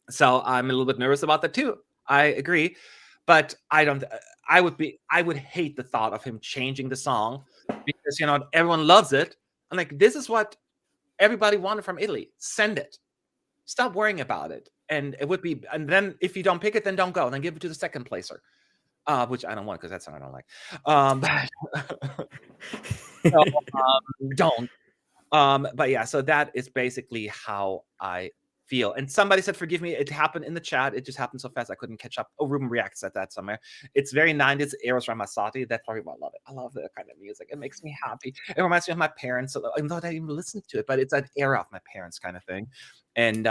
So I'm a little bit nervous about that too. I agree, but I don't. I would hate the thought of him changing the song because everyone loves it. I'm like, this is what everybody wanted from Italy. Send it. Stop worrying about it. And it would be. And then if you don't pick it, then don't go. Then give it to the second placer, which I don't want because that's something I don't like. So, don't. But yeah, so that is basically how I feel. And somebody said, forgive me, it happened in the chat. It just happened so fast I couldn't catch up. Oh, Ruben reacts at that somewhere. It's very 90s Eros Ramazzotti. That's probably why I love it. I love that kind of music. It makes me happy. It reminds me of my parents. So, even though I didn't even listen to it, but it's that era of my parents kind of thing. And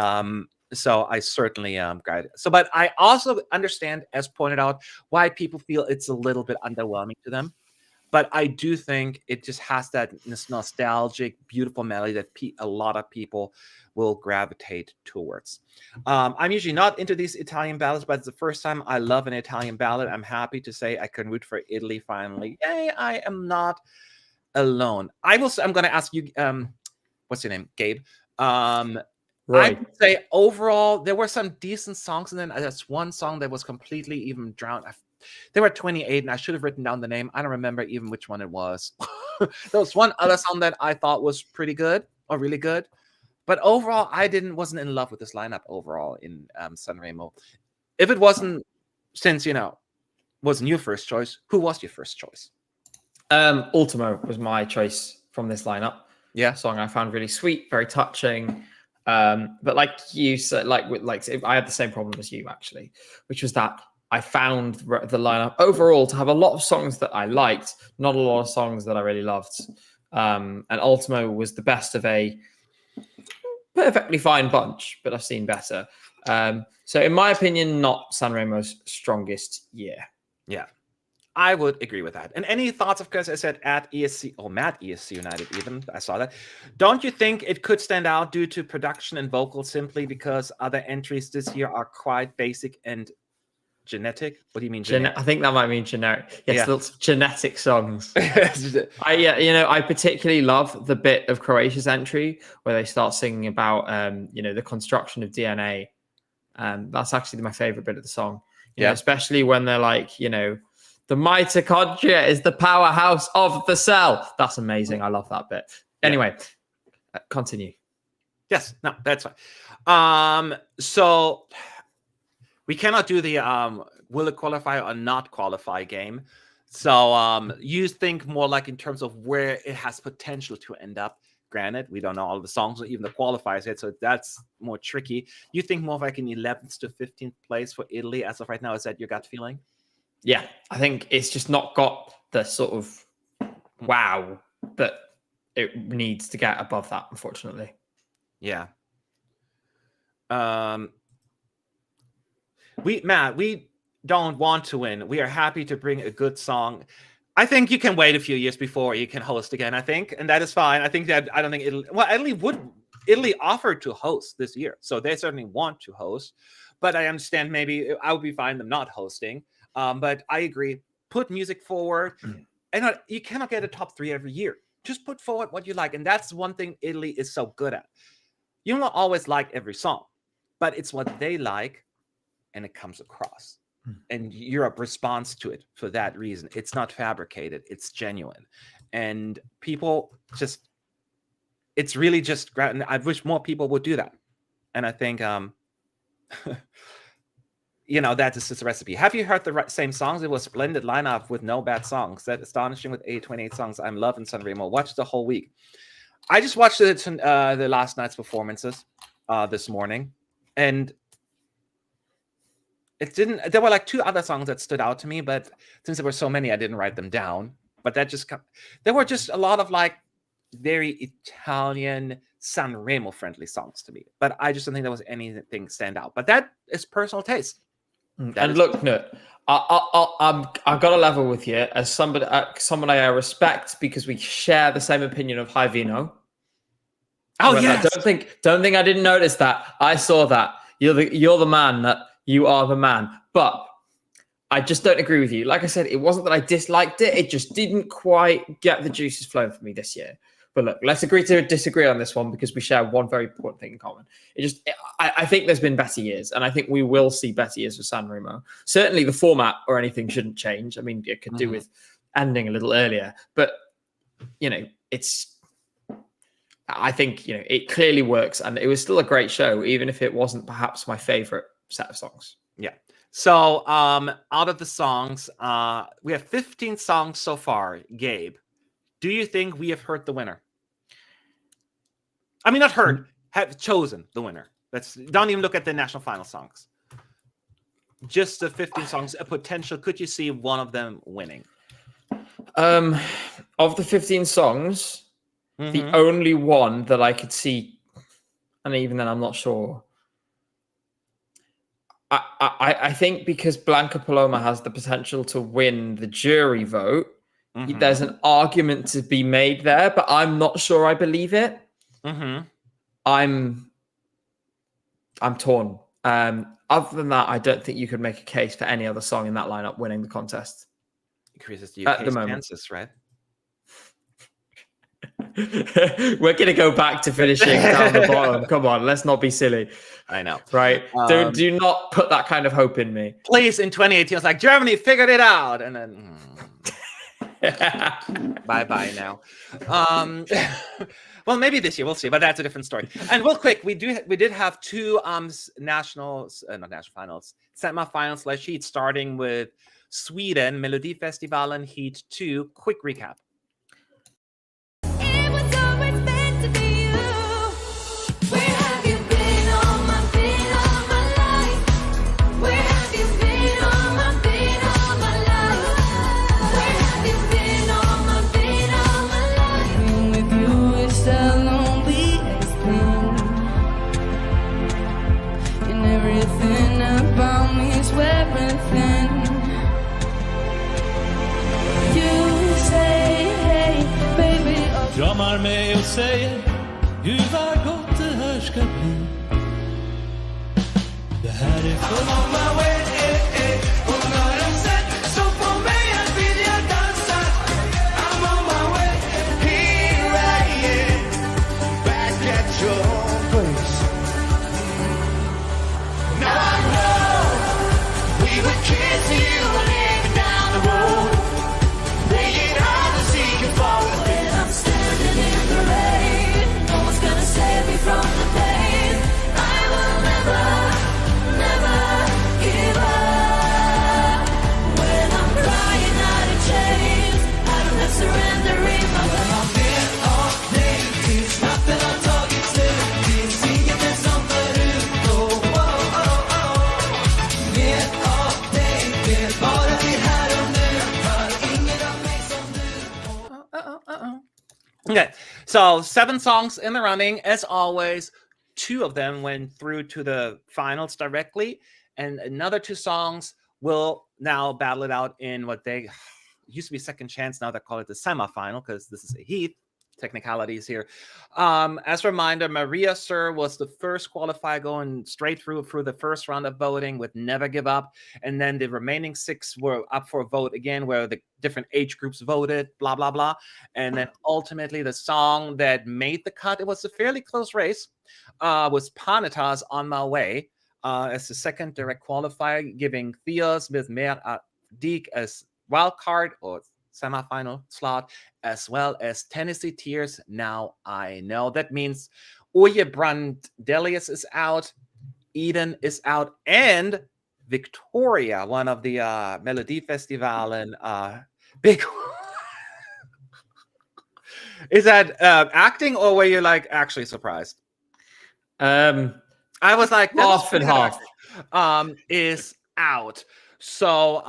so I certainly got it. So, but I also understand, as pointed out, why people feel it's a little bit underwhelming to them. But I do think it just has that nostalgic, beautiful melody that a lot of people will gravitate towards. I'm usually not into these Italian ballads, but it's the first time I love an Italian ballad. I'm happy to say I can root for Italy finally. Yay, I am not alone. I'm going to ask you, what's your name? Gabe. I Right. would say overall, there were some decent songs, and then there's one song that was completely even drowned. There were 28, and I should have written down the name. I don't remember even which one it was. There was one other song that I thought was pretty good or really good. But overall, I wasn't in love with this lineup overall in Sanremo. If it wasn't, since, wasn't your first choice, who was your first choice? Ultimo was my choice from this lineup. Yeah. Song I found really sweet, very touching. But like you said, I had the same problem as you actually, which was that I found the lineup overall to have a lot of songs that I liked, not a lot of songs that I really loved. And Ultimo was the best of a perfectly fine bunch, but I've seen better. So in my opinion, not Sanremo's strongest year. Yeah, I would agree with that. And any thoughts, of course, I said at ESC, Matt ESC United even, I saw that. Don't you think it could stand out due to production and vocals simply because other entries this year are quite basic and genetic? What do you mean genetic? I think that might mean generic. Yes, Yeah. lots of genetic songs. I particularly love the bit of Croatia's entry where they start singing about the construction of DNA. That's actually my favorite bit of the song. You know, especially when they're like, the mitochondria is the powerhouse of the cell. That's amazing. I love that bit. Anyway, continue. Yes, no, that's fine. So we cannot do the will it qualify or not qualify game. So you think more like in terms of where it has potential to end up. Granted, we don't know all the songs or even the qualifiers yet, so that's more tricky. You think more of like an 11th to 15th place for Italy as of right now? Is that your gut feeling? Yeah, I think it's just not got the sort of wow that it needs to get above that, unfortunately. Yeah. We don't want to win. We are happy to bring a good song. I think you can wait a few years before you can host again, I think, and that is fine. I don't think Italy offered to host this year, so they certainly want to host, but I understand maybe I would be fine them not hosting. But I agree. Put music forward, and you cannot get a top 3 every year. Just put forward what you like, and that's one thing Italy is so good at. You don't always like every song, but it's what they like, and it comes across. And Europe responds to it for that reason. It's not fabricated. It's genuine. And people just, it's really just, and I wish more people would do that. And I think, that is just a recipe. Have you heard the same songs? It was a splendid lineup with no bad songs. That astonishing with 28 songs. I'm loving Sanremo. Watched the whole week. I just watched the last night's performances this morning. And there were like 2 other songs that stood out to me, but since there were so many, I didn't write them down. But there were just a lot of like very Italian Sanremo friendly songs to me. But I just don't think there was anything stand out. But that is personal taste. Look, Knut, I've got to level with you as somebody I respect because we share the same opinion of High Vino. Oh, yes. Don't think I didn't notice that. I saw that. You're the man. You are the man. But I just don't agree with you. Like I said, it wasn't that I disliked it. It just didn't quite get the juices flowing for me this year. But look, let's agree to disagree on this one because we share one very important thing in common. I think there's been better years, and I think we will see better years with Sanremo. Certainly the format or anything shouldn't change. I mean, it could do with ending a little earlier. But, I think, it clearly works, and it was still a great show, even if it wasn't perhaps my favorite set of songs. Yeah. So out of the songs, we have 15 songs so far. Gabe, do you think we have heard the winner? I mean, not heard, have chosen the winner. Don't even look at the national final songs. Just the 15 songs, a potential. Could you see one of them winning? Of the 15 songs, the only one that I could see, and even then I'm not sure. I think because Blanca Paloma has the potential to win the jury vote, there's an argument to be made there, but I'm not sure I believe it. I'm torn. Other than that, I don't think you could make a case for any other song in that lineup winning the contest. Increases the At the UK's moment. chances, right? We're going to go back to finishing down the bottom. Come on, let's not be silly. I know. Right? Do not put that kind of hope in me. Please, in 2018, it's like, Germany figured it out. And then, bye-bye now. Well, maybe this year, we'll see, but that's a different story. And real quick, we did have two nationals, not national finals, semi-finals last sheet, starting with Sweden, Melodifestivalen Heat 2. Quick recap. It was always meant to be you. Where have you been all my life? Where have you been all my life? Where have you been all my life? Being with you is the loneliest thing, and everything about me is wearing thin. You say, hey, baby, Kramar mig och säger Gud vad gott det här ska bli. Det här är för On my way, hon har en sätt som får mig att vilja dansa. I'm on my way, here I am, back at your place. Now I know we were kids and you were living down the road. Laying on the sea you fall when I'm standing in the rain, no one's gonna save me from the pain. I will never give up. When I'm crying out in chains, I don't have surrender in my way. Finns natten har tagit slut, finns inget mer som förut. Vet av dig, vet bara vi här och nu. För ingen av mig som du. Okay, so 7 songs in the running. As always, 2 of them went through to the finals directly, and another 2 songs will now battle it out in what they used to be second chance. Now they call it the semi-final because this is a heat. Technicalities here. As a reminder, Maria Sir was the first qualifier going straight through the first round of voting with Never Give Up. And then the remaining 6 were up for a vote again, where the different age groups voted, blah, blah, blah. And then ultimately the song that made the cut, it was a fairly close race, was Paneta's On My Way as the second direct qualifier, giving Theos with Mer Dik as wild card or semi-final slot, as well as Tennessee Tears, Now I Know. That means Oye Brandelius is out, Eden is out, and Victoria, one of the Melodifestivalen big... Is that acting, or were you like actually surprised? I was like, half and half. Is out. So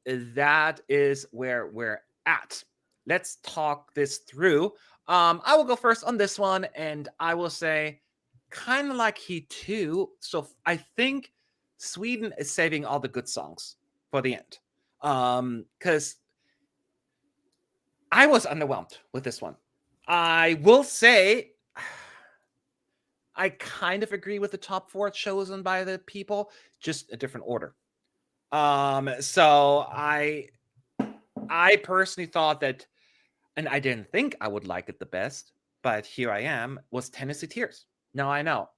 that is where we're at. Let's talk this through. I will go first on this one, and I will say kind of like Heat 2. So I think Sweden is saving all the good songs for the end. Because I was underwhelmed with this one. I will say I kind of agree with the top 4 chosen by the people, just a different order. So I personally thought that, and I didn't think I would like it the best, but here I am, was Tennessee Tears. Now I know.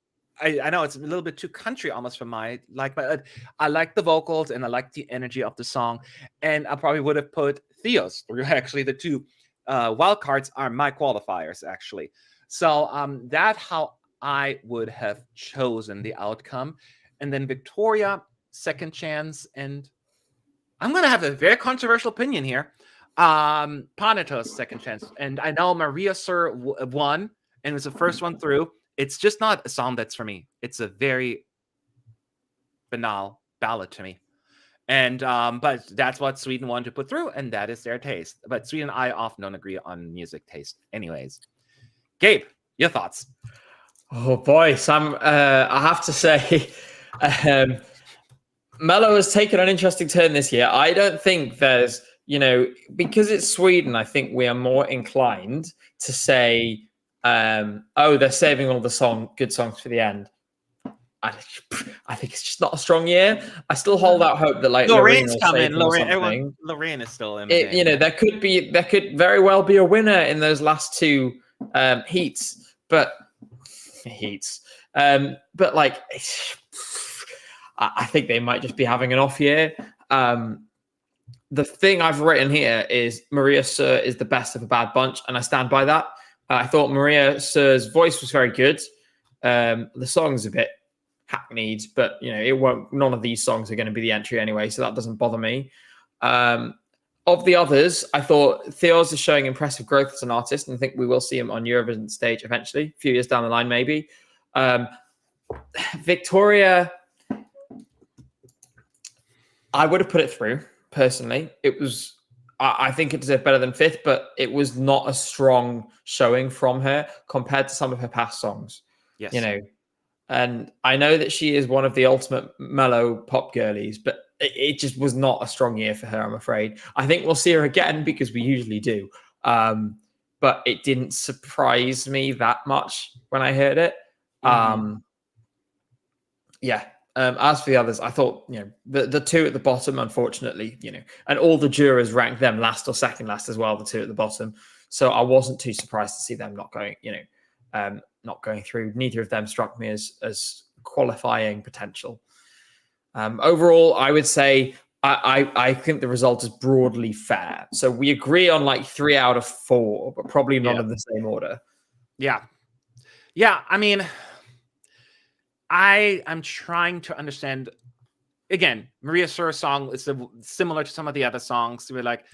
I know it's a little bit too country almost for my like, but I like the vocals and I like the energy of the song. And I probably would have put Theos. Actually, the two wild cards are my qualifiers, actually. So that how I would have chosen the outcome. And then Victoria, second chance, and I'm gonna have a very controversial opinion here. Panatos, second chance, and I know Maria Sir won and was the first one through. It's just not a song that's for me. It's a very banal ballad to me, and but that's what Sweden wanted to put through, and that is their taste. But Sweden and I often don't agree on music taste, anyways. Gabe, your thoughts? Oh boy, Sam. I have to say, Mello has taken an interesting turn this year. I don't think there's, because it's Sweden, I think we are more inclined to say, oh, they're saving all the good songs for the end. I think it's just not a strong year. I still hold out hope that Lorraine's will coming. save them or something. Lorraine is still in. The game. There could very well be a winner in those last two heats, but like I think they might just be having an off year. The thing I've written here is Maria Sir is the best of a bad bunch, and I stand by that. I thought Maria Sir's voice was very good. The song's a bit hackneyed, but it won't. None of these songs are going to be the entry anyway, so that doesn't bother me. Of the others, I thought Theos is showing impressive growth as an artist, and I think we will see him on Eurovision stage eventually, a few years down the line, maybe. Victoria, I would have put it through personally. It was, I think it deserved better than fifth, but it was not a strong showing from her compared to some of her past songs. Yes. And I know that she is one of the ultimate mellow pop girlies, but it just was not a strong year for her, I'm afraid. I think we'll see her again because we usually do. But it didn't surprise me that much when I heard it. As for the others, I thought, the two at the bottom, unfortunately, and all the jurors ranked them last or second last as well, the two at the bottom. So I wasn't too surprised to see them not going through. Neither of them struck me as qualifying potential. Overall, I would say I think the result is broadly fair. So we agree on like 3 out of 4, but probably not in the same order. Yeah. I mean, I am trying to understand. Again, Maria Sir's song is similar to some of the other songs. We're like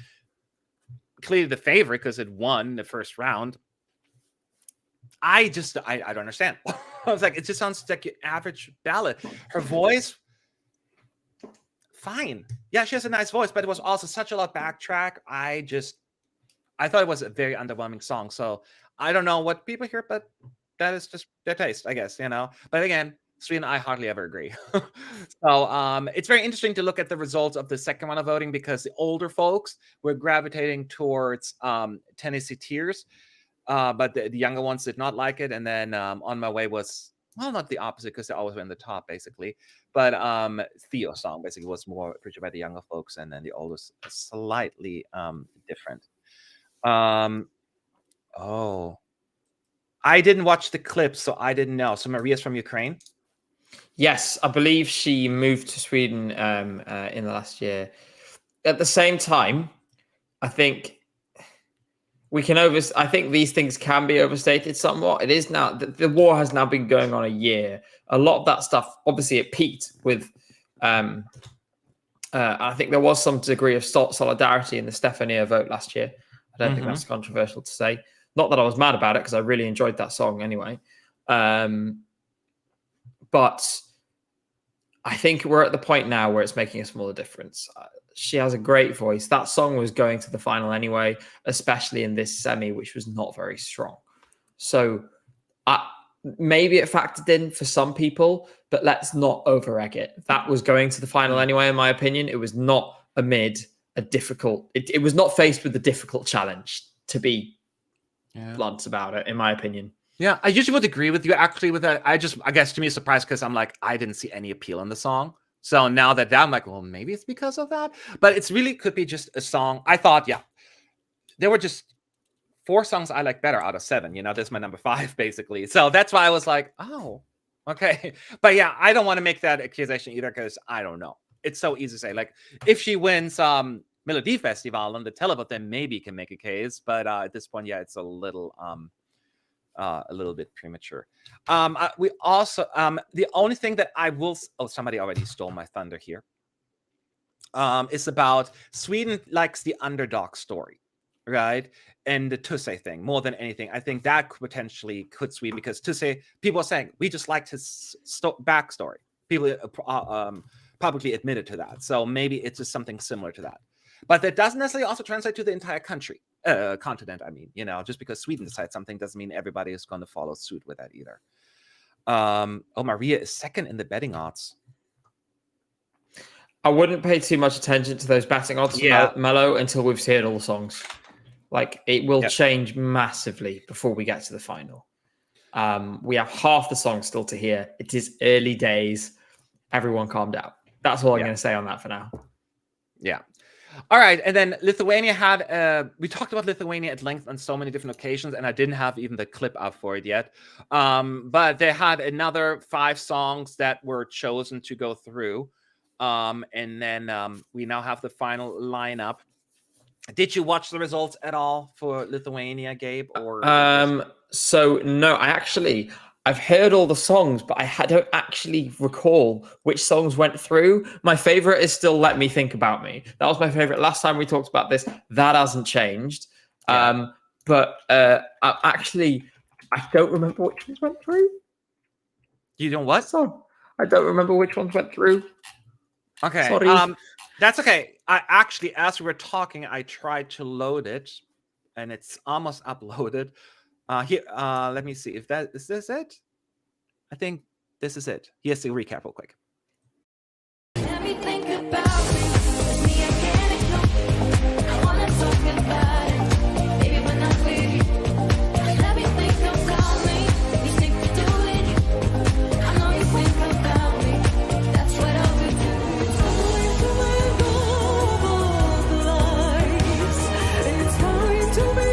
clearly the favorite because it won the first round. I don't understand. I was like, it just sounds like an average ballad. Her voice, fine. Yeah, she has a nice voice, but it was also such a lot backtrack. I thought it was a very underwhelming song. So I don't know what people hear, but that is just their taste, I guess, But again, Sweden and I hardly ever agree. So it's very interesting to look at the results of the second round of voting because the older folks were gravitating towards Tennessee Tears. But the younger ones did not like it. And then On My Way was, well, not the opposite because they always were in the top, basically. But Theo's song basically was more appreciated by the younger folks, and then the oldest slightly different. I didn't watch the clip, so I didn't know. So Maria's from Ukraine? Yes, I believe she moved to Sweden in the last year. At the same time, I think I think these things can be overstated somewhat. It is now, the war has now been going on a year. A lot of that stuff, obviously it peaked with, I think there was some degree of solidarity in the Stefania vote last year. I don't think that's controversial to say. Not that I was mad about it because I really enjoyed that song anyway. But I think we're at the point now where it's making a smaller difference. She has a great voice. That song was going to the final anyway, especially in this semi, which was not very strong. So maybe it factored in for some people, but let's not over-egg it. That was going to the final anyway, in my opinion. It was not amid a difficult... It was not faced with a difficult challenge, to be blunt about it, in my opinion. Yeah, I usually would agree with you actually with that. I guess to me it's surprised because I'm like, I didn't see any appeal in the song. So now that I'm like, well, maybe it's because of that, but it's really could be just a song. I thought, yeah, there were just 4 songs I like better out of 7. You know, this is my number 5 basically. So that's why I was like, oh, okay. But yeah, I don't want to make that accusation either because I don't know. It's so easy to say. Like, if she wins Melody Festival on the Telebot, then maybe can make a case. But at this point, yeah, it's a little bit premature. We also the only thing that I will somebody already stole my thunder here. Is about Sweden likes the underdog story, right? And the Tusse thing more than anything. I think that potentially could Sweden, because Tusse, people are saying we just liked his backstory. People publicly admitted to that. So maybe it's just something similar to that. But that doesn't necessarily also translate to the entire continent. I mean, you know, just because Sweden decides something doesn't mean everybody is going to follow suit with that either. Maria is second in the betting odds. I wouldn't pay too much attention to those betting odds for Mellow until we've seen all the songs. Like, it will change massively before we get to the final. We have half the song still to hear. It is early days. Everyone calm down. That's all I'm going to say on that for now. Yeah. All right. And then Lithuania had, we talked about Lithuania at length on so many different occasions, and I didn't have even the clip up for it yet. But they had another 5 songs that were chosen to go through. And then we now have the final lineup. Did you watch the results at all for Lithuania, Gabe? Or so no, I've heard all the songs, but I don't actually recall which songs went through. My favorite is still "Let Me Think About Me." That was my favorite last time we talked about this. That hasn't changed. Yeah. But I don't remember which ones went through. You don't what? So I don't remember which ones went through. Okay. Sorry. That's okay. I actually, as we were talking, I tried to load it, and it's almost uploaded. Here, let me see if is this it? I think this is it. Here's the recap real quick. Let me think about it. With me, I can't ignore. I wanna talk about it. Baby, when I'm with you. Let me think about me. You think we do it. I know you think about me. That's what I'll do. It's time to be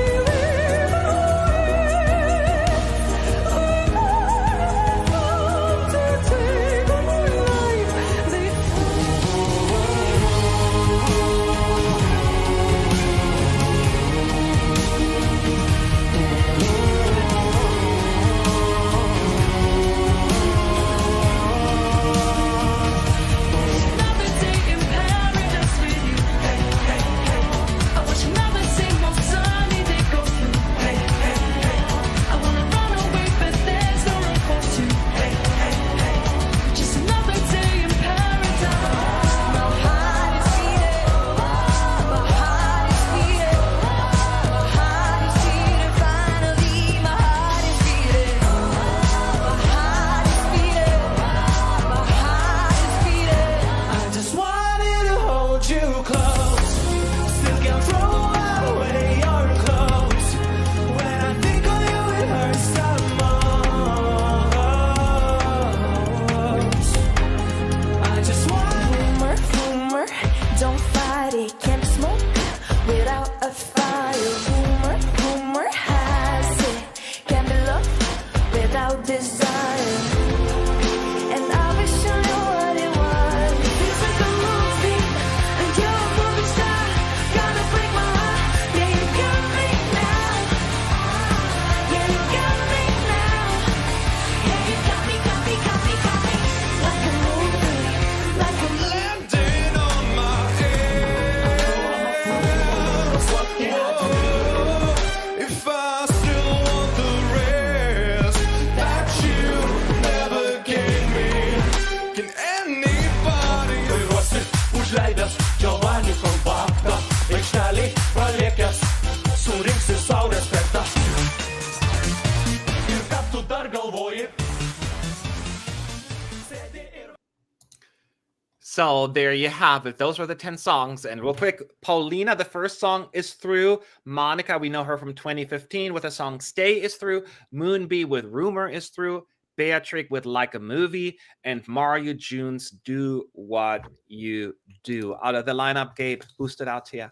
So there you have it. Those were the 10 songs. And real quick, Paulina, the first song is through. Monica, we know her from 2015 with the song Stay is through. Moonbee with Rumor is through. Beatrix with Like a Movie, and Mario June's Do What You Do. Out of the lineup, Gabe, who stood out to you?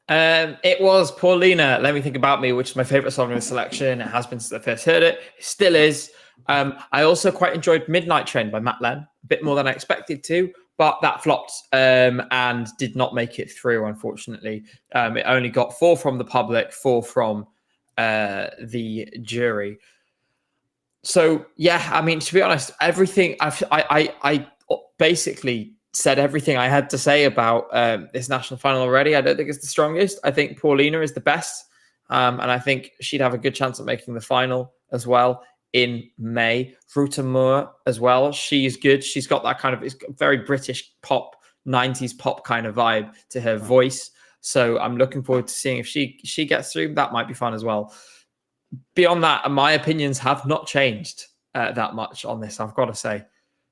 It was Paulina, Let Me Think About Me, which is my favorite song in the selection. It has been since I first heard it. It still is. I also quite enjoyed Midnight Train by Matt Len, a bit more than I expected to, but that flopped and did not make it through, unfortunately. It only got 4 from the public, 4 from the jury. So, yeah, I mean, to be honest, everything I basically said everything I had to say about this national final already. I don't think it's the strongest. I think Paulina is the best. And I think she'd have a good chance at making the final as well in May. Ruta Moore as well. She's good. She's got that kind of, it's very British pop, 90s pop kind of vibe to her voice. So I'm looking forward to seeing if she gets through. That might be fun as well. Beyond that, my opinions have not changed that much on this, I've got to say.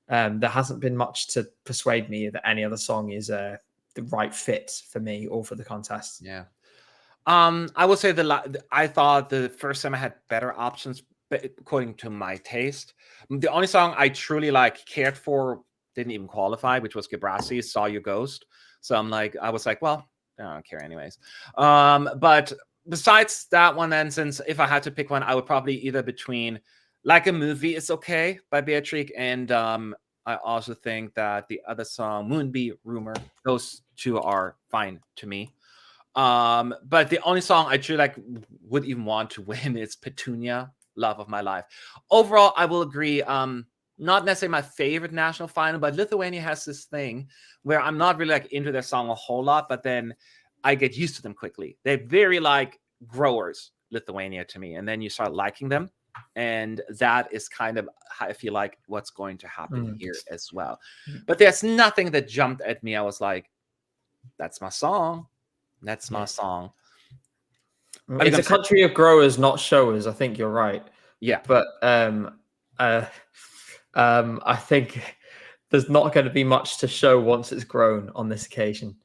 There hasn't been much to persuade me that any other song is the right fit for me or for the contest. Yeah. I would say I thought the first time I had better options, but according to my taste. The only song I truly cared for didn't even qualify, which was Gebrasi's Saw Your Ghost. So I was like, well, I don't care anyways. But besides that one, then, since if I had to pick one, I would probably either between Like a Movie is Okay by Beatrix, and I also think that the other song, Moonbee Rumor, those two are fine to me. But the only song I truly would even want to win is Petunia, Love of My Life. Overall, I will agree. Not necessarily my favorite national final, but Lithuania has this thing where I'm not really into their song a whole lot, but then I get used to them quickly. They're very growers, Lithuania, to me, and then you start liking them. And that is kind of how I feel like what's going to happen here as well. But there's nothing that jumped at me. I was like, that's my song. That's my song. It's a country of growers, not showers. I think you're right. Yeah. But I think there's not going to be much to show once it's grown on this occasion.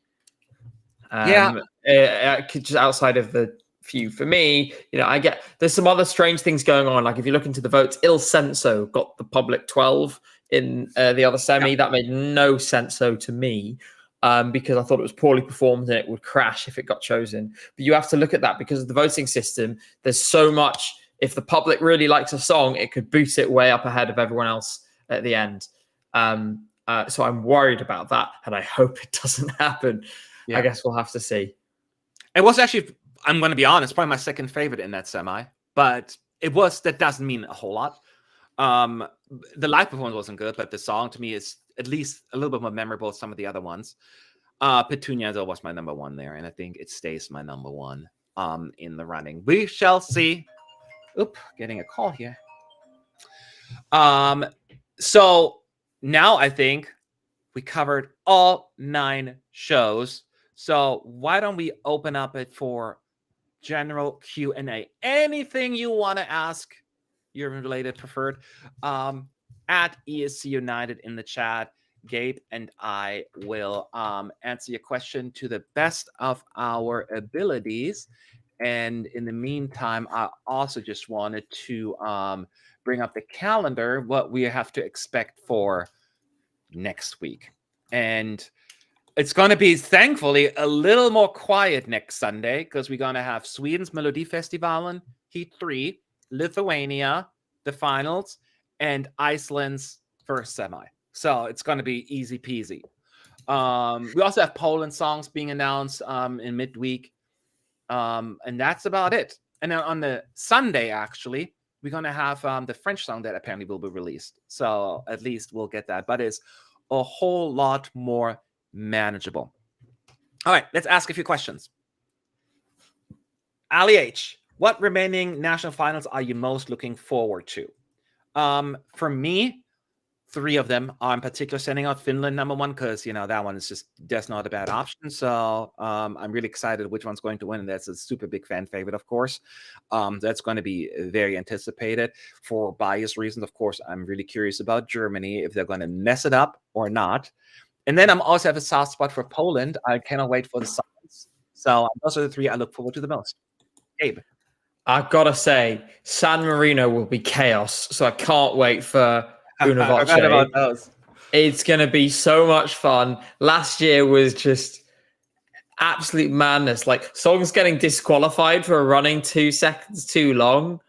Just outside of the few for me, I get there's some other strange things going on. Like if you look into the votes, Il Senso got the public 12 in the other semi. Yeah. That made no sense to me because I thought it was poorly performed and it would crash if it got chosen. But you have to look at that because of the voting system. There's so much. If the public really likes a song, it could boost it way up ahead of everyone else at the end. So I'm worried about that, and I hope it doesn't happen. Yeah. I guess we'll have to see. It was actually, I'm going to be honest, probably my second favorite in that semi, but that doesn't mean a whole lot. The live performance wasn't good, but the song to me is at least a little bit more memorable than some of the other ones. Petunia was my number one there, and I think it stays my number one in the running. We shall see. Oop, getting a call here. So now I think we covered all 9 shows. So why don't we open up it for general Q&A? Anything you want to ask your related preferred at ESC United in the chat. Gabe and I will answer your question to the best of our abilities. And in the meantime, I also just wanted to bring up the calendar, what we have to expect for next week. And it's going to be, thankfully, a little more quiet next Sunday because we're going to have Sweden's Melodifestivalen, Heat 3, Lithuania, the finals, and Iceland's first semi. So it's going to be easy peasy. We also have Poland songs being announced in midweek. And that's about it. And then on the Sunday, actually, we're going to have the French song that apparently will be released. So at least we'll get that. But it's a whole lot more manageable. All right, let's ask a few questions. Ali H, what remaining national finals are you most looking forward to? For me, 3 of them are in particular sending out Finland number 1 because, that one is just not a bad option. So I'm really excited which one's going to win. And that's a super big fan favorite, of course. That's going to be very anticipated for bias reasons. Of course, I'm really curious about Germany, if they're going to mess it up or not. And then I'm also have a soft spot for Poland. I cannot wait for the songs. So those are the 3 I look forward to the most. Gabe. I've got to say, San Marino will be chaos. So I can't wait for Una I forgot about Voce. those. It's going to be so much fun. Last year was just absolute madness. Like songs getting disqualified for running 2 seconds too long,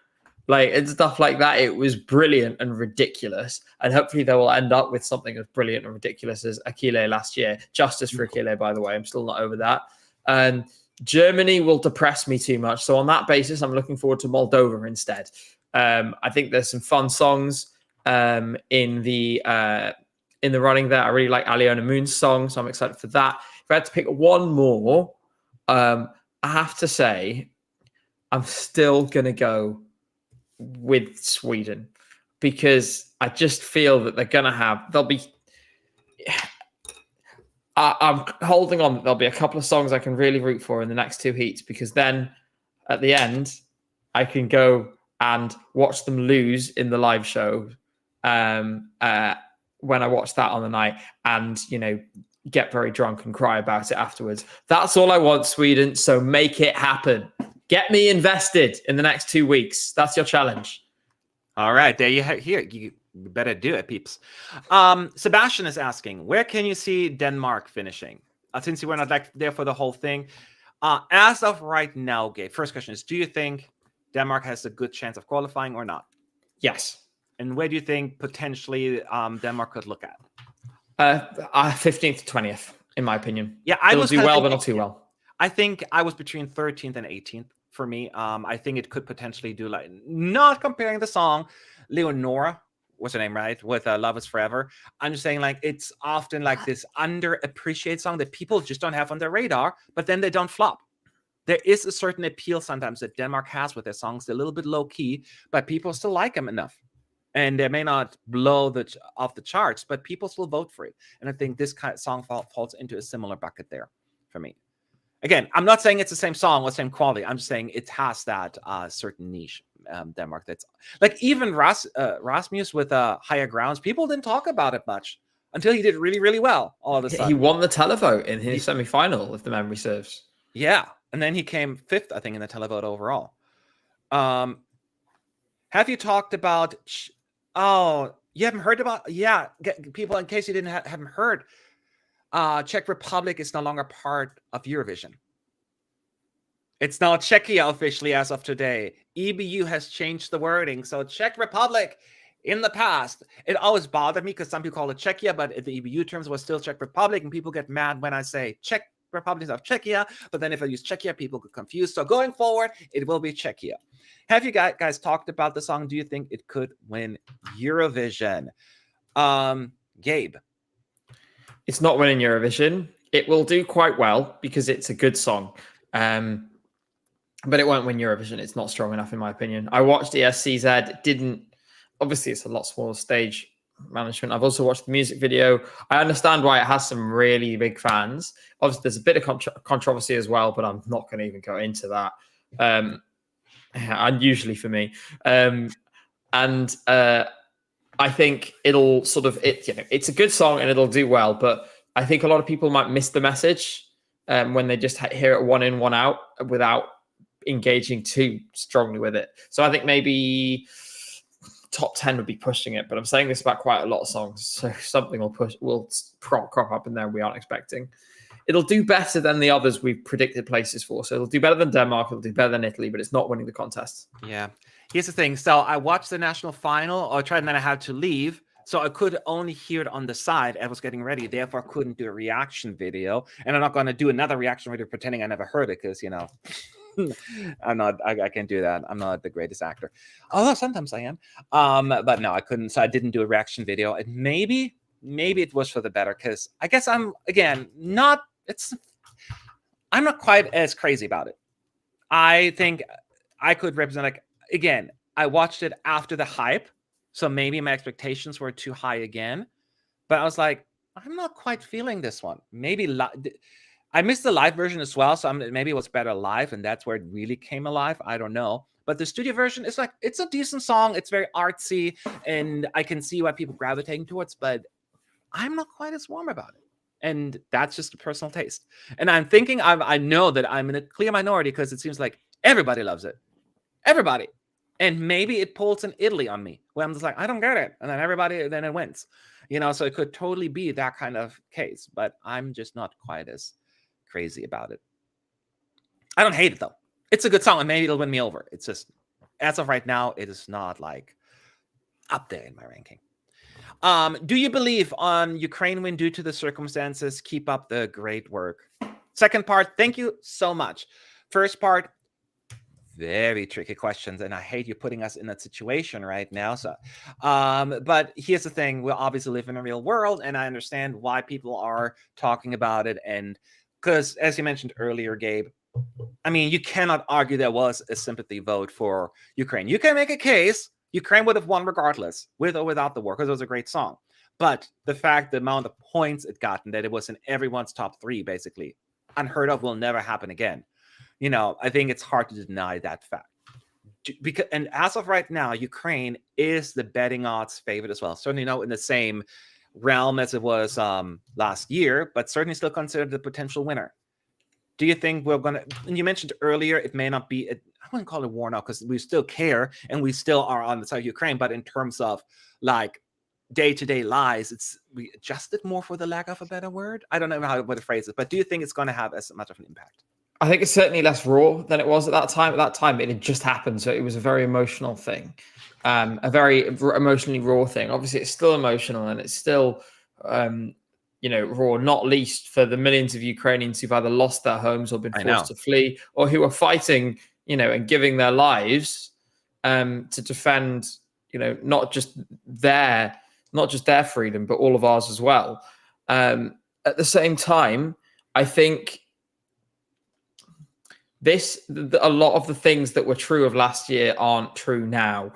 like and stuff like that. It was brilliant and ridiculous. And hopefully they will end up with something as brilliant and ridiculous as Aquile last year. Justice for Aquile, by the way. I'm still not over that. And Germany will depress me too much. So on that basis, I'm looking forward to Moldova instead. I think there's some fun songs in the running there. I really like Aliona Moon's song, so I'm excited for that. If I had to pick one more, I have to say I'm still going to go with Sweden because I just feel that I'm holding on that there'll be a couple of songs I can really root for in the next 2 heats, because then at the end I can go and watch them lose in the live show when I watch that on the night, and get very drunk and cry about it afterwards. That's all I want, Sweden. So make it happen. Get me invested in the next 2 weeks. That's your challenge. All right, there you here. You better do it, peeps. Sebastian is asking, where can you see Denmark finishing? Since you were not there for the whole thing. As of right now, Gabe, first question is, do you think Denmark has a good chance of qualifying or not? Yes. And where do you think potentially Denmark could look at? 15th to 20th, in my opinion. Yeah, It'll do well, but not too well. I think I was between 13th and 18th for me. I think it could potentially do, like, not comparing the song, Leonora, what's her name, right? With Love Is Forever. I'm just saying, like, it's often like this underappreciated song that people just don't have on their radar, but then they don't flop. There is a certain appeal sometimes that Denmark has with their songs. They're a little bit low key, but people still like them enough. And they may not blow off the charts, but people still vote for it. And I think this kind of song falls into a similar bucket there for me. Again, I'm not saying it's the same song or same quality. I'm just saying it has that certain niche, Denmark. That's like even Rasmus with Higher Grounds. People didn't talk about it much until he did really, really well all of a sudden. He won the televote in his semi-final, if the memory serves. Yeah. And then he came 5th, I think, in the televote overall. Have you talked about... Oh, you haven't heard about... Yeah, people, in case you haven't heard... Czech Republic is no longer part of Eurovision. It's now Czechia officially as of today. EBU has changed the wording. So Czech Republic in the past, it always bothered me because some people call it Czechia, but the EBU terms was still Czech Republic, and people get mad when I say Czech Republic of Czechia, but then if I use Czechia, people get confused. So going forward, it will be Czechia. Have you guys talked about the song? Do you think it could win Eurovision? Gabe? It's not winning Eurovision. It will do quite well because it's a good song. But it won't win Eurovision. It's not strong enough, in my opinion. I watched ESCZ. It didn't... Obviously, it's a lot smaller stage management. I've also watched the music video. I understand why it has some really big fans. Obviously, there's a bit of controversy as well, but I'm not going to even go into that. Unusually for me. I think it'll sort of... it's a good song and it'll do well, but I think a lot of people might miss the message when they just hear it one in, one out without engaging too strongly with it. So I think maybe top 10 would be pushing it, but I'm saying this about quite a lot of songs, so something will crop up in there we aren't expecting. It'll do better than the others we've predicted places for. So it'll do better than Denmark, it'll do better than Italy, but it's not winning the contest. Yeah. Here's the thing. So I watched the national final, and then I had to leave. So I could only hear it on the side. I was getting ready. Therefore, I couldn't do a reaction video. And I'm not going to do another reaction video pretending I never heard it because, I can't do that. I'm not the greatest actor. Although sometimes I am. But no, I couldn't. So I didn't do a reaction video. And maybe it was for the better because I guess I'm not quite as crazy about it. I think I could represent, again, I watched it after the hype. So maybe my expectations were too high again. But I was like, I'm not quite feeling this one. Maybe I missed the live version as well. So maybe it was better live. And that's where it really came alive. I don't know. But the studio version is it's a decent song. It's very artsy. And I can see why people gravitating towards. But I'm not quite as warm about it. And that's just a personal taste. And I'm thinking, I know that I'm in a clear minority because it seems like everybody loves it. Everybody. And maybe it pulls in Italy on me, where I'm just like, I don't get it. And then everybody, then it wins. So it could totally be that kind of case, but I'm just not quite as crazy about it. I don't hate it though. It's a good song and maybe it'll win me over. It's just, as of right now, it is not like up there in my ranking. Do you believe on Ukraine win due to the circumstances? Keep up the great work. Second part, thank you so much. First part, very tricky questions, and I hate you putting us in that situation right now. So, but here's the thing: we obviously live in a real world, and I understand why people are talking about it. And because, as you mentioned earlier, Gabe, I mean, you cannot argue there was a sympathy vote for Ukraine. You can make a case Ukraine would have won regardless, with or without the war, because it was a great song. But the fact, the amount of points it got, and that it was in everyone's top 3, basically, unheard of, will never happen again. I think it's hard to deny that fact. Because, and as of right now, Ukraine is the betting odds favorite as well. Certainly not in the same realm as it was last year, but certainly still considered the potential winner. Do you think we're going to, and you mentioned earlier, it may not be, I wouldn't call it a war now because we still care and we still are on the side of Ukraine, but in terms of like day-to-day lives, we adjusted more, for the lack of a better word. I don't know how to phrase it, but do you think it's going to have as much of an impact? I think it's certainly less raw than it was at that time. At that time, it had just happened, so it was a very emotional thing, a very emotionally raw thing. Obviously, it's still emotional and it's still, raw, not least for the millions of Ukrainians who've either lost their homes or been forced to flee, or who are fighting, and giving their lives to defend, not just their freedom, but all of ours as well. At the same time, I think a lot of the things that were true of last year aren't true now.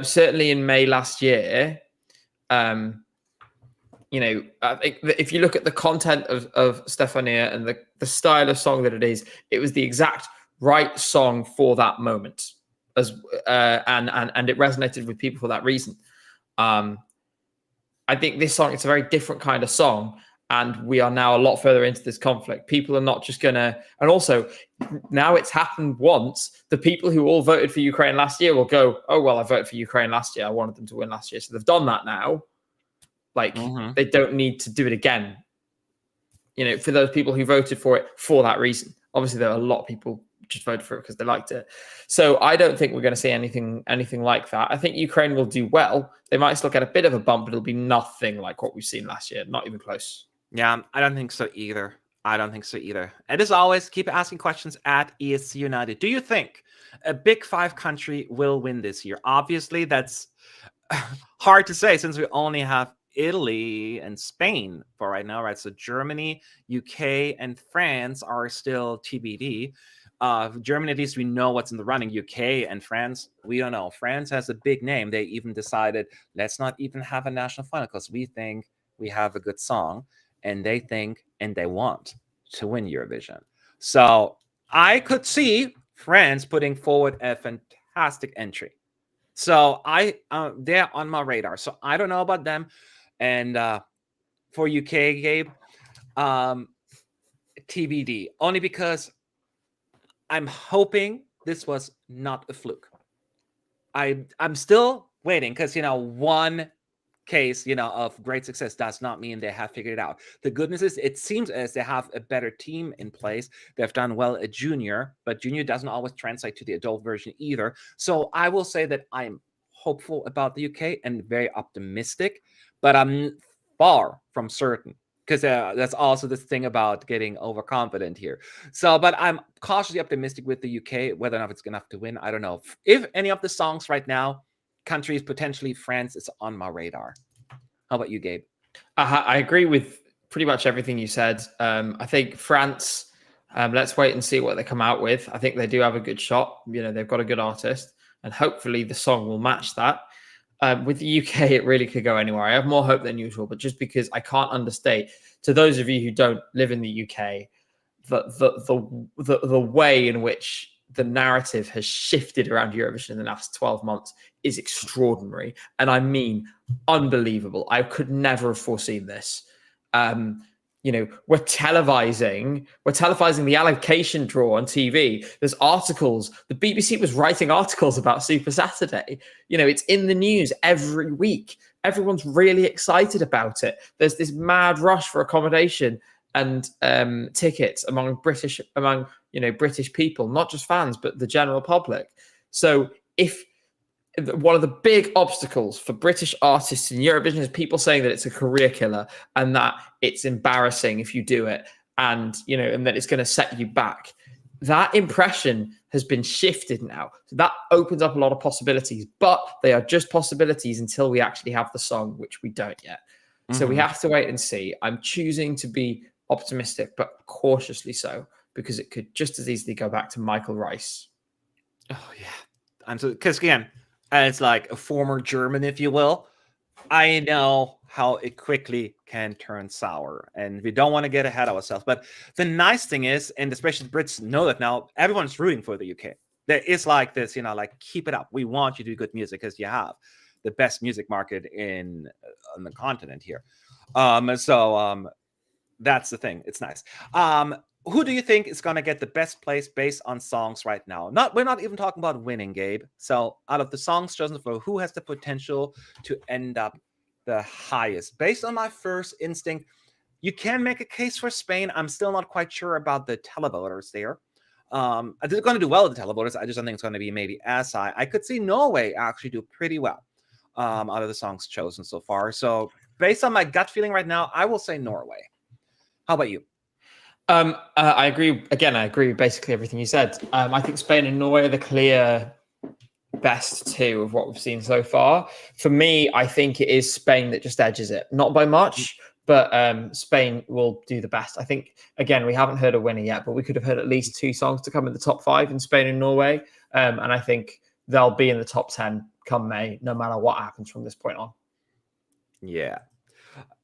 Certainly in May last year, I think that if you look at the content of Stefania and the style of song that it was the exact right song for that moment, and it resonated with people for that reason. I think this song, it's a very different kind of song. And we are now a lot further into this conflict. People are not just going to... And also, now it's happened once. The people who all voted for Ukraine last year will go, oh, well, I voted for Ukraine last year. I wanted them to win last year. So they've done that now. They don't need to do it again. For those people who voted for it for that reason. Obviously, there are a lot of people just voted for it because they liked it. So I don't think we're going to see anything like that. I think Ukraine will do well. They might still get a bit of a bump, but it'll be nothing like what we've seen last year. Not even close. Yeah, I don't think so either. And as always, keep asking questions at ESC United. Do you think a Big 5 country will win this year? Obviously, that's hard to say since we only have Italy and Spain for right now, right? So Germany, UK, and France are still TBD. Germany, at least we know what's in the running. UK and France, we don't know. France has a big name. They even decided, let's not even have a national final because we think we have a good song. And they think and they want to win Eurovision. So I could see France putting forward a fantastic entry. So they're on my radar. So I don't know about them. And for UK, Gabe, TBD. Only because I'm hoping this was not a fluke. I'm still waiting because, one case, of great success does not mean they have figured it out. The good news is it seems as they have a better team in place. They've done well at junior, but junior doesn't always translate to the adult version either. So I will say that I'm hopeful about the UK and very optimistic, but I'm far from certain because that's also this thing about getting overconfident here. So, but I'm cautiously optimistic with the UK. Whether or not it's good enough to win, I don't know. If any of the songs right now, countries, potentially France, is on my radar. How about you, Gabe? I agree with pretty much everything you said. I think France, let's wait and see what they come out with. I think they do have a good shot. They've got a good artist, and hopefully the song will match that. With the UK, it really could go anywhere. I have more hope than usual, but just because I can't understate, to those of you who don't live in the UK, the way in which the narrative has shifted around Eurovision in the last 12 months is extraordinary. And I mean, unbelievable. I could never have foreseen this. we're televising the allocation draw on TV. There's articles. The BBC was writing articles about Super Saturday. It's in the news every week. Everyone's really excited about it. There's this mad rush for accommodation and tickets among British people, not just fans, but the general public. So if one of the big obstacles for British artists in Eurovision is people saying that it's a career killer and that it's embarrassing if you do it, and that it's going to set you back. That impression has been shifted now. So that opens up a lot of possibilities, but they are just possibilities until we actually have the song, which we don't yet. So we have to wait and see. I'm choosing to be optimistic, but cautiously so, because it could just as easily go back to Michael Rice. Oh yeah, and so because again, as like a former German, if you will, I know how it quickly can turn sour, and we don't want to get ahead of ourselves. But the nice thing is, and especially the Brits know that now, everyone's rooting for the UK. There is like this, like keep it up. We want you to do good music because you have the best music market on the continent here. So that's the thing. It's nice. Who do you think is going to get the best place based on songs right now? We're not even talking about winning, Gabe. So out of the songs chosen for who has the potential to end up the highest? Based on my first instinct, you can make a case for Spain. I'm still not quite sure about the televoters there. They're going to do well with the televoters. I just don't think it's going to be maybe as high. I could see Norway actually do pretty well out of the songs chosen so far. So based on my gut feeling right now, I will say Norway. How about you? I agree. Again, I agree with basically everything you said. I think Spain and Norway are the clear best two of what we've seen so far. For me, I think it is Spain that just edges it. Not by much, but Spain will do the best. I think, again, we haven't heard a winner yet, but we could have heard at least two songs to come in the top 5 in Spain and Norway. And I think they'll be in the top 10 come May, no matter what happens from this point on. Yeah.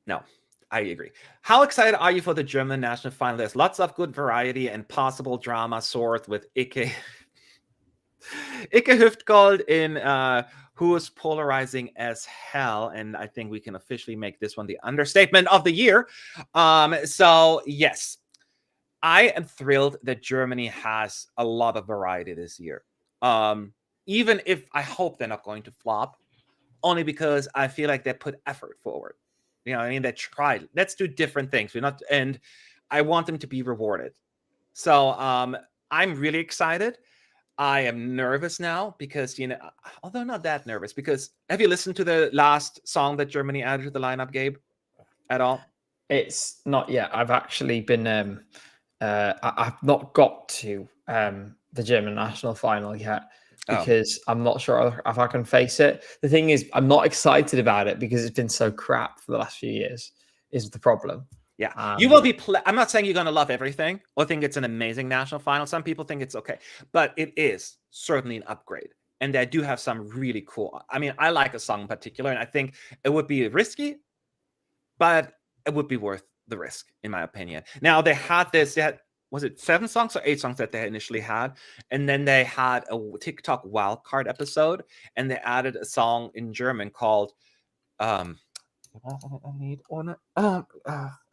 No. I agree. How excited are you for the German national final? There's lots of good variety and possible drama sourced with Ike Hüftgold in who is polarizing as hell. And I think we can officially make this one the understatement of the year. So yes, I am thrilled that Germany has a lot of variety this year. Even if I hope they're not going to flop, only because I feel like they put effort forward. They tried. Let's do different things. And I want them to be rewarded. So I'm really excited. I am nervous now because, although not that nervous, because have you listened to the last song that Germany added to the lineup, Gabe, at all? It's not yet. I've actually been, I've not got to the German national final yet. Because I'm not sure if I can face it. The thing is, I'm not excited about it because it's been so crap for the last few years, is the problem. Yeah. You will be, I'm not saying you're going to love everything or think it's an amazing national final. Some people think it's okay, but it is certainly an upgrade. And they do have some really cool, I like a song in particular, and I think it would be risky, but it would be worth the risk, in my opinion. Now, they had was it 7 songs or 8 songs that they initially had? And then they had a TikTok wildcard episode, and they added a song in German called I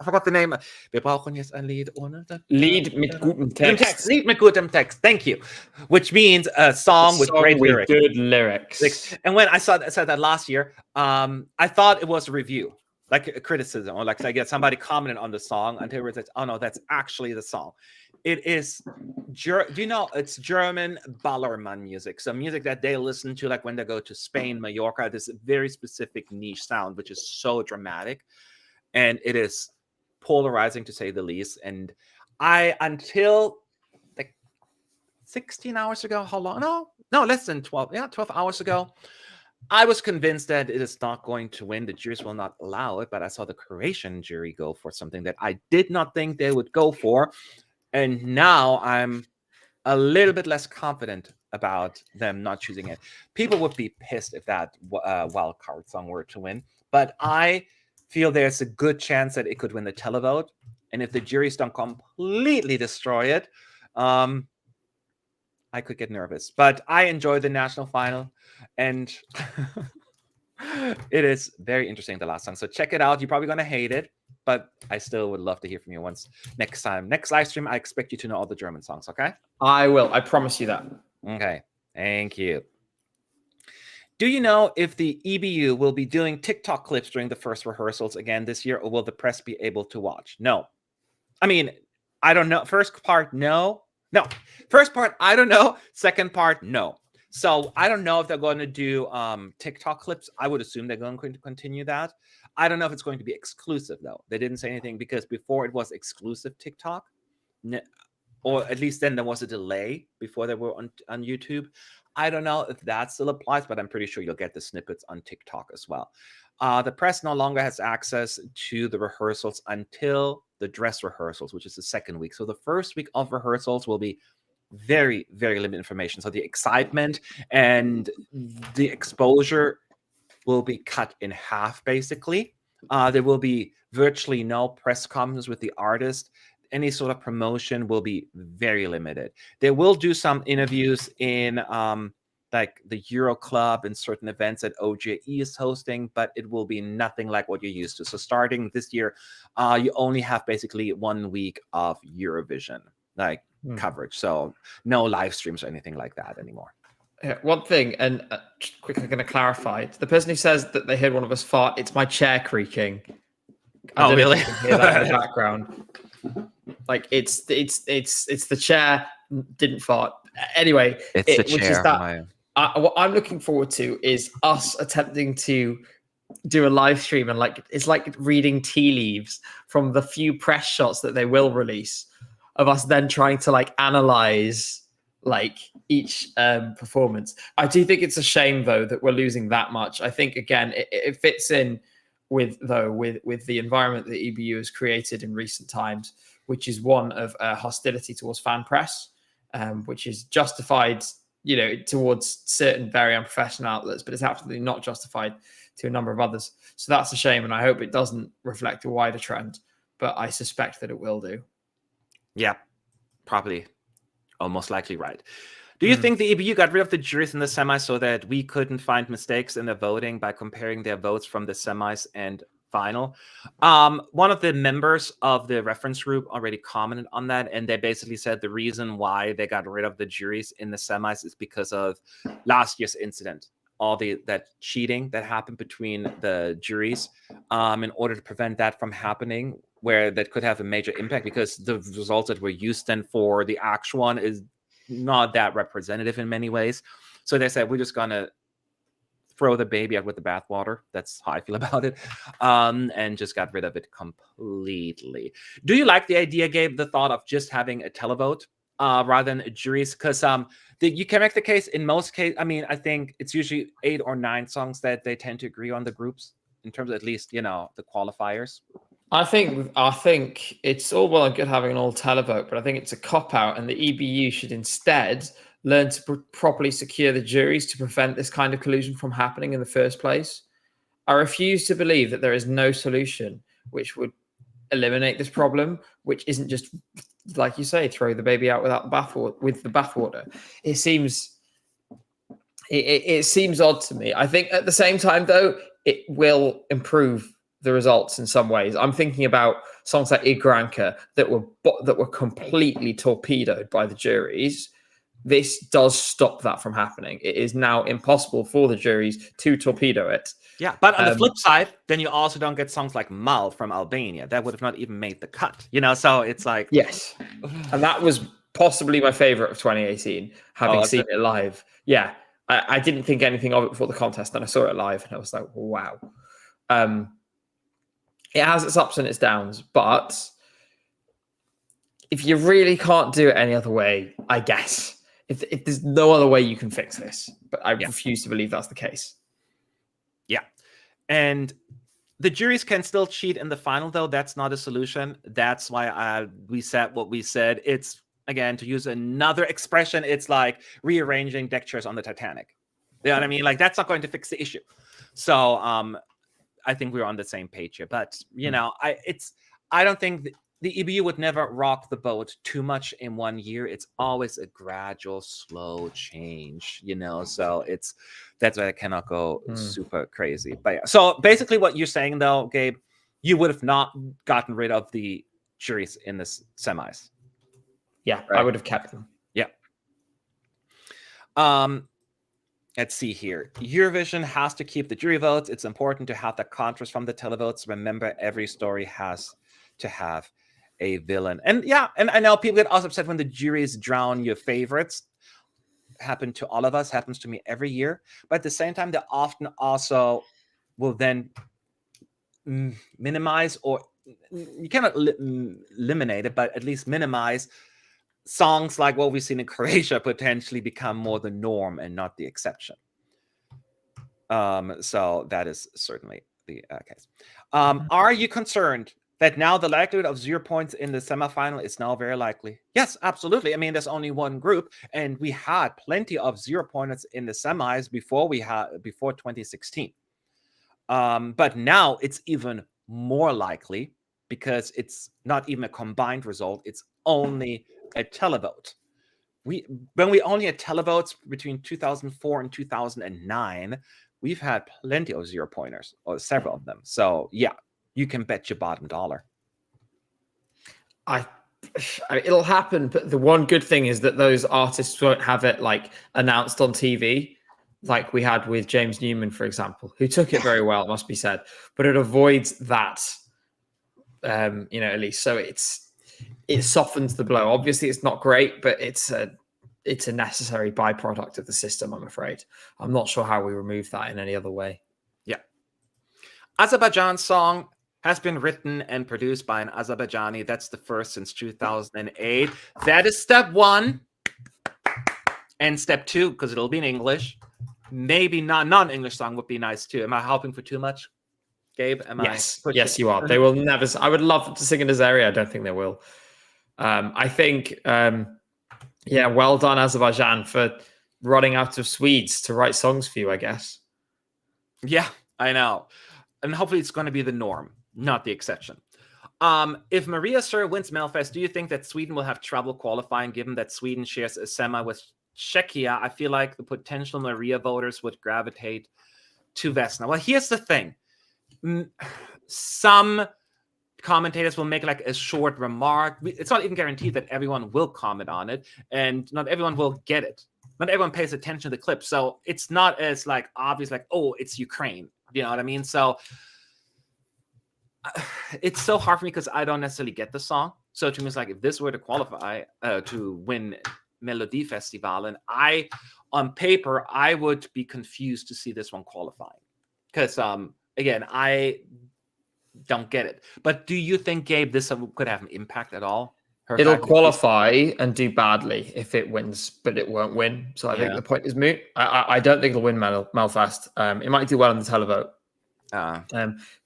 forgot the name. Wir brauchen jetzt ein Lied ohne Lied mit gutem Text. Lied mit gutem Text. Thank you. Which means a song with great lyrics. Good lyrics. And when I said that last year, I thought it was a review, like a criticism, or like I get somebody commented on the song until it says, oh no, that's actually the song. It is, it's German Ballermann music. So music that they listen to like when they go to Spain, Mallorca, this very specific niche sound, which is so dramatic. And it is polarizing to say the least. And until like 16 hours ago, how long? No, less than 12. Yeah, 12 hours ago. I was convinced that it is not going to win. The juries will not allow it, but I saw the Croatian jury go for something that I did not think they would go for. And now I'm a little bit less confident about them not choosing it. People would be pissed if that wild card song were to win, but I feel there's a good chance that it could win the televote. And if the juries don't completely destroy it, I could get nervous. But I enjoy the national final, and it is very interesting, the last song. So check it out. You're probably going to hate it. but I still would love to hear from you once next time. Next live stream, I expect you to know all the German songs, okay? I will. I promise you that. Okay, thank you. Do you know if the EBU will be doing TikTok clips during the first rehearsals again this year, or will the press be able to watch? No. I mean, I don't know. First part, no. No. First part, I don't know. Second part, no. So I don't know if they're going to do TikTok clips. I would assume they're going to continue that. I don't know if it's going to be exclusive, though. They didn't say anything because before it was exclusive TikTok, or at least then there was a delay before they were on YouTube. I don't know if that still applies, but I'm pretty sure you'll get the snippets on TikTok as well. The press no longer has access to the rehearsals until the dress rehearsals, which is the second week. So the first week of rehearsals will be very, very limited information. So the excitement and the exposure will be cut in half, basically. There will be virtually no press conferences with the artist. Any sort of promotion will be very limited. They will do some interviews in like the Euro Club and certain events that OJE is hosting, but it will be nothing like what you're used to. So starting this year, you only have basically 1 week of Eurovision coverage. So no live streams or anything like that anymore. One thing, and just quickly going to clarify. The person who says that they heard one of us fart, it's my chair creaking. I don't know if you can hear that in the background. Like it's the chair didn't fart. Anyway, it's the chair. Which is that what I'm looking forward to is us attempting to do a live stream, and like it's like reading tea leaves from the few press shots that they will release of us then trying to like analyze like each performance. I do think it's a shame though that we're losing that much. I think again it fits in with the environment that EBU has created in recent times, which is one of hostility towards fan press, which is justified, towards certain very unprofessional outlets, but it's absolutely not justified to a number of others. So that's a shame, and I hope it doesn't reflect a wider trend, but I suspect that it will do. Yeah, probably. Almost likely right. Do you think the EBU got rid of the juries in the semis so that we couldn't find mistakes in the voting by comparing their votes from the semis and final? One of the members of the reference group already commented on that, and they basically said the reason why they got rid of the juries in the semis is because of last year's incident, all that cheating that happened between the juries, in order to prevent that from happening, where that could have a major impact, because the results that were used then for the actual one is not that representative in many ways. So they said, we're just gonna throw the baby out with the bathwater. That's how I feel about it. And just got rid of it completely. Do you like the idea, Gabe, the thought of just having a televote rather than a juries? Because you can make the case in most cases. I mean, I think it's usually 8 or 9 songs that they tend to agree on, the groups, in terms of at least, the qualifiers. I think it's all well and good having an all televote, but I think it's a cop-out, and the EBU should instead learn to properly secure the juries to prevent this kind of collusion from happening in the first place. I refuse to believe that there is no solution which would eliminate this problem, which isn't just, like you say, throw the baby out with the bathwater. It seems odd to me. I think at the same time, though, it will improve the results in some ways. I'm thinking about songs like Igranka that were completely torpedoed by the juries. This does stop that from happening. It is now impossible for the juries to torpedo it. Yeah, but on the flip side, then you also don't get songs like Mal from Albania. That would have not even made the cut, so it's like... Yes. And that was possibly my favorite of 2018, having seen it live. Yeah, I didn't think anything of it before the contest, and I saw it live, and I was like, wow. It has its ups and its downs, but if you really can't do it any other way, I guess, if there's no other way you can fix this, but I refuse to believe that's the case. Yeah. And the juries can still cheat in the final, though. That's not a solution. That's why we said what we said. It's, again, to use another expression, it's like rearranging deck chairs on the Titanic. You know what I mean? Like, that's not going to fix the issue. So, I think we're on the same page here, but I don't think the EBU would never rock the boat too much in 1 year. It's always a gradual, slow change, so that's why I cannot go super crazy. But yeah. So basically what you're saying though, Gabe, you would have not gotten rid of the juries in the semis. Yeah, I Right. would have kept them. Yeah. Let's see here. Eurovision has to keep the jury votes. It's important to have the contrast from the televotes. Remember, every story has to have a villain. And yeah, and I know people get also upset when the juries drown your favorites. Happened to all of us, happens to me every year. But at the same time, they often also will then minimize, or you cannot eliminate it, but at least minimize songs like what we've seen in Croatia potentially become more the norm and not the exception. So that is certainly the case. Are you concerned that now the likelihood of 0 points in the semifinal is now very likely? Yes, absolutely. I mean, there's only one group, and we had plenty of 0 pointers in the semis before 2016. But now it's even more likely because it's not even a combined result. It's only a televote. When we only had televotes between 2004 and 2009, we've had plenty of 0 pointers, or several of them. So yeah, you can bet your bottom dollar. It'll happen, but the one good thing is that those artists won't have it like announced on TV, like we had with James Newman, for example, who took it very well, it must be said. But it avoids that, at least. So it softens the blow. Obviously, it's not great, but it's a necessary byproduct of the system, I'm afraid. I'm not sure how we remove that in any other way. Yeah. Azerbaijan's song has been written and produced by an Azerbaijani. That's the first since 2008. That is step one. And step two, because it'll be in English. Maybe non-English song would be nice too. Am I helping for too much, Gabe? Yes, you are. They will never. I would love to sing in this area. I don't think they will. I think, well done, Azerbaijan, for running out of Swedes to write songs for you, I guess. Yeah, I know. And hopefully it's going to be the norm, not the exception. If Maria Sur wins Melfest, do you think that Sweden will have trouble qualifying, given that Sweden shares a semi with Czechia? I feel like the potential Maria voters would gravitate to Vesna. Well, here's the thing. Some commentators will make like a short remark. It's not even guaranteed that everyone will comment on it, and not everyone will get it. Not everyone pays attention to the clip. So it's not as like obvious, like, oh, it's Ukraine. You know what I mean? So it's so hard for me because I don't necessarily get the song. So to me, it's like, if this were to qualify to win Melody Festival, and on paper, I would be confused to see this one qualifying. Because, again, I don't get it. But do you think, Gabe, this could have an impact at all? It'll qualify and do badly if it wins, but it won't win. So I think the point is moot. I don't think it'll win Melfest. It might do well in the televote.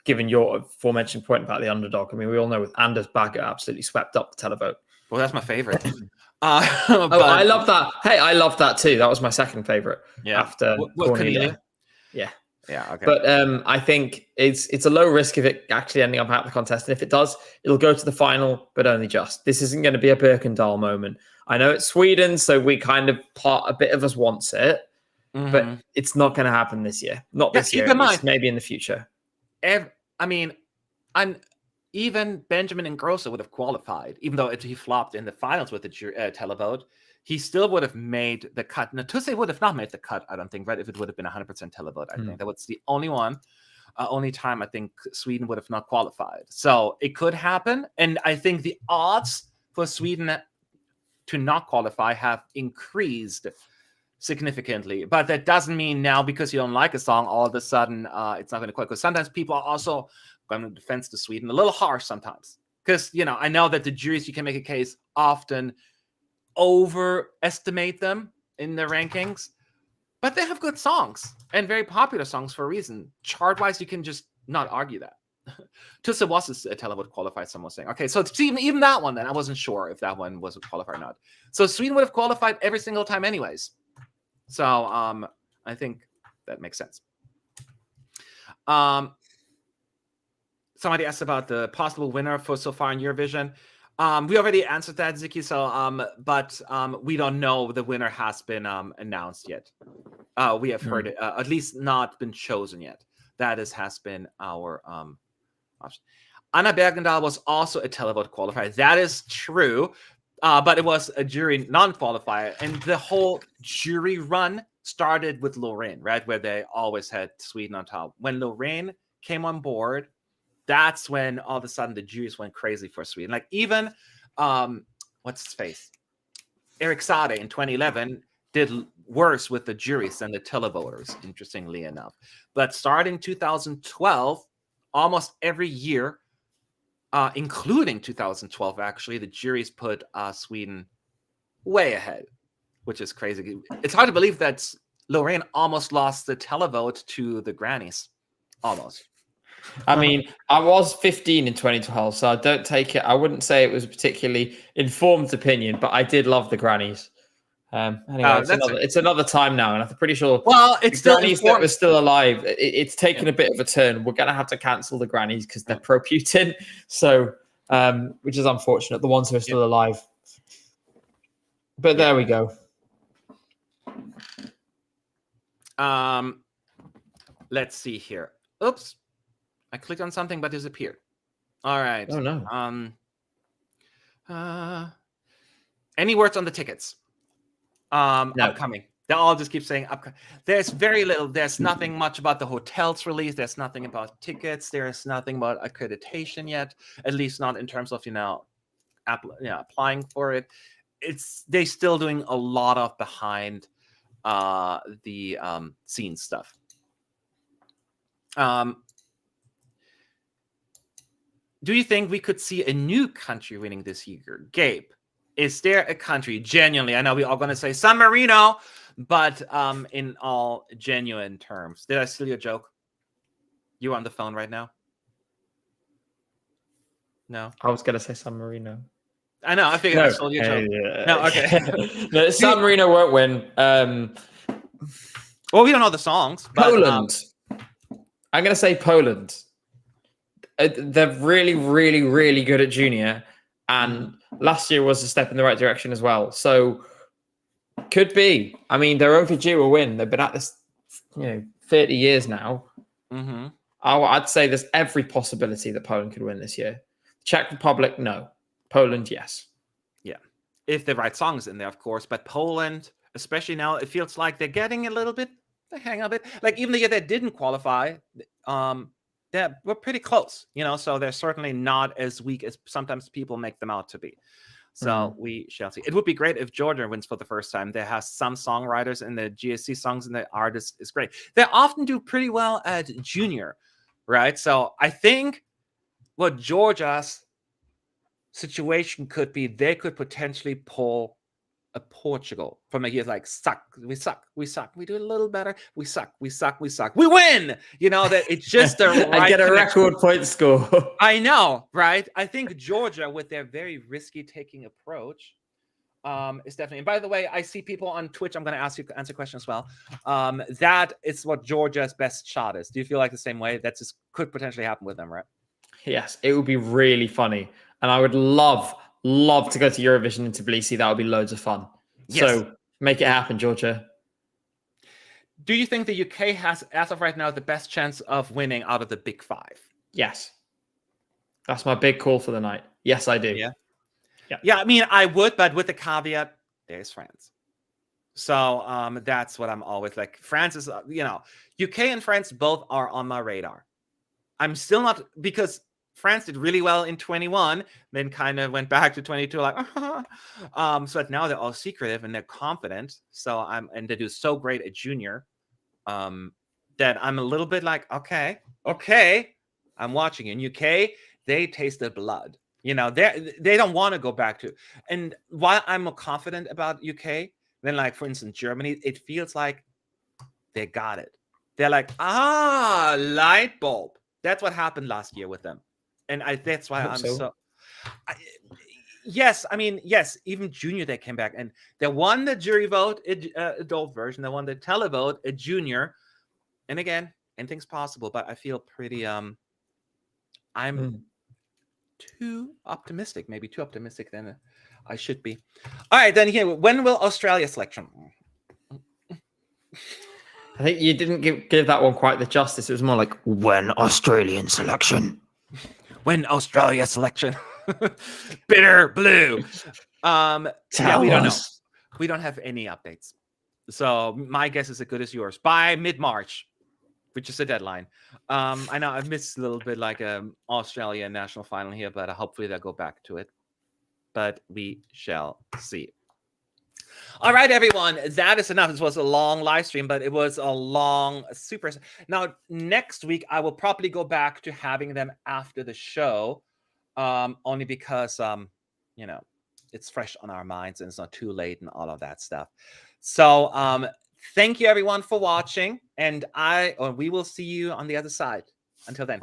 Given your aforementioned point about the underdog. I mean, we all know with Anders Bagger absolutely swept up the televote. Well, that's my favorite. I love that. Hey, I love that too. That was my second favorite. Yeah. After Cornelia. Yeah. Yeah. Okay. But I think it's a low risk of it actually ending up out of the contest. And if it does, it'll go to the final, but only just. This isn't going to be a Birkendahl moment. I know it's Sweden, so we kind of a bit of us wants it, but it's not going to happen this year. Not this year. Maybe in the future. Even Benjamin Ingrosso would have qualified, even though he flopped in the finals with the televote. He still would have made the cut. Natuse would have not made the cut, I don't think, right? If it would have been 100% televote, I think. That was the only time I think Sweden would have not qualified. So it could happen. And I think the odds for Sweden to not qualify have increased significantly. But that doesn't mean now, because you don't like a song, all of a sudden it's not going to qualify. Because sometimes people are also going to defense to Sweden a little harsh sometimes. Because, I know that the juries, you can make a case, often overestimate them in the rankings, but they have good songs and very popular songs for a reason. Chart-wise, you can just not argue that. Tusse was a televote qualified, someone was saying. Okay, so even that one, then I wasn't sure if that one was qualified or not. So Sweden would have qualified every single time anyways. So I think that makes sense. Somebody asked about the possible winner for so far in Eurovision. We already answered that, Ziki. So, but we don't know the winner has been announced yet. We have heard it, at least not been chosen yet. That has been our Anna Bergendahl was also a televote qualifier. That is true, but it was a jury non-qualifier, and the whole jury run started with Lorraine, right, where they always had Sweden on top. When Lorraine came on board, that's when all of a sudden the juries went crazy for Sweden. Like even what's his face, Eric Sade in 2011 did worse with the juries than the televoters, interestingly enough. But starting 2012, almost every year, including 2012, actually, the juries put Sweden way ahead, which is crazy. It's hard to believe that Lorraine almost lost the televote to the grannies. Almost. I mean, I was 15 in 2012, so I don't take it. I wouldn't say it was a particularly informed opinion, but I did love the grannies. Anyway, it's another time now, and I'm pretty sure. Well, it's the still grannies that were still alive. It's taken a bit of a turn. We're gonna have to cancel the grannies because they're pro-Putin, so which is unfortunate. The ones who are still alive, but there we go. Let's see here. Oops, I clicked on something but disappeared. All right. Oh no. Any words on the tickets? No. Upcoming. They all just keep saying upcoming. There's very little. There's nothing much about the hotels release. There's nothing about tickets. There's nothing about accreditation yet. At least not in terms of applying for it. They still doing a lot of behind the scenes stuff. Do you think we could see a new country winning this year? Gabe, is there a country, genuinely, I know we're all going to say San Marino, but in all genuine terms. Did I steal your joke? You on the phone right now? No? I was going to say San Marino. I know, I figured I stole your joke. No, okay. No, San Marino won't win. Well, we don't know the songs. But, Poland. I'm going to say Poland. They're really, really, really good at junior. And last year was a step in the right direction as well. So could be. I mean, they're overdue a win. They've been at this, 30 years now. Mm-hmm. I'd say there's every possibility that Poland could win this year. Czech Republic, no. Poland, yes. Yeah. If the right song is in there, of course. But Poland, especially now, it feels like they're getting a little bit the hang of it. Like even the year they didn't qualify, we're pretty close, so they're certainly not as weak as sometimes people make them out to be. So we shall see. It would be great if Georgia wins for the first time. There has some songwriters and the GSC songs and the artist is great. They often do pretty well at junior, right? So I think what Georgia's situation could be, they could potentially pull a Portugal from a year like we suck, we do a little better, we suck, we win. That it's just the right I get a record point score. I know, right? I think Georgia, with their very risky taking approach, is definitely. And by the way, I see people on Twitch. I'm going to ask you to answer a question as well. That is what Georgia's best shot is. Do you feel like the same way? That just could potentially happen with them, right? Yes, it would be really funny, and I would love to go to Eurovision in Tbilisi. That would be loads of fun. Yes. So make it happen, Georgia. Do you think the UK has, as of right now, the best chance of winning out of the big five? Yes. That's my big call for the night. Yes, I do. Yeah, I mean, I would, but with the caveat, there's France. So that's what I'm always like. France is, UK and France both are on my radar. I'm still not, because France did really well in 21, then kind of went back to 22, like, so now they're all secretive and they're confident. So and they do so great at junior, that I'm a little bit like, okay, I'm watching. In UK, they taste the blood. They don't want to go back to. And while I'm more confident about UK, then like for instance Germany, it feels like they got it. They're like, light bulb. That's what happened last year with them. And that's why I'm so. Yes, even junior they came back and they won the jury vote, adult version. They won the televote, a junior. And again, anything's possible, but I feel pretty. I'm too optimistic, maybe too optimistic than I should be. All right, then here, when will Australia selection? I think you didn't give that one quite the justice. It was more like when Australian selection. when Australia selection. Bitter blue. Yeah, we don't know. We don't have any updates. So my guess is as good as yours. By mid-March, which is the deadline. I know I've missed a little bit like Australia national final here, but hopefully they'll go back to it. But we shall see. All right, everyone, that is enough. This was a long live stream, but it was a long super. Now, next week, I will probably go back to having them after the show, only because, you know, it's fresh on our minds and it's not too late and all of that stuff. So thank you, everyone, for watching. And we will see you on the other side. Until then.